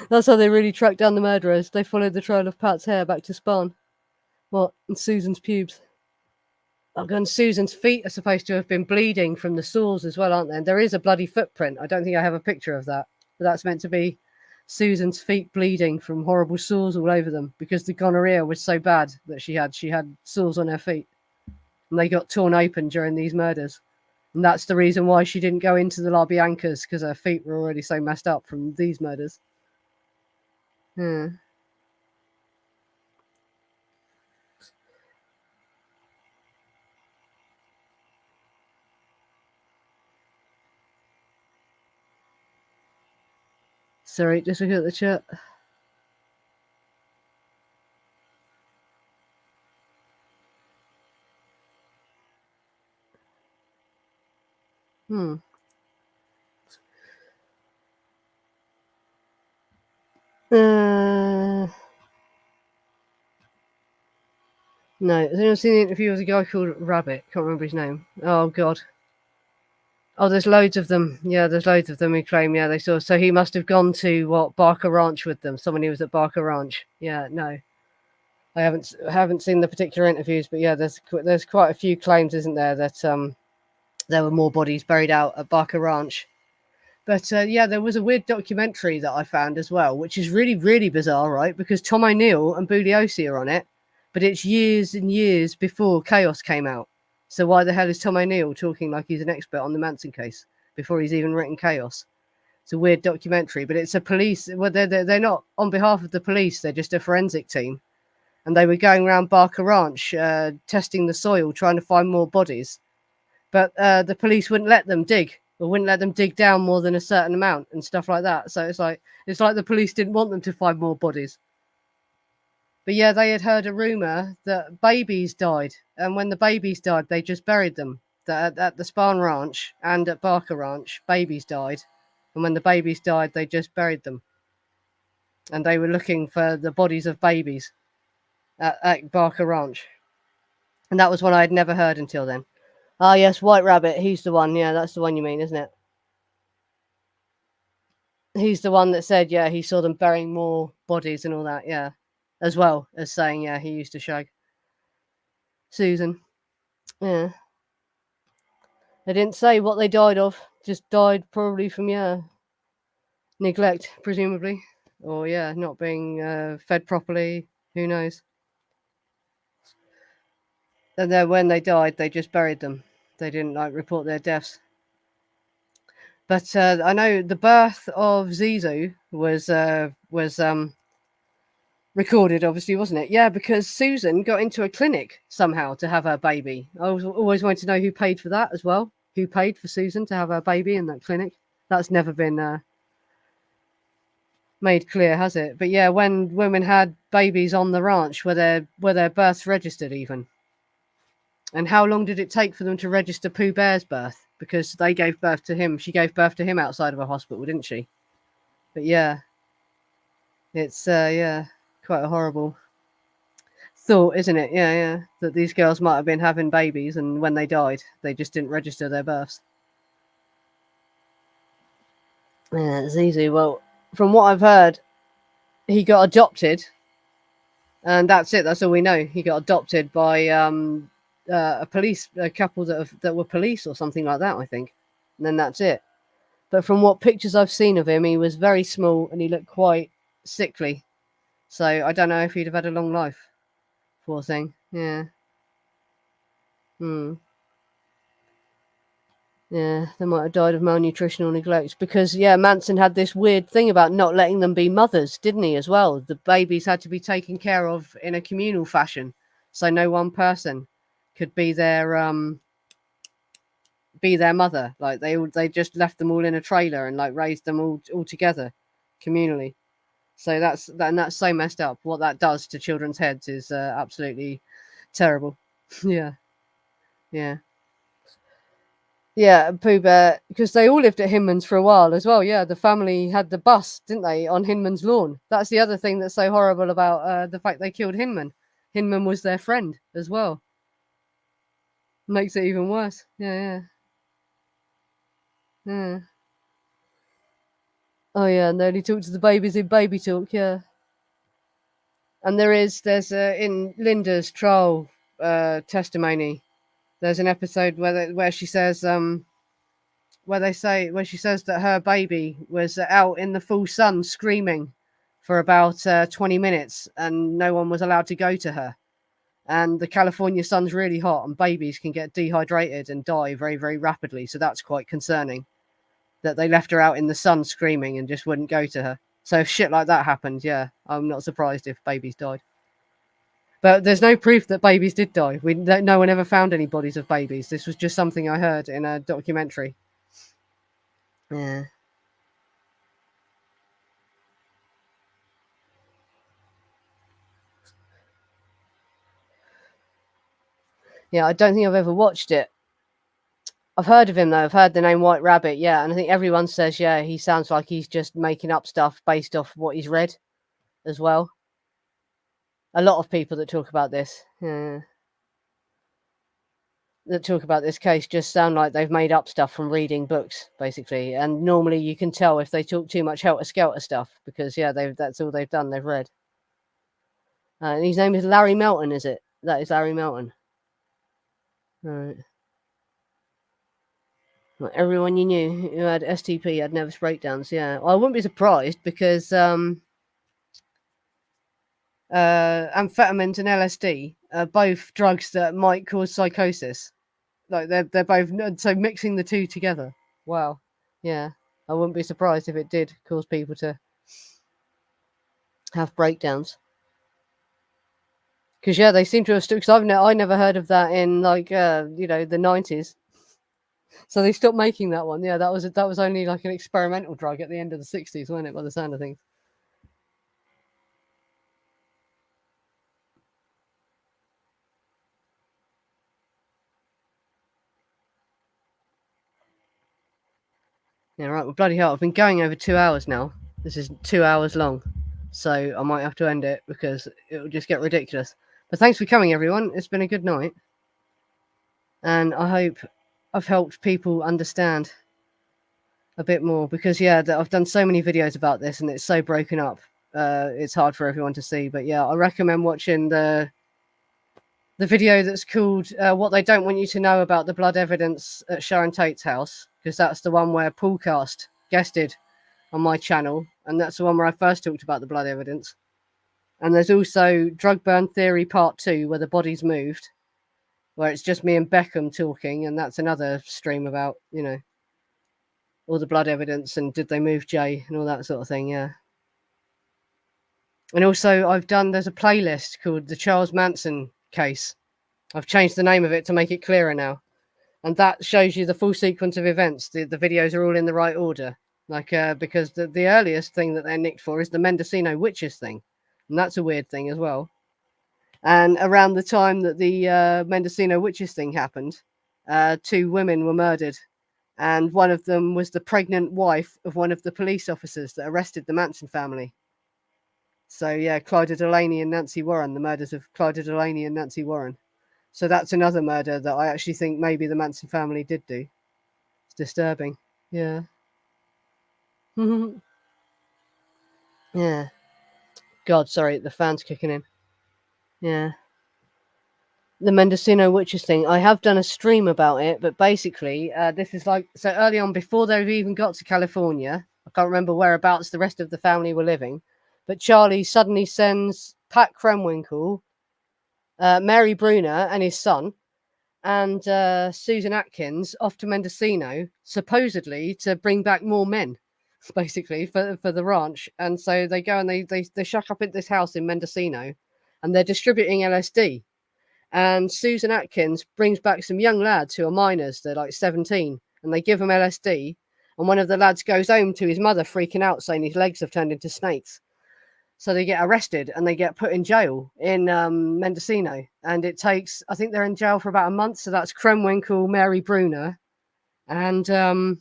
That's how they really tracked down the murderers. They followed the trail of Pat's hair back to Spawn. What? And Susan's pubes. Oh, and Susan's feet are supposed to have been bleeding from the sores as well, aren't they? And there is a bloody footprint. I don't think I have a picture of that. But that's meant to be Susan's feet bleeding from horrible sores all over them because the gonorrhea was so bad that she had sores on her feet. And they got torn open during these murders. And that's the reason why she didn't go into the La Biancas, because her feet were already so messed up from these murders. Yeah. Sorry, just look at the chat. Hmm. No, has anyone seen the interview with a guy called Rabbit? Can't remember his name. Oh, God. Oh, there's loads of them. Yeah, there's loads of them who claim, yeah, they saw. So he must have gone to, Barker Ranch with them. Someone who was at Barker Ranch. Yeah, no. I haven't seen the particular interviews, but yeah, there's quite a few claims, isn't there, that there were more bodies buried out at Barker Ranch. But yeah, there was a weird documentary that I found as well, which is really, really bizarre, right? Because Tom O'Neill and Bugliosi are on it, but it's years and years before Chaos came out. So why the hell is Tom O'Neill talking like he's an expert on the Manson case before he's even written Chaos? It's a weird documentary, but it's a police. Well, they're not on behalf of the police. They're just a forensic team, and they were going around Barker Ranch testing the soil, trying to find more bodies. But the police wouldn't let them dig, or wouldn't let them dig down more than a certain amount and stuff like that. So it's like the police didn't want them to find more bodies. But yeah, they had heard a rumor that babies died, and when the babies died, they just buried them. That at the Spahn Ranch and at Barker Ranch, babies died, and when the babies died, they just buried them. And they were looking for the bodies of babies at Barker Ranch, and that was one I had never heard until then. Ah, yes, White Rabbit. He's the one. Yeah, that's the one you mean, isn't it? He's the one that said, yeah, he saw them burying more bodies and all that. Yeah, as well as saying, yeah, he used to shag Susan. Yeah, they didn't say what they died of. Just died probably from neglect, presumably, or yeah, not being fed properly. Who knows? And then when they died, they just buried them. They didn't report their deaths. But I know the birth of Zizou was recorded, obviously, wasn't it? Yeah, because Susan got into a clinic somehow to have her baby. I was always wanted to know who paid for that as well. Who paid for Susan to have her baby in that clinic? That's never been made clear, has it? But yeah, when women had babies on the ranch, were their births registered even? And how long did it take for them to register Pooh Bear's birth? Because they gave birth to him. She gave birth to him outside of a hospital, didn't she? But yeah, it's quite a horrible thought, isn't it? Yeah, that these girls might have been having babies, and when they died, they just didn't register their births. Yeah, it's easy. Well, from what I've heard, he got adopted, and that's it. That's all we know. He got adopted by a couple that were police or something like that, I think. And then that's it. But from what pictures I've seen of him, he was very small and he looked quite sickly. So I don't know if he'd have had a long life. Poor thing. Yeah. Yeah, they might have died of malnutrition or neglect because, yeah, Manson had this weird thing about not letting them be mothers, didn't he, as well? The babies had to be taken care of in a communal fashion, so no one person could be their mother. Like they just left them all in a trailer and raised them all together communally. So that's so messed up. What that does to children's heads is absolutely terrible. Yeah. Yeah, Pooh Bear, because they all lived at Hinman's for a while as well. Yeah, the family had the bus, didn't they, on Hinman's lawn? That's the other thing that's so horrible about the fact they killed Hinman. Hinman was their friend as well. Makes it even worse. Yeah. Oh yeah, and they only talk to the babies in baby talk. Yeah. And there's in Linda's trial testimony. There's an episode where she says where she says that her baby was out in the full sun screaming for about 20 minutes and no one was allowed to go to her. And the California sun's really hot and babies can get dehydrated and die very, very rapidly. So that's quite concerning that they left her out in the sun screaming and just wouldn't go to her. So if shit like that happened, yeah, I'm not surprised if babies died. But there's no proof that babies did die. No one ever found any bodies of babies. This was just something I heard in a documentary. Yeah. Yeah, I don't think I've ever watched it. I've heard of him though. I've heard the name White Rabbit, yeah, and I think everyone says, yeah, he sounds like he's just making up stuff based off what he's read as well. A lot of people that talk about this, that talk about this case just sound like they've made up stuff from reading books, basically. And normally you can tell if they talk too much helter-skelter stuff because, yeah, that's all they've done. They've read. And his name is Larry Melton, is it? That is Larry Melton. Right. Well, everyone you knew who had STP had nervous breakdowns. Yeah, well, I wouldn't be surprised because amphetamines and LSD are both drugs that might cause psychosis. Like they're both, so mixing the two together. Wow. Yeah, I wouldn't be surprised if it did cause people to have breakdowns. Because yeah, they seem to have stuck. Because I never heard of that in like the 90s. So they stopped making that one. Yeah, that was only like an experimental drug at the end of the 60s, wasn't it? By the sound of things. Yeah, right. Well, bloody hell, I've been going over 2 hours now. This is 2 hours long, so I might have to end it because it will just get ridiculous. But thanks for coming, everyone. It's been a good night, and I hope I've helped people understand a bit more because yeah, I've done so many videos about this and it's so broken up. It's hard for everyone to see, but yeah, I recommend watching the video that's called "What They Don't Want You to Know About the Blood Evidence at Sharon Tate's House," because that's the one where Paulcast guested on my channel, and that's the one where I first talked about the blood evidence. And there's also Drug Burn Theory Part 2, where the body's moved, where it's just me and Beckham talking, and that's another stream about, all the blood evidence and did they move Jay and all that sort of thing, yeah. And also there's a playlist called The Charles Manson Case. I've changed the name of it to make it clearer now. And that shows you the full sequence of events. The videos are all in the right order. Like, because the earliest thing that they're nicked for is the Mendocino witches thing. And that's a weird thing as well. And around the time that the Mendocino witches thing happened, 2 women were murdered. And one of them was the pregnant wife of one of the police officers that arrested the Manson family. So, yeah, Clyda Delaney and Nancy Warren, the murders of Clyda Delaney and Nancy Warren. So that's another murder that I actually think maybe the Manson family did do. It's disturbing. Yeah. Yeah. God, sorry, the fan's kicking in. Yeah. The Mendocino witches thing. I have done a stream about it, but basically, this is like, so early on, before they've even got to California, I can't remember whereabouts the rest of the family were living, but Charlie suddenly sends Pat Krenwinkel, Mary Bruner and his son, and Susan Atkins off to Mendocino, supposedly to bring back more men, basically, for the ranch. And so they go and they shuck up at this house in Mendocino, and they're distributing LSD. And Susan Atkins brings back some young lads who are minors. They're like 17, and they give them LSD. And one of the lads goes home to his mother, freaking out, saying his legs have turned into snakes. So they get arrested and they get put in jail in Mendocino. And it takes, I think they're in jail for about a month. So that's Krenwinkel, Mary Bruner, and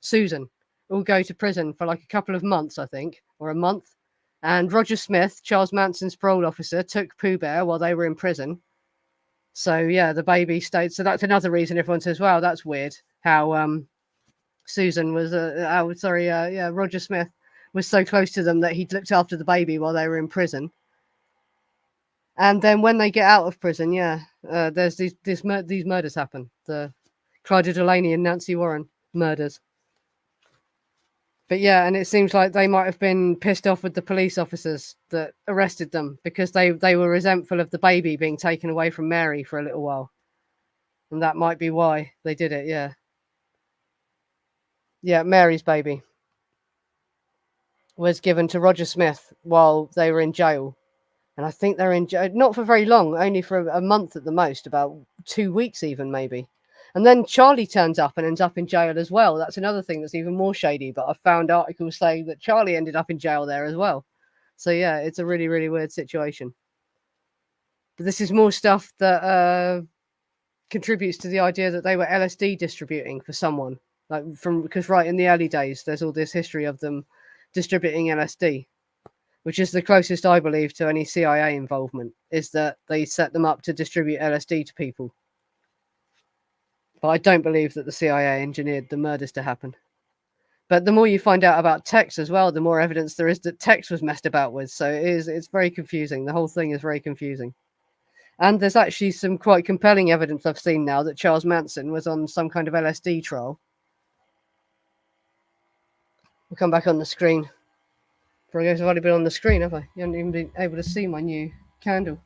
Susan all go to prison for like a couple of months, I think, or a month. And Roger Smith, Charles Manson's parole officer, took Pooh Bear while they were in prison. So yeah, the baby stayed. So that's another reason everyone says, "Wow, that's weird." How Susan was, Roger Smith was so close to them that he'd looked after the baby while they were in prison. And then when they get out of prison, there's these murders happen. The Clyde Delaney and Nancy Warren murders. But yeah, and it seems like they might have been pissed off with the police officers that arrested them because they were resentful of the baby being taken away from Mary for a little while. And that might be why they did it, yeah. Yeah, Mary's baby was given to Roger Smith while they were in jail. And I think they're in jail, not for very long, only for a month at the most, about 2 weeks even, maybe. And then Charlie turns up and ends up in jail as well. That's another thing that's even more shady. But I've found articles saying that Charlie ended up in jail there as well. So yeah, it's a really, really weird situation. But this is more stuff that contributes to the idea that they were LSD distributing for someone. Because right in the early days, there's all this history of them distributing LSD, which is the closest I believe to any CIA involvement, is that they set them up to distribute LSD to people. But I don't believe that the CIA engineered the murders to happen. But the more you find out about Tex as well, the more evidence there is that Tex was messed about with. So it's very confusing. The whole thing is very confusing. And there's actually some quite compelling evidence I've seen now that Charles Manson was on some kind of LSD trial. We'll come back on the screen. For I guess I've already been on the screen, have I? You haven't even been able to see my new candle.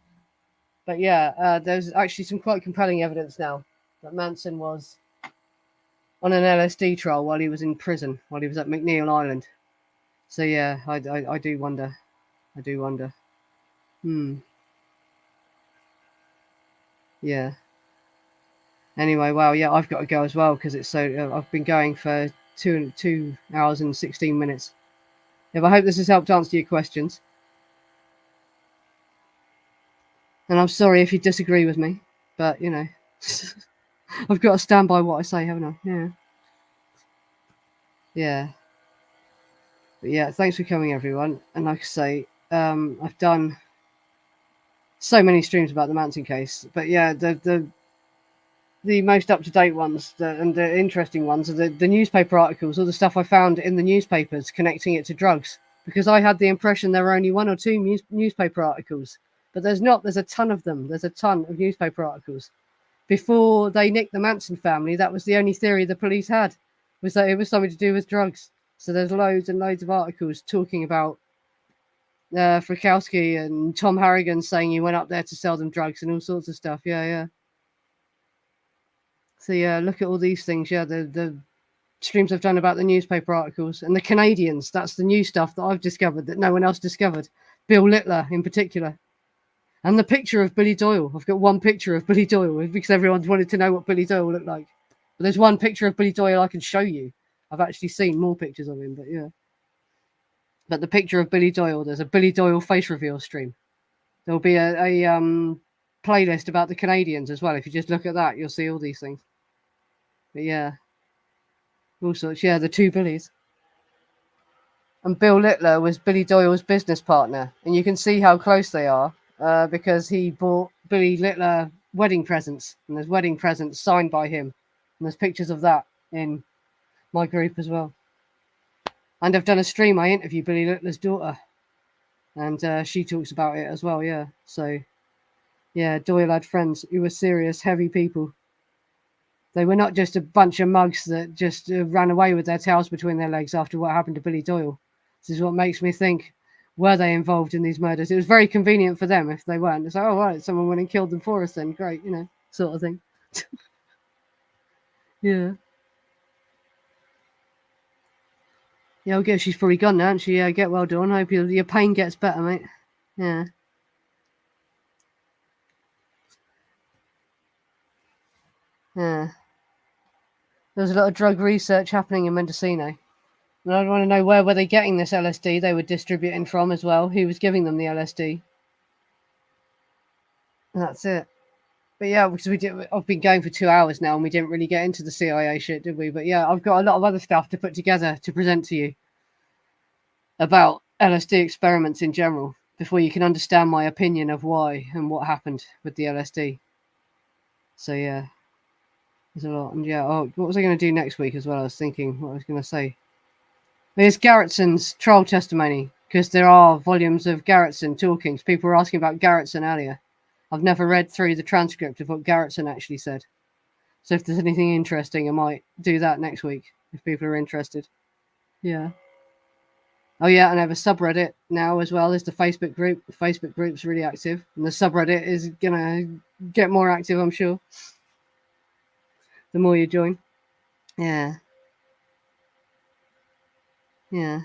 But yeah, there's actually some quite compelling evidence now that Manson was on an LSD trial while he was in prison, while he was at McNeil Island. So yeah, I do wonder. I do wonder. Yeah. Anyway, well, yeah, I've got to go as well because it's so. I've been going for 2 hours and 16 minutes. Yeah, but I hope this has helped answer your questions. And I'm sorry if you disagree with me, but you know, I've got to stand by what I say, haven't I? Yeah. Yeah. But yeah, thanks for coming, everyone. And like I say, I've done so many streams about the Manson case, but yeah, the most up-to-date ones and the interesting ones are the newspaper articles, all the stuff I found in the newspapers connecting it to drugs. Because I had the impression there were only 1 or 2 newspaper articles, but there's not. There's a ton of them. There's a ton of newspaper articles. Before they nicked the Manson family, that was the only theory the police had, was that it was something to do with drugs. So there's loads and loads of articles talking about Frykowski and Tom Harrigan saying he went up there to sell them drugs and all sorts of stuff. Yeah. So yeah, look at all these things. Yeah, the streams I've done about the newspaper articles and the Canadians. That's the new stuff that I've discovered that no one else discovered. Bill Littler in particular. And the picture of Billy Doyle. I've got one picture of Billy Doyle because everyone's wanted to know what Billy Doyle looked like. But there's one picture of Billy Doyle I can show you. I've actually seen more pictures of him, but yeah. But the picture of Billy Doyle, there's a Billy Doyle face reveal stream. There'll be a playlist about the Canadians as well. If you just look at that, you'll see all these things. But yeah. All sorts. Yeah, the 2 Billies. And Bill Littler was Billy Doyle's business partner. And you can see how close they are because he bought Billy Littler wedding presents. And there's wedding presents signed by him. And there's pictures of that in my group as well. And I've done a stream. I interview Billy Littler's daughter. And she talks about it as well, yeah. So, yeah, Doyle had friends who were serious, heavy people. They were not just a bunch of mugs that just ran away with their tails between their legs after what happened to Billy Doyle. This is what makes me think, were they involved in these murders? It was very convenient for them if they weren't. It's like, oh, right, someone went and killed them for us then. Great, you know, sort of thing. Yeah. Yeah, I guess she's probably gone now, and she? Yeah, get well done. Hope your pain gets better, mate. Yeah. Yeah. There's a lot of drug research happening in Mendocino. And I want to know where were they getting this LSD they were distributing from as well. Who was giving them the LSD? And that's it. But yeah, because I've been going for 2 hours now and we didn't really get into the CIA shit, did we? But yeah, I've got a lot of other stuff to put together to present to you about LSD experiments in general before you can understand my opinion of why and what happened with the LSD. So yeah. There's a lot. And yeah, oh, what was I going to do next week as well? I was thinking what I was going to say. There's Garretson's trial testimony, because there are volumes of Garretson talking. People were asking about Garretson earlier. I've never read through the transcript of what Garretson actually said. So if there's anything interesting, I might do that next week if people are interested. Yeah. Oh yeah, and I have a subreddit now as well. There's the Facebook group. The Facebook group's really active, and the subreddit is gonna get more active, I'm sure. The more you join. Yeah. Yeah.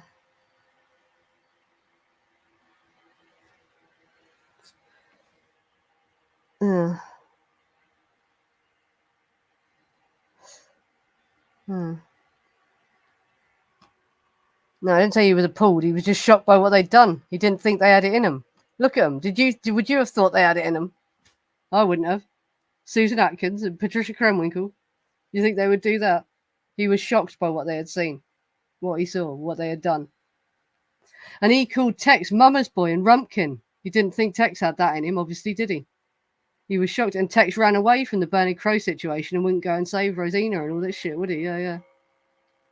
Uh, uh. No, I didn't say he was appalled. He was just shocked by what they'd done. He didn't think they had it in them. Look at them. Would you have thought they had it in them? I wouldn't have. Susan Atkins and Patricia Krenwinkel. You think they would do that? He was shocked by what they had seen, what he saw, what they had done. And he called Tex Mama's boy and Rumpkin. He didn't think Tex had that in him, obviously, did he? He was shocked. And Tex ran away from the Bernie Crow situation and wouldn't go and save Rosina and all this shit, would he? Yeah, yeah.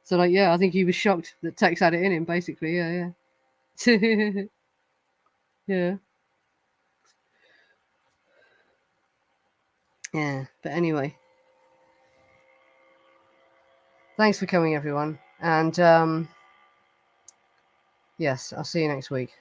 So, like, yeah, I think he was shocked that Tex had it in him, basically. Yeah, yeah. Yeah. Yeah. But anyway. Thanks for coming, everyone. And, yes, I'll see you next week.